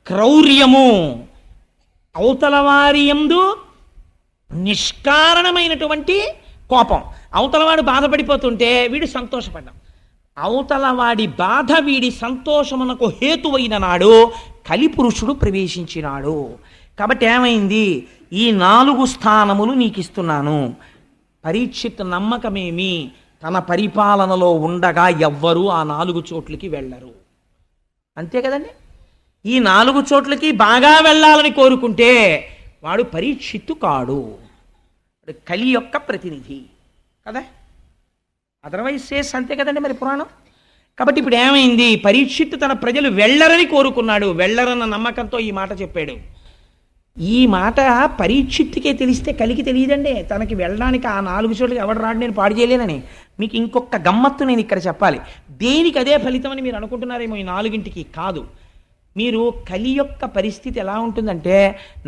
క్రౌర్యము. అవతల వారి యందు నిష్కారణమైనటువంటి కోపం. అవతలవాడు బాధపడిపోతుంటే వీడు సంతోషపడ్డాం. అవతల వాడి బాధ వీడి సంతోషమునకు హేతువైన నాడు కలిపురుషుడు ప్రవేశించినాడు. కాబట్టి ఏమైంది? ఈ 4 స్థానములు నీకు ఇస్తున్నాను. పరీక్షిత్ నమ్మకమేమి? తన పరిపాలనలో ఉండగా ఎవ్వరూ ఆ 4 చోట్లకి వెళ్ళరు. అంతే కదండి? ఈ 4 చోట్లకి బాగా వెళ్ళాలని కోరుకుంటే వాడు పరీక్షిత్తు కాడు, కలి యొక్క ప్రతినిధి కదా. అదర్వైజ్ సేస్ అంతే కదండి మరి పురాణం. కాబట్టి ఇప్పుడు ఏమైంది? పరీక్షిత్తు తన ప్రజలు వెళ్ళరని కోరుకున్నాడు. వెళ్ళరన్న నమ్మకంతో ఈ మాట చెప్పాడు. ఈ మాట పరీక్షిత్తుకే తెలిస్తే కలికి తెలియదండి. తనకి వెళ్ళడానికి ఆ 4 చోట్లకి ఎవడు రాడు, నేను పాడు చేయలేనని. మీకు ఇంకొక గమ్మత్తు నేను ఇక్కడ చెప్పాలి. దేనికి అదే ఫలితం అని మీరు అనుకుంటున్నారేమో. ఈ 4ంటికి కాదు. మీరు కలి యొక్క పరిస్థితి ఎలా ఉంటుందంటే,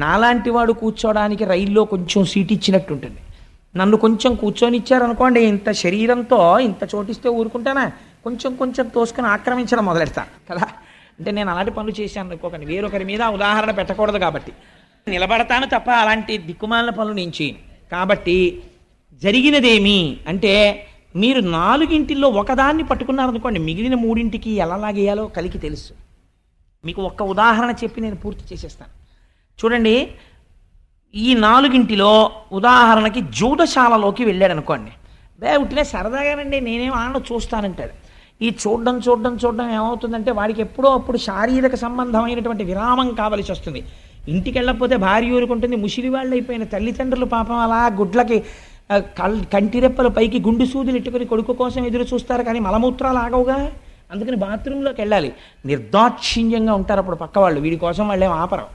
నాలాంటి వాడు కూర్చోడానికి రైల్లో కొంచెం సీట్ ఇచ్చినట్టు ఉంటుంది. నన్ను కొంచెం కూర్చొని ఇచ్చారనుకోండి, ఇంత శరీరంతో ఇంత చోటిస్తే ఊరుకుంటానా? కొంచెం తోసుకొని ఆక్రమించడం మొదలెడతాను కదా. అంటే నేను అలాంటి పనులు చేశాను అనుకోకండి, వేరొకరి మీద ఉదాహరణ పెట్టకూడదు కాబట్టి. నిలబడతాను తప్ప అలాంటి దిక్కుమాలిన పనులు నేను చేయను. కాబట్టి జరిగినదేమి అంటే, మీరు 4ంటిల్లో ఒకదాన్ని పట్టుకున్నారనుకోండి, మిగిలిన 3ంటికి ఎలా లాగేయాలో కలికి తెలుసు. మీకు ఒక్క ఉదాహరణ చెప్పి నేను పూర్తి చేసేస్తాను. చూడండి, ఈ 4ంటిలో ఉదాహరణకి జూదశాలలోకి వెళ్ళాడు అనుకోండి. ఉట్టినే సరదాగానండి, నేనేం ఆడ చూస్తానంటాడు. ఈ చూడడం ఏమవుతుందంటే, వాడికి ఎప్పుడో అప్పుడు శారీరక సంబంధమైనటువంటి విరామం కావలసి వస్తుంది. ఇంటికి వెళ్ళకపోతే భార్య ఊరుకుంటుంది. ముసిలి వాళ్ళు అయిపోయిన తల్లిదండ్రులు పాపం అలా గుడ్లకి కంటిరెప్పలు పైకి గుండు సూదులు ఎట్టుకుని కొడుకు కోసం ఎదురు చూస్తారు, కానీ మలమూత్రాలు ఆగవుగా. అందుకని బాత్రూంలోకి వెళ్ళాలి. నిర్దాక్షిణ్యంగా ఉంటారు అప్పుడు పక్క వాళ్ళు, వీడి కోసం వాళ్ళేం ఆపరం.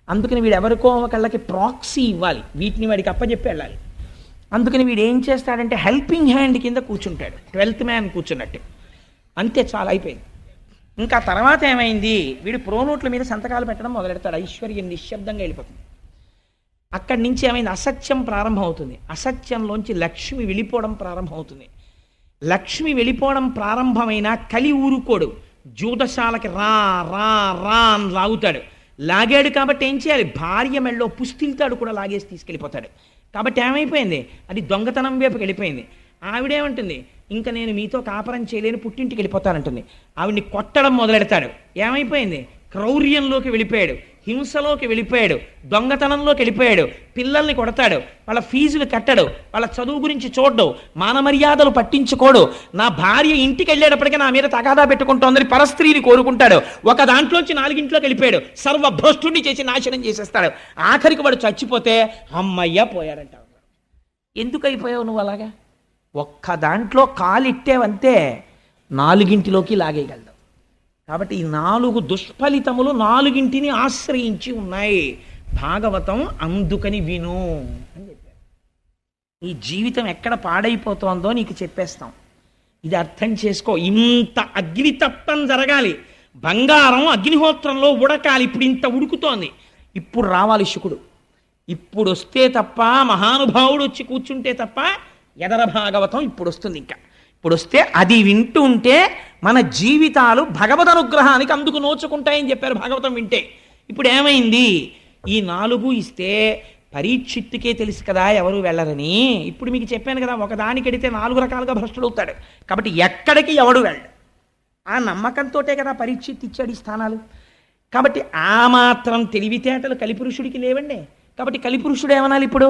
అందుకని వీడు ఎవరికో ఒకళ్ళకి ప్రాక్సీ ఇవ్వాలి, వీటిని వాడికి అప్పచెప్పి వెళ్ళాలి. అందుకని వీడు ఏం చేస్తాడంటే హెల్పింగ్ హ్యాండ్ కింద కూర్చుంటాడు, 12th మ్యాన్ కూర్చున్నట్టు. అంతే, చాలా అయిపోయింది. ఇంకా తర్వాత ఏమైంది, వీడు ప్రోనోట్ల మీద సంతకాలు పెట్టడం మొదలెడతాడు. ఐశ్వర్యం నిశ్శబ్దంగా వెళ్ళిపోతుంది. అక్కడి నుంచి ఏమైంది, అసత్యం ప్రారంభం అవుతుంది. అసత్యంలోంచి లక్ష్మి వెళ్ళిపోవడం ప్రారంభం అవుతుంది. లక్ష్మి వెళ్ళిపోవడం ప్రారంభమైన కలి ఊరుకోడు, జూదశాలకి రా రా రా అని లాగుతాడు. లాగాడు కాబట్టి ఏం చేయాలి, భార్య మెళ్ళో పుస్తిల్తాడు కూడా లాగేసి తీసుకెళ్ళిపోతాడు. కాబట్టి ఏమైపోయింది, అది దొంగతనం వైపుకి వెళ్ళిపోయింది. ఆవిడేమంటుంది, ఇంకా నేను మీతో కాపరం చేయలేని పుట్టింటికి వెళ్ళిపోతానంటుంది. ఆవిడ్ని కొట్టడం మొదలెడతాడు. ఏమైపోయింది, క్రౌర్యంలోకి వెళ్ళిపోయాడు, హింసలోకి వెళ్ళిపోయాడు, దొంగతనంలోకి వెళ్ళిపోయాడు. పిల్లల్ని కొడతాడు, వాళ్ళ ఫీజులు కట్టడు, వాళ్ళ చదువు గురించి చూడడు, మానమర్యాదలు పట్టించుకోడు. నా భార్య ఇంటికి వెళ్ళేటప్పటికీ నా మీద తగాదా పెట్టుకుంటోందని పరస్త్రీని కోరుకుంటాడు. ఒక దాంట్లోంచి 4 వెళ్ళిపోయాడు, సర్వభ్రష్టుని చేసి నాశనం చేసేస్తాడు. ఆఖరికి వాడు చచ్చిపోతే అమ్మయ్య పోయాడంట. ఎందుకు అయిపోయావు నువ్వు అలాగా? ఒక్క దాంట్లో కాలిట్టేవంతే 4 లాగేయగలదు. కాబట్టి ఈ 4 దుష్ఫలితములు 4 ఆశ్రయించి ఉన్నాయి. భాగవతం అందుకని విను అని చెప్పారు. ఈ జీవితం ఎక్కడ పాడైపోతోందో నీకు చెప్పేస్తాం, ఇది అర్థం చేసుకో. ఇంత అగ్నితప్తం జరగాలి, బంగారం అగ్నిహోత్రంలో ఉడకాలి. ఇప్పుడు ఇంత ఉడుకుతోంది, ఇప్పుడు రావాలి శుకుడు. ఇప్పుడు వస్తే తప్ప, మహానుభావుడు వచ్చి కూర్చుంటే తప్ప ఎదర భాగవతం ఇప్పుడు వస్తుంది. ఇంకా ఇప్పుడు వస్తే అది వింటూ ఉంటే మన జీవితాలు భగవద్ అనుగ్రహానికి అందుకు నోచుకుంటాయని చెప్పారు భాగవతం వింటే. ఇప్పుడు ఏమైంది, ఈ 4 ఇస్తే పరీక్షిత్తుకే తెలుసు కదా ఎవరు వెళ్ళరని. ఇప్పుడు మీకు చెప్పాను కదా, ఒకదానికి ఎడితే 4 రకాలుగా భ్రష్టుడు అవుతాడు. కాబట్టి ఎక్కడికి ఎవడు వెళ్ళడు, ఆ నమ్మకంతో కదా పరీక్షిత్ ఇచ్చాడు ఈ స్థానాలు. కాబట్టి ఆ మాత్రం తెలివితేటలు కలిపురుషుడికి లేవండి. కాబట్టి కలిపురుషుడు ఏమనాలి ఇప్పుడు,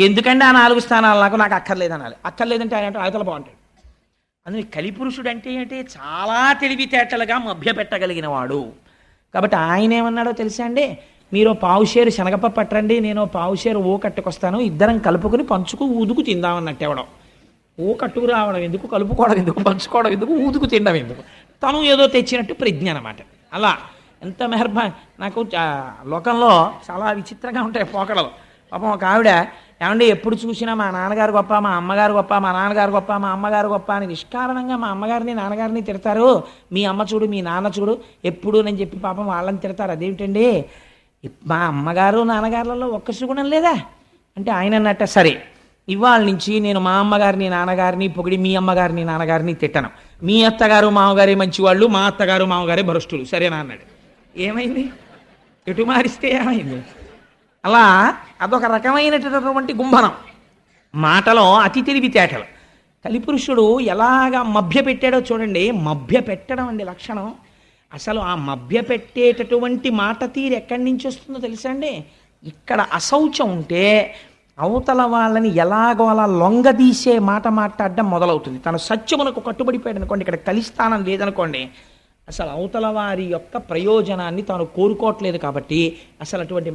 ఎందుకంటే ఆ 4 స్థానాలు నాకు అక్కర్లేదనాలి. అక్కర్లేదంటే ఆయన అవతల బాగుంటాడు. అందుకే కలిపురుషుడు అంటే ఏంటి, చాలా తెలివితేటలుగా మభ్యపెట్టగలిగిన వాడు. కాబట్టి ఆయన ఏమన్నాడో తెలుసా అండి, మీరు పావుషేరు శనగపప్పు పట్టండి, నేను పావుషేరు ఓ కట్టుకొస్తాను, ఇద్దరం కలుపుకొని పంచుకు ఊదుకు తిందామన్నట్టు. ఎవడం ఓ కట్టుకు రావడం ఎందుకు, కలుపుకోవడం ఎందుకు, పంచుకోవడం ఎందుకు, ఊదుకు తినడం ఎందుకు, తను ఏదో తెచ్చినట్టు ప్రజ్ఞ అనమాట. అలా ఎంత మెహర్బా. నాకు లోకంలో చాలా విచిత్రంగా ఉంటాయి పోకడలు. పాపం ఒక ఆవిడ, ఏమంటే ఎప్పుడు చూసినా మా నాన్నగారు గొప్ప, మా అమ్మగారు గొప్ప, మా నాన్నగారు గొప్ప, మా అమ్మగారు గొప్ప అని నిష్కారణంగా మా అమ్మగారిని నాన్నగారిని తిడతారు. మీ అమ్మ చూడు, మీ నాన్న చూడు ఎప్పుడు అని చెప్పి పాపం వాళ్ళని తిడతారు. అదేమిటండి, మా అమ్మగారు నాన్నగారులలో ఒక్క సుగుణం లేదా అంటే ఆయన అన్నట్ట, సరే ఇవాళ నుంచి నేను మా అమ్మగారిని నాన్నగారిని పొగిడి మీ అమ్మగారిని నాన్నగారిని తిట్టను. మీ అత్తగారు మామగారే మంచివాళ్ళు, మా అత్తగారు మామగారే భ్రష్టులు, సరేనా అన్నాడు. ఏమైంది, ఎటు మారిస్తే ఏమైంది? అలా అదొక రకమైనటువంటి గుంభనం, మాటలో అతి తెలివితేటలు. కలిపురుషుడు ఎలాగా మభ్య పెట్టాడో చూడండి. మభ్య పెట్టడం అండి లక్షణం. అసలు ఆ మభ్య పెట్టేటటువంటి మాట తీరు ఎక్కడి నుంచి వస్తుందో తెలుసా అండి, ఇక్కడ అశౌచం ఉంటే అవతల వాళ్ళని ఎలాగో అలా లొంగదీసే మాట మాట్లాడడం మొదలవుతుంది. తను సత్యమునకు కట్టుబడిపోయాడు అనుకోండి, ఇక్కడ కలిస్థానం లేదనుకోండి, అసలు అవతల వారి యొక్క ప్రయోజనాన్ని తాను కోరుకోవట్లేదు. కాబట్టి అసలు అటువంటి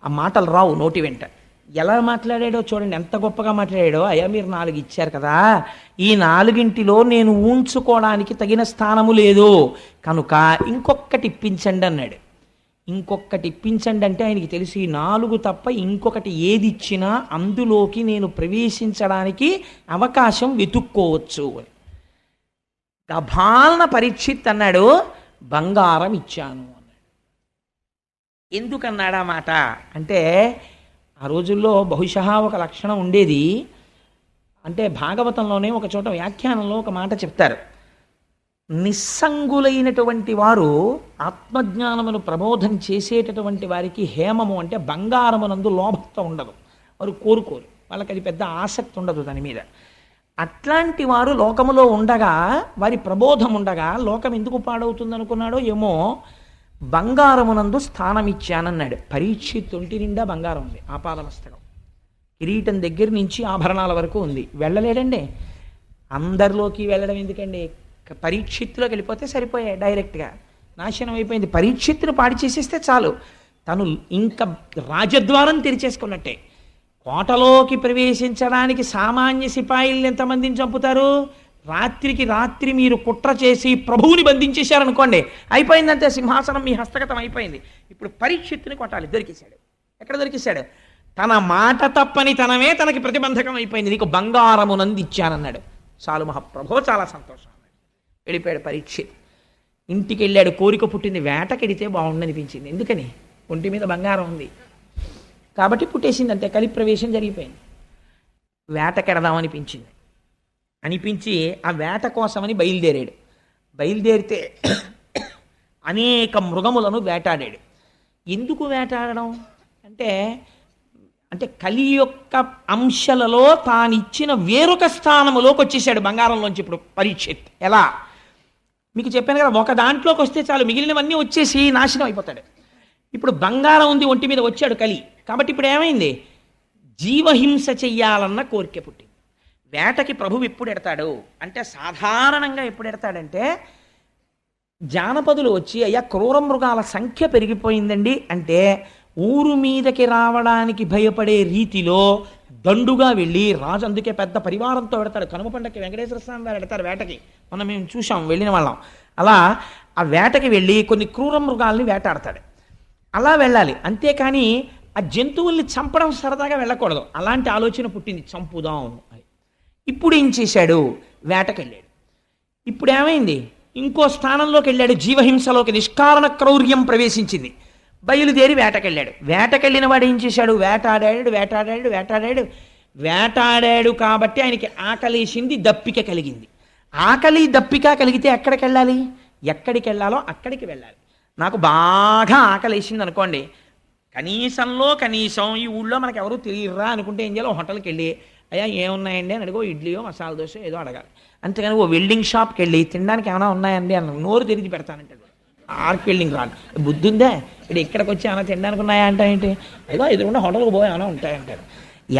ఆ మాటలు రావు నోటి వెంట. ఎలా మాట్లాడాడో చూడండి, ఎంత గొప్పగా మాట్లాడాడో. అయ్యా మీరు 4 ఇచ్చారు కదా, ఈ 4 నేను ఊంచుకోవడానికి తగిన స్థానము లేదు కనుక ఇంకొకటి ఇప్పించండి అన్నాడు. ఇంకొకటి ఇప్పించండి అంటే ఆయనకి తెలిసి 4 తప్ప ఇంకొకటి ఏది ఇచ్చినా అందులోకి నేను ప్రవేశించడానికి అవకాశం వెతుక్కోవచ్చు అని. గభాలన పరీక్షిత్ అన్నాడు, బంగారం ఇచ్చాను అన్నాడు. ఎందుకన్నాడా మాట అంటే, ఆ రోజుల్లో బహుశా ఒక లక్షణం ఉండేది. అంటే భాగవతంలోనే ఒక చోట వ్యాఖ్యానంలో ఒక మాట చెప్తారు, నిస్సంగులైనటువంటి వారు ఆత్మజ్ఞానమును ప్రబోధం చేసేటటువంటి వారికి హేమము అంటే బంగారమునందు లోభత్వం ఉండదు, వారు కోరుకోరు, వాళ్ళకి అది పెద్ద ఆసక్తి ఉండదు దాని మీద. అట్లాంటి వారు లోకములో ఉండగా, వారి ప్రబోధం ఉండగా లోకం ఎందుకు పాడవుతుంది అనుకున్నాడో ఏమో, బంగారమునందు స్థానం ఇచ్చానన్నాడు. పరీక్షిత్ ఒంటి నిండా బంగారం ఉంది, ఆపాదమస్తకం, కిరీటం దగ్గర నుంచి ఆభరణాల వరకు ఉంది. వెళ్ళలేడండి, అందరిలోకి వెళ్ళడం ఎందుకండి, పరీక్షిత్తులోకి వెళ్ళిపోతే సరిపోయాయి, డైరెక్ట్గా నాశనం అయిపోయింది. పరీక్షిత్తును పాడి చేసేస్తే చాలు. తను ఇంకా రాజద్వారం తెరిచేసుకున్నట్టే. కోటలోకి ప్రవేశించడానికి సామాన్య సిపాయిల్ని ఎంతమందిని చంపుతారు? రాత్రికి రాత్రి మీరు కుట్ర చేసి ప్రభువుని బంధించేశారనుకోండి, అయిపోయిందంటే సింహాసనం మీ హస్తగతం అయిపోయింది. ఇప్పుడు పరీక్షిత్తుని కొట్టాలి, దొరికేశాడు. ఎక్కడ దొరికేశాడు? తన మాట తప్పని తనమే తనకి ప్రతిబంధకం అయిపోయింది. నీకు బంగారమునంది ఇచ్చానన్నాడు. చాలు మహాప్రభో, చాలా సంతోషం అన్నాడు. వెళ్ళిపోయాడు పరీక్షిత్. ఇంటికి వెళ్ళాడు. కోరిక పుట్టింది, వేటకెడితే బాగుండనిపించింది. ఎందుకని? ఒంటి మీద బంగారం ఉంది కాబట్టి పుట్టేసింది, అంతే. కలి ప్రవేశం జరిగిపోయింది. వేటకెడదామనిపించింది. అనిపించి ఆ వేట కోసమని బయలుదేరాడు. బయలుదేరితే అనేక మృగములను వేటాడాడు. ఎందుకు వేటాడడం అంటే, కలి యొక్క అంశలలో తానిచ్చిన వేరొక స్థానములోకి వచ్చేసాడు బంగారంలోంచి. ఇప్పుడు పరీక్షిత్ ఎలా? మీకు చెప్పాను కదా, ఒక దాంట్లోకి వస్తే చాలు, మిగిలినవన్నీ వచ్చేసి నాశనం అయిపోతాడు. ఇప్పుడు బంగారం ఉంది ఒంటి మీద, వచ్చాడు కలి. కాబట్టి ఇప్పుడు ఏమైంది? జీవహింస చెయ్యాలన్న కోరిక పుట్టింది. వేటకి ప్రభువు ఎప్పుడు ఎడతాడు అంటే, సాధారణంగా ఎప్పుడు ఎడతాడంటే, జానపదులు వచ్చి అయ్యా క్రూర మృగాల సంఖ్య పెరిగిపోయిందండి అంటే, ఊరు మీదకి రావడానికి భయపడే రీతిలో దండుగా వెళ్ళి రాజు, అందుకే పెద్ద పరివారంతో పెడతాడు. కనుమ పండగకి వెంకటేశ్వర స్వామి వారు పెడతారు వేటకి. మనం మేము చూసాం, వెళ్ళిన వాళ్ళం. అలా ఆ వేటకి వెళ్ళి కొన్ని క్రూర మృగాల్ని వేటాడతాడు. అలా వెళ్ళాలి, అంతేకాని ఆ జంతువుల్ని చంపడం సరదాగా వెళ్ళకూడదు. అలాంటి ఆలోచన పుట్టింది, చంపుదాం అని. ఇప్పుడు ఏం చేశాడు? వేటకెళ్ళాడు. ఇప్పుడు ఏమైంది? ఇంకో స్థానంలోకి వెళ్ళాడు. జీవహింసలోకి నిష్కారణ క్రౌర్యం ప్రవేశించింది. బయలుదేరి వేటకెళ్ళాడు. వేటకెళ్ళిన వాడు ఏం చేశాడు? వేటాడాడు కాబట్టి ఆయనకి ఆకలేసింది, దప్పిక కలిగింది. ఆకలి దప్పిక కలిగితే ఎక్కడికి వెళ్ళాలి? ఎక్కడికి వెళ్ళాలో అక్కడికి వెళ్ళాలి. నాకు బాగా ఆకలేసింది అనుకోండి, కనీసంలో కనీసం ఈ ఊళ్ళో మనకు ఎవరు తెలియరా అనుకుంటే ఏం చేయాలి? హోటల్కి వెళ్ళి అయ్యా ఏమున్నాయండి అని అడిగో, ఇడ్లీయో మసాలా దోశ ఏదో అడగాలి. అంతేగాని ఓ వెల్డింగ్ షాప్కి వెళ్ళి తినడానికి ఏమైనా ఉన్నాయండి అన్న నోరు తెరిచి పెడతానంటే ఆర్క్ వెల్డింగ్ రాదు. బుద్ధి ఉందే? ఇక్కడ ఇక్కడికి వచ్చి ఏమైనా తినడానికి ఉన్నాయా అంటే ఏంటి? ఏదో ఎదురుకుండా హోటల్కి పోయి ఏమైనా ఉంటాయంటారు.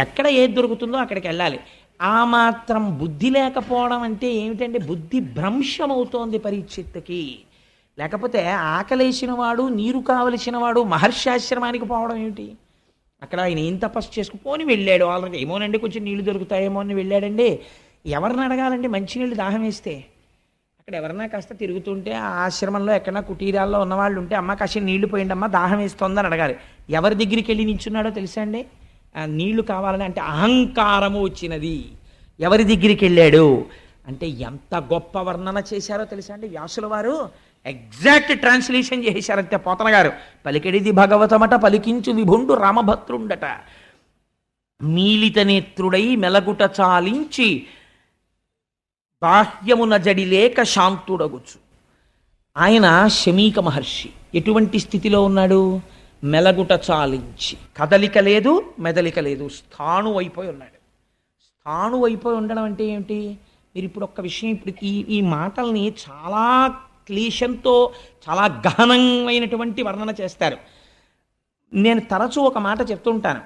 ఎక్కడ ఏది దొరుకుతుందో అక్కడికి వెళ్ళాలి. ఆ మాత్రం బుద్ధి లేకపోవడం అంటే ఏమిటంటే, బుద్ధి భ్రంశమవుతోంది పరీక్షిత్తుకి. లేకపోతే ఆకలేసిన వాడు, నీరు కావలసిన వాడు మహర్షాశ్రమానికి పోవడం ఏమిటి? అక్కడ ఆయన ఏం తపస్సు చేసుకుపోని వెళ్ళాడు. ఆల్రెడీ ఏమోనండి కొంచెం నీళ్లు దొరుకుతాయేమో అని వెళ్ళాడండి. ఎవరిని అడగాలండి? మంచినీళ్ళు దాహం వేస్తే అక్కడ ఎవరన్నా కాస్త తిరుగుతుంటే, ఆ ఆశ్రమంలో ఎక్కడన్నా కుటీరాల్లో ఉన్నవాళ్ళు ఉంటే, అమ్మ కాసి నీళ్లు పోయిండి అమ్మ దాహం వేస్తోందని అడగాలి. ఎవరి దగ్గరికి వెళ్ళి నించున్నాడో తెలుసా అండి? నీళ్లు కావాలని అంటే అహంకారము వచ్చినది. ఎవరి దగ్గరికి వెళ్ళాడు అంటే, ఎంత గొప్ప వర్ణన చేశారో తెలుసా అండి వ్యాసుల వారు. ఎగ్జాక్ట్ ట్రాన్స్లేషన్ చేశారంతే పోతన గారు. పలికెడిది భగవతమట పలికించు విభుండు రామభద్రుండట, మీలిత నేత్రుడై మెలగుట చాలించి బాహ్యమున జడిలేక శాంతుడగుచు. ఆయన శమీక మహర్షి. ఎటువంటి స్థితిలో ఉన్నాడు? మెలగుట చాలించి, కదలిక లేదు, మెదలిక లేదు, స్థాణు అయిపోయి ఉన్నాడు. స్థాణు అయిపోయి ఉండడం అంటే ఏమిటి? మీరు ఇప్పుడు ఒక్క విషయం, ఇప్పుడు ఈ మాటల్ని చాలా క్లీశంతో చాలా గహనమైనటువంటి వర్ణన చేస్తారు. నేను తరచూ ఒక మాట చెప్తుంటాను.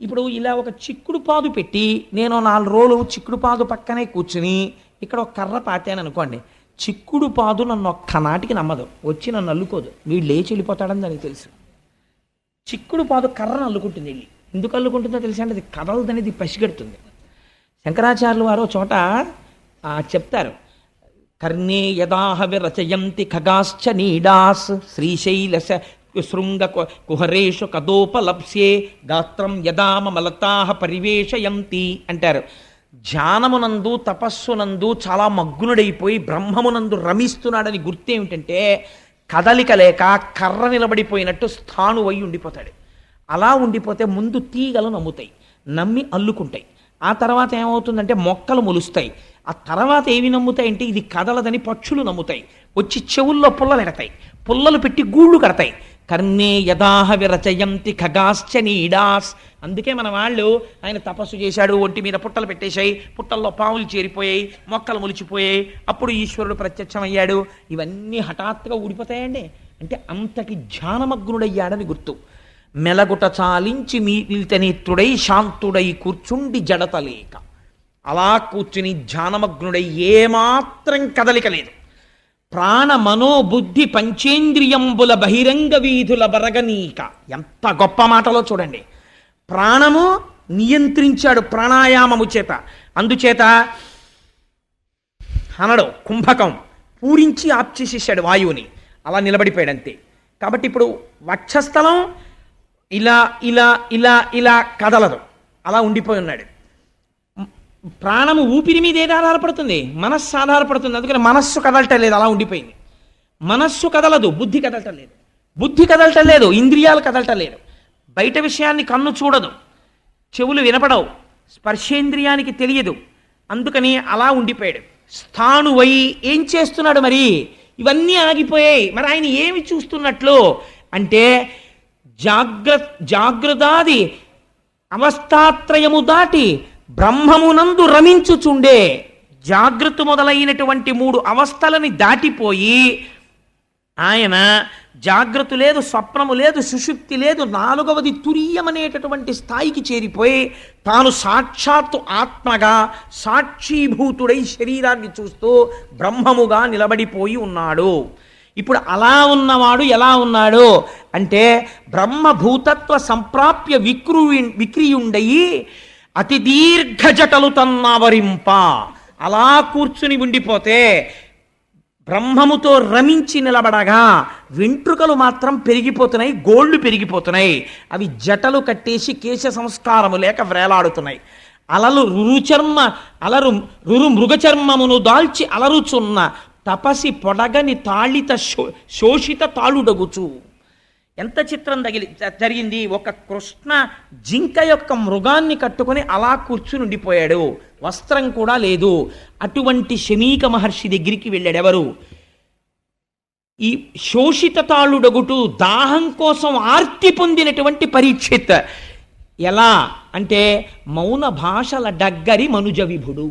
ఇప్పుడు ఇలా ఒక చిక్కుడు పాదు పెట్టి నేను 4 రోజులు చిక్కుడు పాదు పక్కనే కూర్చుని ఇక్కడ ఒక కర్ర పాతాను అనుకోండి, చిక్కుడు పాదు నన్ను ఒక్క నాటికి నమ్మదు, వచ్చి నన్ను అల్లుకోదు, వీడు లేచి వెళ్ళిపోతాడని దానికి తెలుసు. చిక్కుడు పాదు కర్రను అల్లుకుంటుంది. వెళ్ళి ఎందుకు అల్లుకుంటుందో తెలుసా అంటే, అది కదలదనేది పసిగడుతుంది. శంకరాచార్యులు వారు చోట చెప్తారు, కర్ణే యదాహ విరచయంతి ఖగాశ్చ నీడాస్ శ్రీశైలశ శృంగ కుహరేషు కదోపలప్స్యే గాత్రం యదామలతాహ పరివేషయంతి అంటారు. ధ్యానమునందు తపస్సునందు చాలా మగ్నుడైపోయి బ్రహ్మమునందు రమిస్తున్నాడని గుర్తేమిటంటే, కదలిక లేక కర్ర నిలబడిపోయినట్టు స్థాణు అయి ఉండిపోతాడు. అలా ఉండిపోతే ముందు తీగలు నమ్ముతాయి, నమ్మి అల్లుకుంటాయి. ఆ తర్వాత ఏమవుతుందంటే మొక్కలు మొలుస్తాయి. ఆ తర్వాత ఏవి నమ్ముతాయి అంటే, ఇది కదలదని పక్షులు నమ్ముతాయి, వచ్చి చెవుల్లో పుల్లలు ఎడతాయి, పుల్లలు పెట్టి గూళ్ళు కడతాయి. కర్ణే యదాహ విరచయంతి ఖగాశ్చ నీడాస్. అందుకే మన వాళ్ళు, ఆయన తపస్సు చేశాడు, ఒంటి మీద పుట్టలు పెట్టేశాయి, పుట్టల్లో పాములు చేరిపోయాయి, మొక్కలు మొలిచిపోయాయి, అప్పుడు ఈశ్వరుడు ప్రత్యక్షమయ్యాడు. ఇవన్నీ హఠాత్తుగా ఊడిపోతాయండి. అంటే అంతటి ధ్యానమగ్నుడయ్యాడని గుర్తు. మెలగుట చాలించి మీలితనేత్రుడై శాంతుడై కూర్చుండి జడతలేక, అలా కూర్చుని ధ్యానమగ్నుడై ఏమాత్రం కదలిక లేదు. ప్రాణ మనోబుద్ధి పంచేంద్రియంబుల బహిరంగ వీధుల బరగనీక. ఎంత గొప్ప మాటలో చూడండి. ప్రాణము నియంత్రించాడు ప్రాణాయామము చేత. అందుచేత అనడు కుంభకం పూరించి ఆప్ చేసేసాడు వాయువుని, అలా నిలబడిపోయాడు అంతే. కాబట్టి ఇప్పుడు వక్షస్థలం ఇలా ఇలా ఇలా ఇలా కదలదు, అలా ఉండిపోయి ఉన్నాడు. ప్రాణము ఊపిరి మీద ఏది ఆధారపడుతుంది? మనస్సు ఆధారపడుతుంది. అందుకని మనస్సు కదలటం లేదు, అలా ఉండిపోయింది. మనస్సు కదలదు, బుద్ధి కదలటం లేదు. బుద్ధి కదలటం లేదు, ఇంద్రియాలు కదలటం లేదు. బయట విషయాన్ని కన్ను చూడదు, చెవులు వినపడవు, స్పర్శేంద్రియానికి తెలియదు. అందుకని అలా ఉండిపోయాడు. స్థాణువై ఏం చేస్తున్నాడు మరి? ఇవన్నీ ఆగిపోయాయి. మరి ఆయన ఏమి చూస్తున్నట్లు అంటే జాగ్రత్తాది అవస్థాత్రయము దాటి బ్రహ్మమునందు రమించుచుండే. జాగ్రత్త మొదలైనటువంటి 3 అవస్థలని దాటిపోయి ఆయన జాగ్రత్త లేదు, స్వప్నము లేదు, సుషుప్తి లేదు, 4వది తురీయమనేటటువంటి స్థాయికి చేరిపోయి తాను సాక్షాత్తు ఆత్మగా సాక్షీభూతుడై శరీరాన్ని చూస్తూ బ్రహ్మముగా నిలబడిపోయి ఉన్నాడు. ఇప్పుడు అలా ఉన్నవాడు ఎలా ఉన్నాడు అంటే బ్రహ్మభూతత్వ సంప్రాప్య విక్రియుండయి అతి దీర్ఘ జటలు తన్నావరింప. అలా కూర్చుని ఉండిపోతే బ్రహ్మముతో రమించి నిలబడగా వెంట్రుకలు మాత్రం పెరిగిపోతున్నాయి, గోళ్ళు పెరిగిపోతున్నాయి. అవి జటలు కట్టేసి కేశ సంస్కారము లేక వ్రేలాడుతున్నాయి. రురు మృగచర్మమును దాల్చి అలరుచున్న తపసి పొడగని తాళిత శోషిత తాళుడగుచు. ఎంత చిత్రం జరిగింది. ఒక కృష్ణ జింక యొక్క మృగాన్ని కట్టుకొని అలా కూర్చుని ఉండిపోయాడు, వస్త్రం కూడా లేదు. అటువంటి శమీక మహర్షి దగ్గరికి వెళ్ళాడు. ఎవరు? ఈ శోషిత తాళుడగుటు, దాహం కోసం ఆర్తి పొందినటువంటి పరీక్షిత్. ఎలా అంటే మౌన భాషల డగ్గరి మనుజ విభుడు.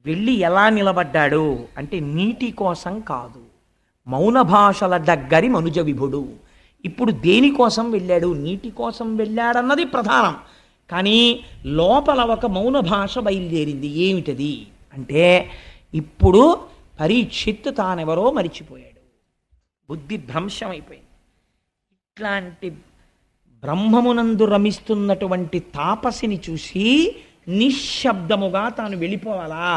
వెళ్ళి ఎలా నిలబడ్డాడు అంటే నీటి కోసం కాదు, మౌన భాషల డగ్గరి మనుజ విభుడు. ఇప్పుడు దేనికోసం వెళ్ళాడు? నీటి కోసం వెళ్ళాడన్నది ప్రధానం. కానీ లోపల ఒక మౌన భాష బయలుదేరింది. ఏమిటది అంటే ఇప్పుడు పరీక్షిత్ తానెవరో మరిచిపోయాడు, బుద్ధి భ్రంశమైపోయింది. ఇట్లాంటి బ్రహ్మమునందు రమిస్తున్నటువంటి తాపసిని చూసి నిశ్శబ్దముగా తాను వెళ్ళిపోవాలా?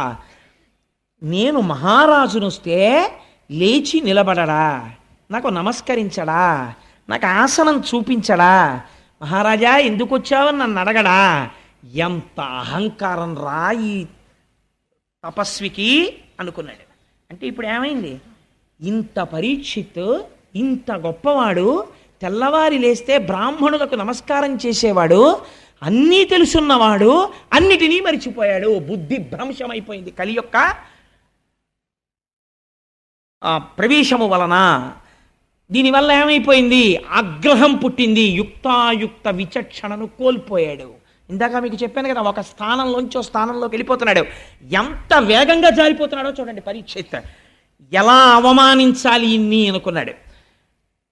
నేను మహారాజునొస్తే లేచి నిలబడడా, నాకు నమస్కరించడా, నాకు ఆసనం చూపించడా, మహారాజా ఎందుకు వచ్చావని నన్ను అడగడా? ఎంత అహంకారం రా ఈ తపస్వికి అనుకున్నాడు. అంటే ఇప్పుడు ఏమైంది? ఇంత పరీక్షిత్, ఇంత గొప్పవాడు, తెల్లవారి లేస్తే బ్రాహ్మణులకు నమస్కారం చేసేవాడు, అన్నీ తెలుసున్నవాడు, అన్నిటినీ మరిచిపోయాడు. బుద్ధి భ్రంశమైపోయింది కలి యొక్క ప్రవేశము వలన. దీనివల్ల ఏమైపోయింది? ఆగ్రహం పుట్టింది. యుక్తాయుక్త విచక్షణను కోల్పోయాడు. ఇందాక మీకు చెప్పాను కదా, ఒక స్థానంలోంచి స్థానంలోకి వెళ్ళిపోతున్నాడు. ఎంత వేగంగా జారిపోతున్నాడో చూడండి పరీక్షిత్. ఎలా అవమానించాలి ఇన్ని అనుకున్నాడు.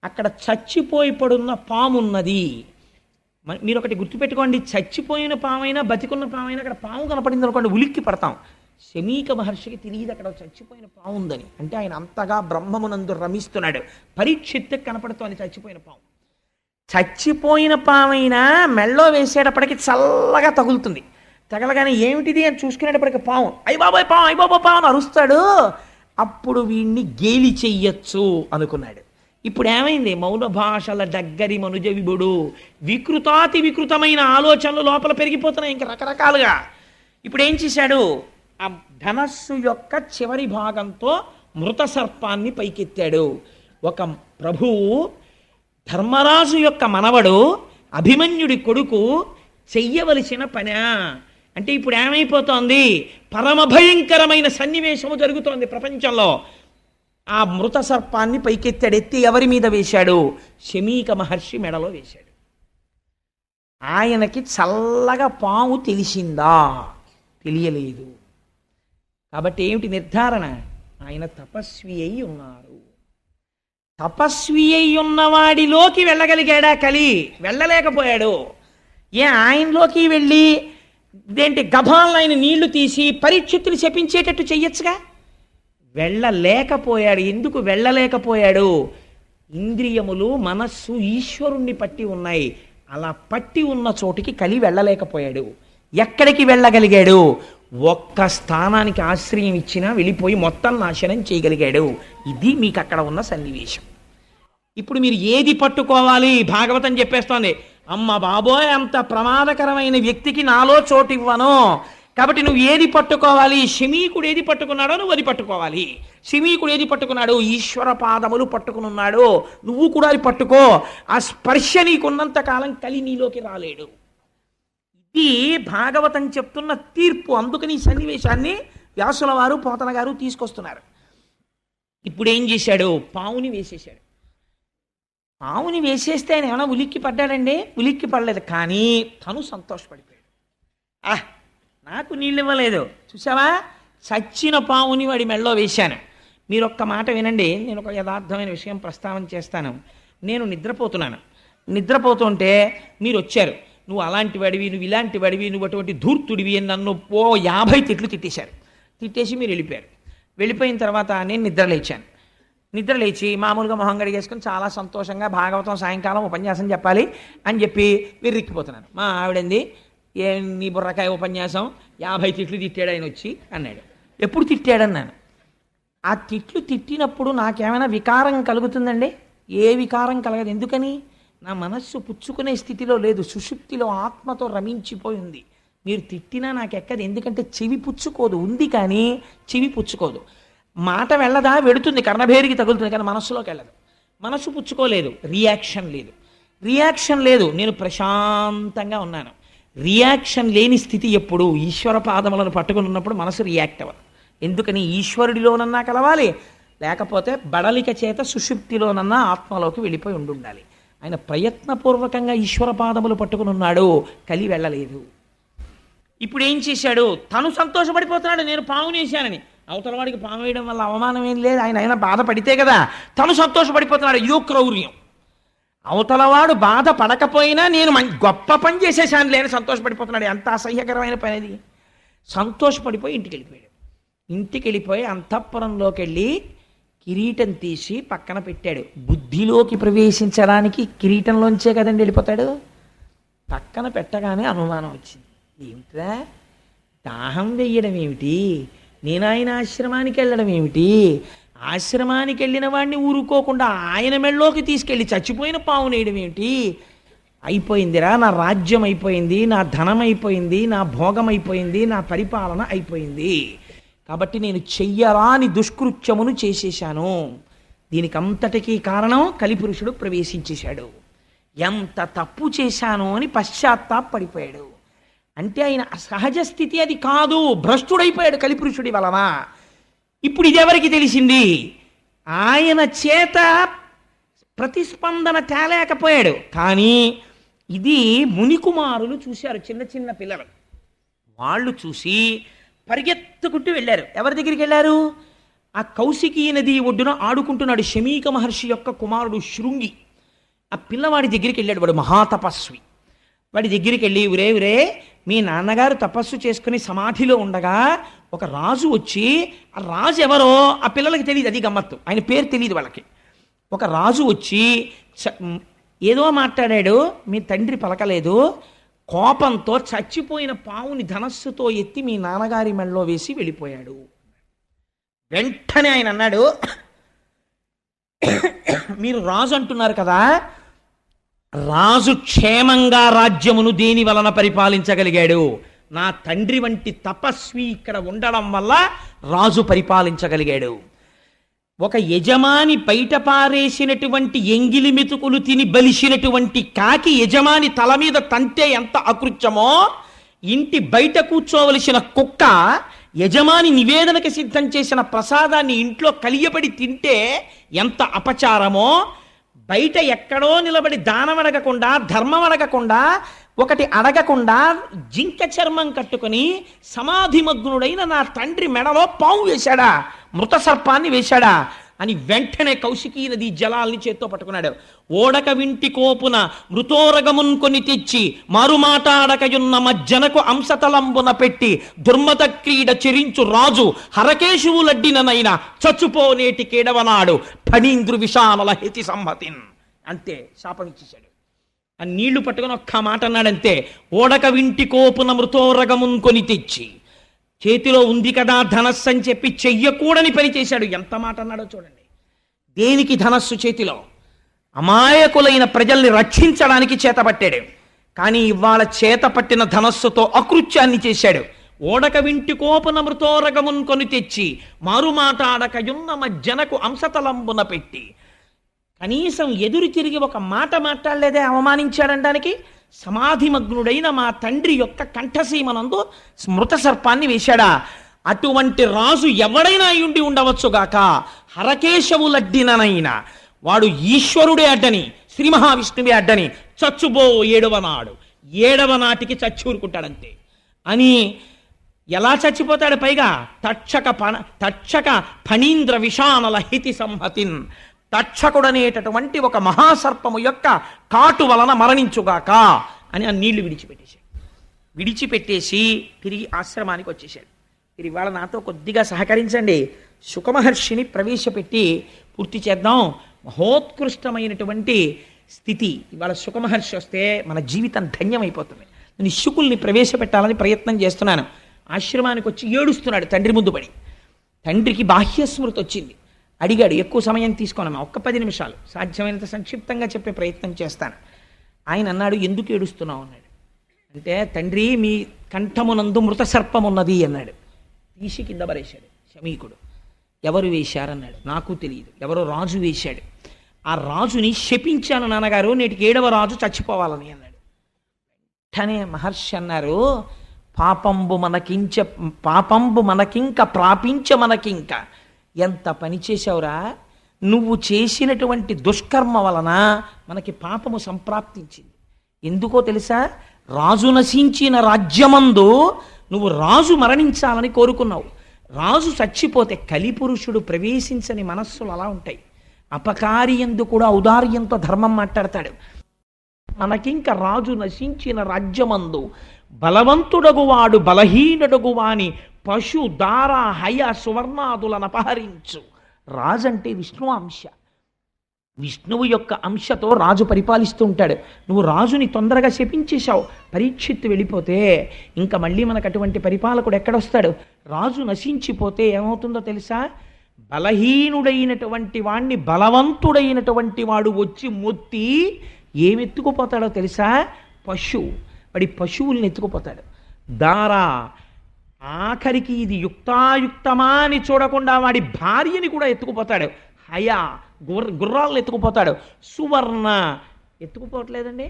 అక్కడ చచ్చిపోయి పడున్న పామున్నది. మీరు ఒకటి గుర్తుపెట్టుకోండి, చచ్చిపోయిన పామైనా బతికున్న పామైనా అక్కడ పాము కనపడింది అనుకోండి ఉలిక్కి పడతాం. శమీక మహర్షికి తెలియదు అక్కడ చచ్చిపోయిన పాము ఉందని. అంటే ఆయన అంతగా బ్రహ్మమునందు రమిస్తున్నాడు. పరీక్షిత్ కనపడుతోంది చచ్చిపోయిన పాము. చచ్చిపోయిన పామైనా మెళ్ళో వేసేటప్పటికి చల్లగా తగులుతుంది. తగలగానే ఏమిటిది అని చూసుకునేటప్పటికి పాము, అయ్యబాబోయ్ పాము, అయ్యబాబో పాము అని అరుస్తాడు. అప్పుడు వీడిని గేలి చెయ్యొచ్చు అనుకున్నాడు. ఇప్పుడు ఏమైంది? మౌన భాషల దగ్గరి మనుజ విభుడు. వికృతాతి వికృతమైన ఆలోచనలు లోపల పెరిగిపోతున్నాయి ఇంకా రకరకాలుగా. ఇప్పుడు ఏం చేశాడు? ఆ ధనస్సు యొక్క చివరి భాగంతో మృత సర్పాన్ని పైకెత్తాడు. ఒక ప్రభువు ధర్మరాజు యొక్క మనవడు అభిమన్యుడి కొడుకు చెయ్యవలసిన పని. అంటే ఇప్పుడు ఏమైపోతోంది? పరమ భయంకరమైన సన్నివేశము జరుగుతోంది ప్రపంచంలో. ఆ మృత సర్పాన్ని పైకెత్తాడు. ఎత్తి ఎవరి మీద వేశాడు? శమీక మహర్షి మెడలో వేశాడు. ఆయనకి చల్లగా పాము తెలిసిందా? తెలియలేదు. కాబట్టి ఏమిటి నిర్ధారణ? ఆయన తపస్వి అయి ఉన్నారు. తపస్వి అయి ఉన్నవాడిలోకి వెళ్ళగలిగాడా కలి? వెళ్ళలేకపోయాడు. ఆయనలోకి వెళ్ళి ఇదేంటి గభాలను ఆయన నీళ్లు తీసి పరీక్షిత్తులు శపించేటట్టు చెయ్యొచ్చుగా. వెళ్ళలేకపోయాడు. ఎందుకు వెళ్ళలేకపోయాడు? ఇంద్రియములు, మనస్సు ఈశ్వరుణ్ణి పట్టి ఉన్నాయి. అలా పట్టి ఉన్న చోటికి కలి వెళ్ళలేకపోయాడు. ఎక్కడికి వెళ్ళగలిగాడు? ఒక్క స్థానానికి ఆశ్రయం ఇచ్చినా వెళ్ళిపోయి మొత్తం నాశనం చేయగలిగాడు. ఇది మీకు అక్కడ ఉన్న సన్నివేశం. ఇప్పుడు మీరు ఏది పట్టుకోవాలి? భాగవతం చెప్పేస్తోంది, అమ్మ బాబోయ్ అంత ప్రమాదకరమైన వ్యక్తికి నాలో చోటు ఇవ్వను, కాబట్టి నువ్వు ఏది పట్టుకోవాలి? శమీకుడు ఏది పట్టుకున్నాడో నువ్వు అది పట్టుకోవాలి. శమీకుడు ఏది పట్టుకున్నాడు? ఈశ్వర పాదములు పట్టుకున్నాడు. నువ్వు కూడా అది పట్టుకో. ఆ స్పర్శ నీకున్నంత కాలం కలి నీలోకి రాలేడు. ఇది భాగవతం చెప్తున్న తీర్పు. అందుకని ఈ సన్నివేశాన్ని వ్యాసుల వారు, పోతన గారు తీసుకొస్తున్నారు. ఇప్పుడు ఏం చేశాడు? పావుని వేసేశాడు. పావుని వేసేస్తే ఆయన ఏమైనా ఉలిక్కి పడ్డాడండి? ఉలిక్కి పడలేదు. కానీ తను సంతోషపడిపోయాడు. నాకు నీళ్ళు ఇవ్వలేదు, చూసావా, చచ్చిన పావుని వాడి మెళ్ళో వేశాను. మీరు ఒక్క మాట వినండి, నేను ఒక యథార్థమైన విషయం ప్రస్తావన చేస్తాను. నేను నిద్రపోతుంటే మీరు వచ్చారు. నువ్వు అలాంటి వాడివి, నువ్వు ఇలాంటి వాడివి, నువ్వు అటువంటి ధూర్తుడివి అని నన్ను 50 తిట్లు తిట్టేశారు. తిట్టేసి మీరు వెళ్ళిపోయారు. వెళ్ళిపోయిన తర్వాత నేను నిద్రలేచి మామూలుగా మొహం గడిగేసుకొని చాలా సంతోషంగా భాగవతం సాయంకాలం ఉపన్యాసం చెప్పాలి అని చెప్పి విర్రిక్కిపోతున్నాను. మా ఆవిడంది, నీ బుర్రకాయ ఉపన్యాసం 50 తిట్లు తిట్టాడు ఆయన వచ్చి అన్నాడు. ఎప్పుడు తిట్టాడన్నాను. ఆ తిట్లు తిట్టినప్పుడు నాకేమైనా వికారం కలుగుతుందండి? ఏ వికారం కలగదు. ఎందుకని? నా మనస్సు పుచ్చుకునే స్థితిలో లేదు, సుషుప్తిలో ఆత్మతో రమించిపోయి ఉంది. మీరు తిట్టినా నాకెక్కదు, ఎందుకంటే చెవి పుచ్చుకోదు. ఉంది కానీ చెవి పుచ్చుకోదు. మాట వెళ్ళదా? వెడుతుంది, కర్ణభేరికి తగులుతుంది, కానీ మనస్సులోకి వెళ్ళదు. మనస్సు పుచ్చుకోలేదు, రియాక్షన్ లేదు. నేను ప్రశాంతంగా ఉన్నాను. రియాక్షన్ లేని స్థితి ఎప్పుడు? ఈశ్వర పాదములను పట్టుకుని ఉన్నప్పుడు మనసు రియాక్ట్ అవ్వదు. ఎందుకని? ఈశ్వరుడిలోనన్నా కలవాలి, లేకపోతే బడలిక చేత సుషుప్తిలోనన్నా ఆత్మలోకి వెళ్ళిపోయి ఉండాలి. ఆయన ప్రయత్నపూర్వకంగా ఈశ్వర పాదములు పట్టుకుని ఉన్నాడు, కలి వెళ్ళలేదు. ఇప్పుడు ఏం చేశాడు? తను సంతోషపడిపోతున్నాడు, నేను పావుని వేశానని. అవతల వాడికి పాము వేయడం వల్ల అవమానం ఏం లేదు, ఆయన బాధపడితే కదా. తను సంతోషపడిపోతున్నాడు, ఇదో క్రౌర్యం. అవతలవాడు బాధ పడకపోయినా నేను గొప్ప పని చేసేసాను లేని సంతోషపడిపోతున్నాడు. ఎంత అసహ్యకరమైన పని అది. సంతోషపడిపోయి ఇంటికి వెళ్ళిపోయి అంతఃపురంలోకి వెళ్ళి కిరీటం తీసి పక్కన పెట్టాడు. బుద్ధిలోకి ప్రవేశించడానికి కిరీటంలోంచే కదండి వెళ్ళిపోతాడు. పక్కన పెట్టగానే అనుమానం వచ్చింది. ఏమిట్రా, దాహం వెయ్యడం ఏమిటి, నేను ఆయన ఆశ్రమానికి వెళ్ళడం ఏమిటి, ఆశ్రమానికి వెళ్ళిన వాడిని ఊరుకోకుండా ఆయన మెళ్ళలోకి తీసుకెళ్ళి చచ్చిపోయిన పావును వేయడం ఏమిటి? అయిపోయిందిరా, నా రాజ్యం అయిపోయింది, నా ధనం అయిపోయింది, నా భోగం అయిపోయింది, నా పరిపాలన అయిపోయింది. కాబట్టి నేను చెయ్యరాని దుష్కృత్యమును చేసేశాను. దీనికి అంతటికీ కారణం కలిపురుషుడు ప్రవేశించేశాడు. ఎంత తప్పు చేశాను అని పశ్చాత్తాపడిపోయాడు. అంటే ఆయన సహజ స్థితి అది కాదు, భ్రష్టుడైపోయాడు కలిపురుషుడి వలన. ఇప్పుడు ఇది ఎవరికి తెలిసింది? ఆయన చేత ప్రతిస్పందన తేలేకపోయాడు. కానీ ఇది మునికుమారులు చూశారు, చిన్న చిన్న పిల్లలు. వాళ్ళు చూసి పరిగెత్తుకుంటూ వెళ్ళారు. ఎవరి దగ్గరికి వెళ్ళారు? ఆ కౌశికీ నది ఒడ్డున ఆడుకుంటున్నాడు శమీక మహర్షి యొక్క కుమారుడు శృంగి. ఆ పిల్లవాడి దగ్గరికి వెళ్ళాడు. వాడు మహాతపస్వి. వాడి దగ్గరికి వెళ్ళి, ఉరే మీ నాన్నగారు తపస్సు చేసుకుని సమాధిలో ఉండగా ఒక రాజు వచ్చి, ఆ రాజు ఎవరో ఆ పిల్లలకి తెలియదు, అది గమ్మత్తు, ఆయన పేరు తెలియదు వాళ్ళకి. ఒక రాజు వచ్చి ఏదో మాట్లాడాడు, మీ తండ్రి పలకలేదు, కోపంతో చచ్చిపోయిన పావుని ధనస్సుతో ఎత్తి మీ నాన్నగారి మెడలో వేసి వెళ్ళిపోయాడు. వెంటనే ఆయన అన్నాడు, మీరు రాజు అంటున్నారు కదా, రాజు క్షేమంగా రాజ్యమును దేని వలన పరిపాలించగలిగాడు? నా తండ్రి వంటి తపస్వి ఇక్కడ ఉండడం వల్ల రాజు పరిపాలించగలిగాడు. ఒక యజమాని బయట పారేసినటువంటి ఎంగిలి మెతుకులు తిని బలిసినటువంటి కాకి యజమాని తల మీద తంతే ఎంత అకృత్యమో, ఇంటి బయట కూర్చోవలసిన కుక్క యజమాని నివేదనకి సిద్ధం చేసిన ప్రసాదాన్ని ఇంట్లో కలియబడి తింటే ఎంత అపచారమో, బయట ఎక్కడో నిలబడి దానం అడగకుండా, ధర్మం అడగకుండా, ఒకటి అడగకుండా జింక చర్మం కట్టుకుని సమాధిమగ్నుడైన నా తండ్రి మెడలో పాము వేశాడా, మృత సర్పాన్ని వేశాడా? అని వెంటనే కౌశికీ నది జలాల్ని చేత్తో పట్టుకున్నాడు. ఓడక వింటి కోపున మృతోరగమున్ కొని తెచ్చి మారుమాటాడకయున్న మజ్జనకు అంశతలంబున పెట్టి దుర్మత క్రీడ చెరించు రాజు హరకేశువులడ్డిననైనా చచ్చుపోనేటి కేడవనాడు ఫణీంద్రు విషానల హేతి సంహతిన్. అంతే, శాపం ఇచ్చేశాడు. ఆ నీళ్లు పట్టుకుని ఒక్క మాట అన్నాడంతే. ఓడక వింటి కోపున మృతోరగమున్ కొని తెచ్చి, చేతిలో ఉంది కదా ధనస్సు అని చెప్పి చెయ్యకూడని పని చేశాడు. ఎంత మాట అన్నాడో చూడండి. దేనికి ధనస్సు చేతిలో? అమాయకులైన ప్రజల్ని రక్షించడానికి చేతపట్టాడు. కానీ ఇవాళ చేతపట్టిన ధనస్సుతో అకృత్యాన్ని చేశాడు. ఓడక వింటి కోపున మృతోరగమున్ కొని తెచ్చి మారుమాటాడకయున్న మజ్జనకు అంశతలంబున పెట్టి, కనీసం ఎదురు తిరిగి ఒక మాట మాట్లాడలేదే అవమానించాడనడానికి. సమాధిమగ్నుడైన మా తండ్రి యొక్క కంఠసీమనందు స్మృత సర్పాన్ని వేశాడా? అటువంటి రాజు ఎవడైనా అయ్యుండి ఉండవచ్చుగాక, హరకేశవులడ్డిననైనా వాడు ఈశ్వరుడే అడ్డని, శ్రీ మహావిష్ణువే అడ్డని చచ్చుబో 7వ నాడు, 7వ నాటికి చచ్చూరుకుంటాడంతే అని. ఎలా చచ్చిపోతాడు? పైగా తక్షక ఫణీంద్ర విషానల హితి సంహతిన్, తక్షకుడనేటటువంటి ఒక మహాసర్పము యొక్క కాటు వలన మరణించుగాక అని ఆ నీళ్లు విడిచిపెట్టేసి తిరిగి ఆశ్రమానికి వచ్చేసాడు. మీరు ఇవాళ నాతో కొద్దిగా సహకరించండి, శుకమహర్షిని ప్రవేశపెట్టి పూర్తి చేద్దాం. మహోత్కృష్టమైనటువంటి స్థితి. ఇవాళ శుకమహర్షి వస్తే మన జీవితం ధన్యమైపోతుంది. నేను శుకుల్ని ప్రవేశపెట్టాలని ప్రయత్నం చేస్తున్నాను. ఆశ్రమానికి వచ్చి ఏడుస్తున్నాడు తండ్రి ముందు పడి. తండ్రికి బాహ్యస్మృతి వచ్చింది. అడిగాడు, ఎక్కువ సమయం తీసుకోనమ్మా, ఒక్క 10 నిమిషాలు, సాధ్యమైనంత సంక్షిప్తంగా చెప్పే ప్రయత్నం చేస్తాను. ఆయన అన్నాడు, ఎందుకు ఏడుస్తున్నావు అన్నాడు. అంటే తండ్రి మీ కంఠమునందు మృత సర్పం ఉన్నది అన్నాడు. తీసి కింద పరేశాడు శమీకుడు. ఎవరు వేశారన్నాడు. నాకు తెలియదు, ఎవరో రాజు వేశాడు. ఆ రాజుని శపించాను నాన్నగారు, నేటికి 7వ రాజు చచ్చిపోవాలని అన్నాడు. వెంటనే మహర్షి అన్నారు, పాపంబు మనకింక ప్రాపించ మనకింక. ఎంత పని చేశావురా నువ్వు. చేసినటువంటి దుష్కర్మ వలన మనకి పాపము సంప్రాప్తించింది. ఎందుకో తెలుసా? రాజు నశించిన రాజ్యమందు నువ్వు రాజు మరణించాలని కోరుకున్నావు. రాజు చచ్చిపోతే కలిపురుషుడు ప్రవేశించని మనస్సులు అలా ఉంటాయి. అపకారి యందు కూడా ఔదార్యంతో ధర్మం మాట్లాడతాడు. మనకింక రాజు నశించిన రాజ్యమందు బలవంతుడగువాడు బలహీనుడగువాని పశు దార హయ సువర్ణాదులను అపహరించు. రాజు అంటే విష్ణు అంశ. విష్ణువు యొక్క అంశతో రాజు పరిపాలిస్తూ ఉంటాడు. నువ్వు రాజుని తొందరగా శపించేశావు. పరీక్షిత్తు వెళ్ళిపోతే ఇంకా మళ్ళీ మనకు అటువంటి పరిపాలకుడు ఎక్కడొస్తాడు? రాజు నశించిపోతే ఏమవుతుందో తెలుసా? బలహీనుడైనటువంటి వాణ్ణి బలవంతుడైనటువంటి వాడు వచ్చి మొత్తి ఏమెత్తుకుపోతాడో తెలుసా? వాడి పశువుల్ని ఎత్తుకుపోతాడు. దారా, ఆఖరికి ఇది యుక్తాయుక్తమా అని చూడకుండా వాడి భార్యని కూడా ఎత్తుకుపోతాడు. హయా, గుర్రాలను ఎత్తుకుపోతాడు. సువర్ణ, ఎత్తుకుపోవట్లేదండి.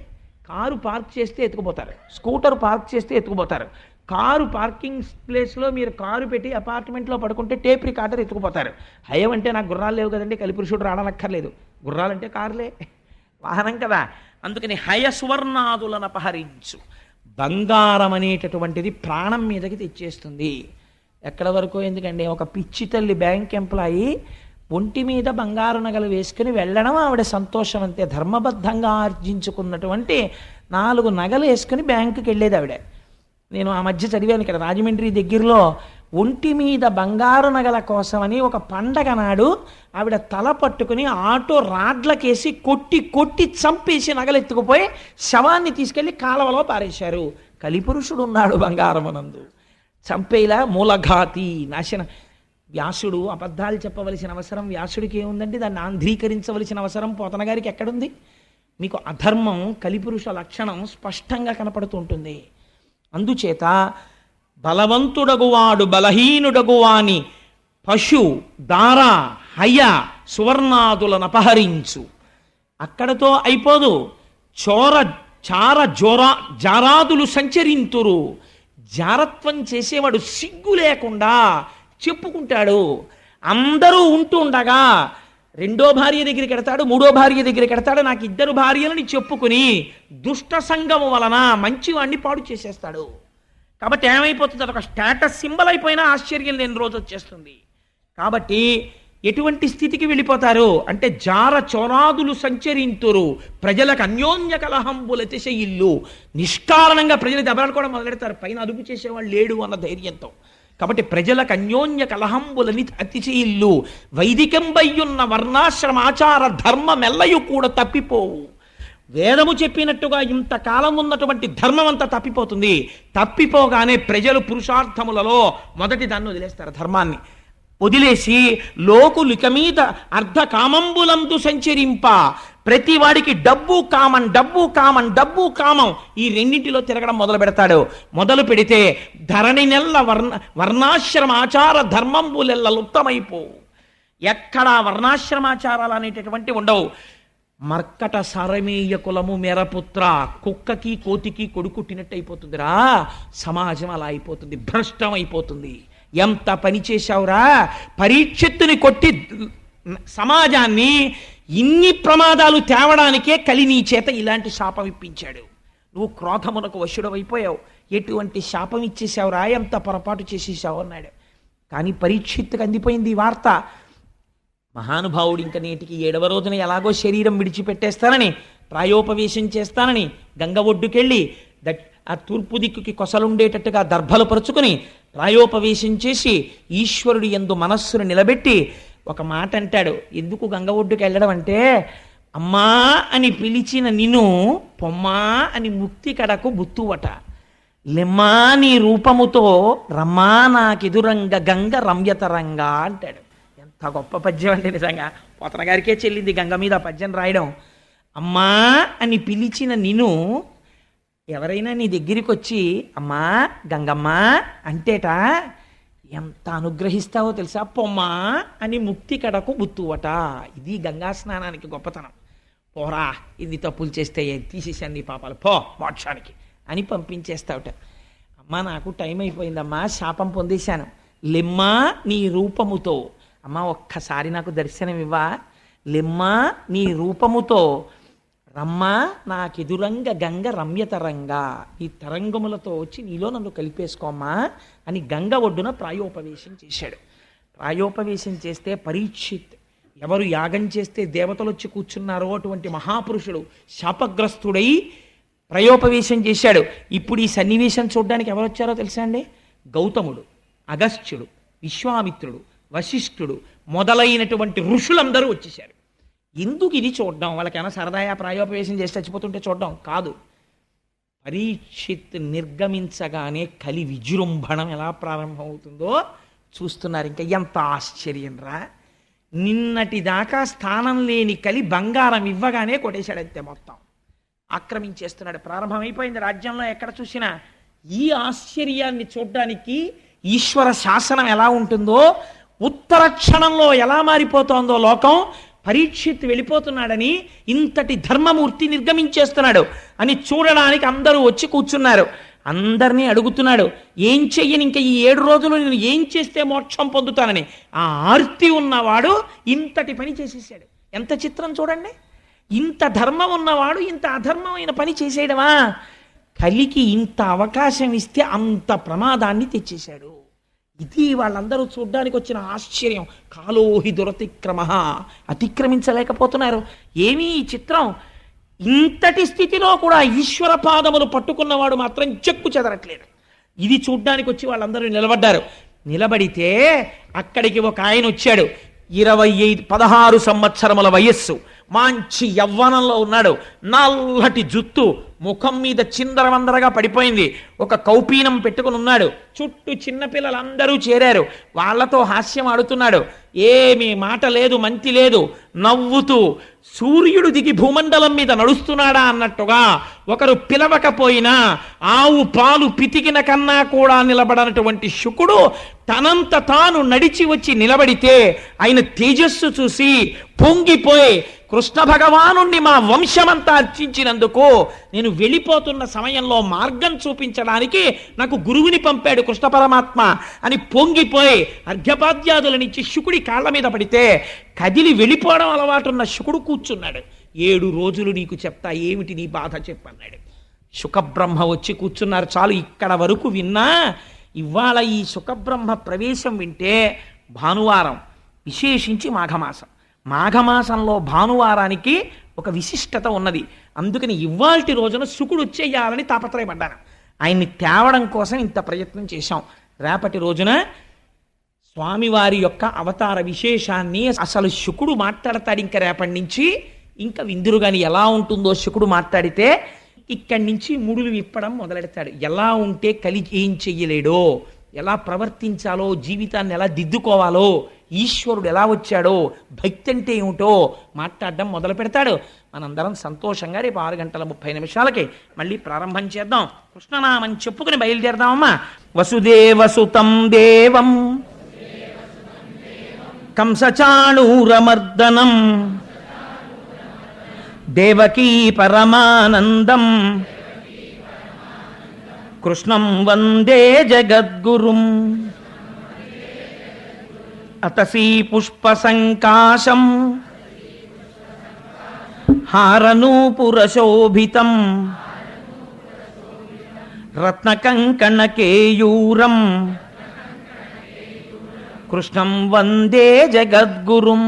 కారు పార్క్ చేస్తే ఎత్తుకుపోతారు, స్కూటర్ పార్క్ చేస్తే ఎత్తుకుపోతారు. కారు పార్కింగ్ ప్లేస్లో మీరు కారు పెట్టి అపార్ట్మెంట్లో పడుకుంటే టేప్ రికార్డర్ ఎత్తుకుపోతారు. హయం అంటే నాకు గుర్రాలు లేవు కదండి, కలిపురుషుడు రావనక్కర్లేదు. గుర్రాలంటే కారులే, వాహనం కదా. అందుకని హయ సువర్ణాదులను అపహరించు. బంగారం అనేటటువంటిది ప్రాణం మీదకి తెచ్చేస్తుంది. ఎక్కడ వరకు ఎందుకండి? ఒక పిచ్చి తల్లి బ్యాంక్ ఎంప్లాయీ ఒంటి మీద బంగారు నగలు వేసుకుని వెళ్ళడం ఆవిడ సంతోషం అంతే. ధర్మబద్ధంగా ఆర్జించుకున్నటువంటి 4 నగలు వేసుకుని బ్యాంకుకి వెళ్ళేది ఆవిడ. నేను ఆ మధ్య చదివాను ఇక్కడ రాజమండ్రి దగ్గరలో, ఒంటి మీద బంగారు నగల కోసమని ఒక పండగ నాడు ఆవిడ తల పట్టుకుని ఆటో రాడ్లకేసి కొట్టి చంపేసి నగలు ఎత్తుకుపోయి శవాన్ని తీసుకెళ్లి కాలవలో పారేశారు. కలిపురుషుడు ఉన్నాడు బంగారమునందు. చంపేలా మూలఘాతి, నాశన. వ్యాసుడు అబద్ధాలు చెప్పవలసిన అవసరం వ్యాసుడికి ఏముందండి? దాన్ని ఆంధ్రీకరించవలసిన అవసరం పోతన గారికి ఎక్కడుంది? మీకు అధర్మం కలిపురుష లక్షణం స్పష్టంగా కనపడుతూ ఉంటుంది. అందుచేత బలవంతుడగువాడు బలహీనుడగువాని పశు దార హయ సువర్ణాదులను అపహరించు. అక్కడతో అయిపోదు. జారాదులు సంచరింతురు. జారత్వం చేసేవాడు సిగ్గు లేకుండా చెప్పుకుంటాడు. అందరూ ఉంటూ ఉండగా 2వ భార్య దగ్గరికి ఎడతాడు, 3వ భార్య దగ్గరికి ఎడతాడు. నాకు 2 భార్యలని చెప్పుకుని దుష్ట సంగము వలన మంచివాడిని పాడు చేసేస్తాడు. కాబట్టి ఏమైపోతుంది? అదొక స్టేటస్ సింబల్ అయిపోయినా ఆశ్చర్యం లేని రోజు వచ్చేస్తుంది. కాబట్టి ఎటువంటి స్థితికి వెళ్ళిపోతారు అంటే జార చోరాదులు సంచరింతురు, ప్రజలకు అన్యోన్య కలహంబుల తిశయిల్లు. నిష్కారణంగా ప్రజలు దెబ్బలాడుకోవడం మొదలెడతారు, పైన అదుపు చేసేవాళ్ళు లేడు అన్న ధైర్యంతో. కాబట్టి ప్రజలకు అన్యోన్య కలహంబులని అతిశయిల్లు, వైదికంబయ్యున్న వర్ణాశ్రమాచార ధర్మమెల్లయు కూడా తప్పిపోవు. వేదము చెప్పినట్టుగా ఇంతకాలం ఉన్నటువంటి ధర్మం అంతా తప్పిపోతుంది. తప్పిపోగానే ప్రజలు పురుషార్థములలో మొదటి దాన్ని వదిలేస్తారు, ధర్మాన్ని వదిలేసి లోకులిక మీద అర్ధ కామంబులందు సంచరింప. ప్రతి వాడికి డబ్బు కామం, డబ్బు కామం, డబ్బు కామం, ఈ రెండింటిలో తిరగడం మొదలు పెడతాడు. మొదలు పెడితే ధరణి నెల్ల వర్ణాశ్రమాచార ధర్మంబులెల్ల లుప్తమైపోవు. ఎక్కడా వర్ణాశ్రమాచారాలు అనేటటువంటి ఉండవు. మర్కట సారమేయ కులము మేరపుత్ర, కుక్కకి కోతికి కొడుకుట్టినట్టు అయిపోతుందిరా సమాజం. అలా అయిపోతుంది, భ్రష్టం అయిపోతుంది. ఎంత పని చేశావురా, పరీక్షిత్తుని కొట్టి సమాజాన్ని ఇన్ని ప్రమాదాలు తేవడానికే కలి నీ చేత ఇలాంటి శాపం ఇప్పించాడు. నువ్వు క్రోధమునకు వశుడవైపోయావు, ఎటువంటి శాపం ఇచ్చేసావురా, ఎంత పొరపాటు చేసేసావు అన్నాడు. కానీ పరీక్షిత్తుకు అందిపోయింది ఈ వార్త. మహానుభావుడు ఇంక నేటికి 7వ రోజున ఎలాగో శరీరం విడిచిపెట్టేస్తానని, ప్రాయోపవేశం చేస్తానని గంగ ఒడ్డుకెళ్ళి ఆ తూర్పు దిక్కుకి కొసలుండేటట్టుగా దర్భలు పరుచుకుని ప్రాయోపవేశం చేసి ఈశ్వరుడి యందు మనస్సును నిలబెట్టి ఒక మాట అంటాడు. ఎందుకు గంగ ఒడ్డుకి వెళ్ళడం అంటే, అమ్మా అని పిలిచిన నిన్ను పొమ్మా అని ముక్తి కడకు బుత్తువట, లెమ్మా నీ రూపముతో రమ్మా నాకెదురంగ గంగ రమ్యతరంగా అంటాడు. ఎంత గొప్ప పద్యం అంటే నిజంగా పోతన గారికే చెల్లింది గంగ మీద పద్యం రాయడం. అమ్మా అని పిలిచిన నిన్ను ఎవరైనా నీ దగ్గరికి వచ్చి అమ్మా గంగమ్మ అంటేట ఎంత అనుగ్రహిస్తావో తెలుసా, పొమ్మా అని ముక్తి కడకు బుత్తువట. ఇది గంగా స్నానానికి గొప్పతనం. పోరా, ఇది తప్పులు చేస్తే తీసేసాను నీ పాపాలు, పో మోక్షానికి అని పంపించేస్తావుట. అమ్మా నాకు టైం అయిపోయిందమ్మా, శాపం పొందేశాను, లెమ్మా నీ రూపముతో, అమ్మా ఒక్కసారి నాకు దర్శనం ఇవ్వా, లెమ్మా నీ రూపముతో, రమ్మా నాకెదురంగ గంగ రమ్యతరంగా, ఈ తరంగములతో వచ్చి నీలో నన్ను కలిపేసుకోమ్మా అని గంగ ఒడ్డున ప్రాయోపవేశం చేశాడు. ప్రాయోపవేశం చేస్తే పరీక్షిత్, ఎవరు యాగం చేస్తే దేవతలు వచ్చి కూర్చున్నారో అటువంటి మహాపురుషుడు శాపగ్రస్తుడై ప్రయోపవేశం చేశాడు. ఇప్పుడు ఈ సన్నివేశం చూడడానికి ఎవరు వచ్చారో తెలుసా అండి? గౌతముడు, అగస్త్యుడు, విశ్వామిత్రుడు, వశిష్ఠుడు మొదలైనటువంటి ఋషులందరూ వచ్చేశారు. ఎందుకు ఇది చూడడం? వాళ్ళకైనా సరదాగా ప్రాయోపవేశం చేసి చచ్చిపోతుంటే చూడడం కాదు. పరీక్షిత్ నిర్గమించగానే కలి విజృంభణం ఎలా ప్రారంభమవుతుందో చూస్తున్నారు. ఇంకా ఎంత ఆశ్చర్యం రా! నిన్నటి దాకా స్థానం లేని కలి బంగారం ఇవ్వగానే కొట్టేశాడంతే, మొత్తం ఆక్రమించేస్తున్నాడు. ప్రారంభమైపోయింది రాజ్యంలో ఎక్కడ చూసినా. ఈ ఆశ్చర్యాన్ని చూడడానికి ఈశ్వర శాసనం ఎలా ఉంటుందో, ఉత్తర క్షణంలో ఎలా మారిపోతోందో లోకం, పరీక్షిత్ వెళ్ళిపోతున్నాడని, ఇంతటి ధర్మమూర్తి నిర్గమించేస్తున్నాడు అని చూడడానికి అందరూ వచ్చి కూర్చున్నారు. అందరినీ అడుగుతున్నాడు, ఏం చెయ్యని ఇంకా ఈ 7 రోజులు నేను ఏం చేస్తే మోక్షం పొందుతానని. ఆ ఆర్తి ఉన్నవాడు ఇంతటి పని చేసేసాడు. ఎంత చిత్రం చూడండి! ఇంత ధర్మం ఉన్నవాడు ఇంత అధర్మమైన పని చేసేయడమా? కలికి ఇంత అవకాశం ఇస్తే అంత ప్రమాదాన్ని తెచ్చేశాడు. ఇది వాళ్ళందరూ చూడ్డానికి వచ్చిన ఆశ్చర్యం. కాలోహి దురతిక్రమ, అతిక్రమించలేకపోతున్నారు. ఏమీ ఈ చిత్రం! ఇంతటి స్థితిలో కూడా ఈశ్వర పాదములు పట్టుకున్నవాడు మాత్రం చెక్కు చెదరట్లేదు. ఇది చూడ్డానికి వచ్చి వాళ్ళందరూ నిలబడ్డారు. నిలబడితే అక్కడికి ఒక ఆయన వచ్చాడు. 16 సంవత్సరముల వయస్సు, మంచి యవ్వనంలో ఉన్నాడు. నల్లటి జుత్తు, ముఖం మీద చిందరవందరగా పడిపోయింది. ఒక కౌపీనం పెట్టుకుని ఉన్నాడు. చుట్టూ చిన్నపిల్లలందరూ చేరారు. వాళ్లతో హాస్యం ఆడుతున్నాడు. ఏమీ మాట లేదు, మంతి లేదు. నవ్వుతూ సూర్యుడు దిగి భూమండలం మీద నడుస్తున్నాడా అన్నట్టుగా, ఒకరు పిలవకపోయినా ఆవు పాలు పితికిన కన్నా కూడా నిలబడనటువంటి శుకుడు తనంత తాను నడిచి వచ్చి నిలబడితే ఆయన తేజస్సు చూసి పొంగిపోయి, కృష్ణ భగవానుణ్ణి మా వంశమంతా అర్చించినందుకు నేను వెళ్ళిపోతున్న సమయంలో మార్గం చూపించడానికి నాకు గురువుని పంపాడు కృష్ణ పరమాత్మ అని పొంగిపోయి అర్ఘ్యపాద్యాదులనిచ్చి శుకుడి కాళ్ళ మీద పడితే కదిలి వెళ్ళిపోవడం అలవాటున్న శుకుడు కూర్చున్నాడు. 7 రోజులు నీకు చెప్తా, ఏమిటి నీ బాధ చెప్పన్నాడు. శుకబ్రహ్మ వచ్చి కూర్చున్నారు. చాలు, ఇక్కడ వరకు విన్నా. ఇవాళ ఈ శుకబ్రహ్మ ప్రవేశం వింటే భానువారం విశేషించి మాఘమాసం. మాఘమాసంలో భానువారానికి ఒక విశిష్టత ఉన్నది. అందుకని ఇవాల్టి రోజున శుకుడు వచ్చేయాలని తాపత్రయపడ్డాను. ఆయన్ని తేవడం కోసం ఇంత ప్రయత్నం చేశాం. రేపటి రోజున స్వామివారి యొక్క అవతార విశేషాన్ని అసలు శుకుడు మాట్లాడతాడు. ఇంకా రేపటి నుంచి ఇంకా విందురు కానీ ఎలా ఉంటుందో శుకుడు మాట్లాడితే ఇక్కడి నుంచి ముడులు విప్పడం మొదలెడతాడు. ఎలా ఉంటే కలి ఏం చెయ్యలేడో, ఎలా ప్రవర్తించాలో, జీవితాన్ని ఎలా దిద్దుకోవాలో, ఈశ్వరుడు ఎలా వచ్చాడో, భక్తి అంటే ఏమిటో మాట్లాడడం మొదలు పెడతాడు. మనందరం సంతోషంగా రేపు 6:30 మళ్ళీ ప్రారంభం చేద్దాం. కృష్ణనామం చెప్పుకుని బయలుదేరదామమ్మా. వసుదేవసుతం దేవం కంసచాణూరమర్దనం దేవకీ పరమానందం కృష్ణం వందే జగద్గురుం అతసీ పుష్పసంకాశం హారనూపురశోభితం రత్నకంకణకేయూరం కృష్ణం వందే జగద్గురుం.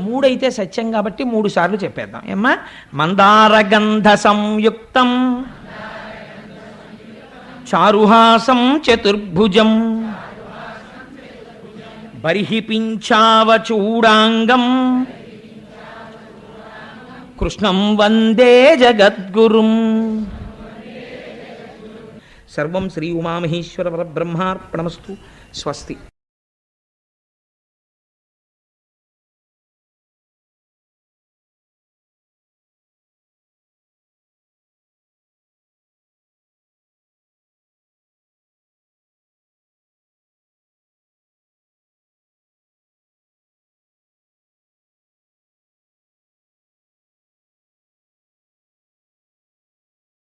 3 అయితే సత్యం కాబట్టి 3 సార్లు చెప్పేద్దాం ఏమ్మా. మందారగంధ సంయుక్తం చారుహాసం చతుర్భుజం బర్హిపించావచూడాంగం కృష్ణం వందే జగద్గురుం. సర్వం శ్రీ ఉమామహేశ్వర పరబ్రహ్మార్పణమస్తు. స్వస్తి.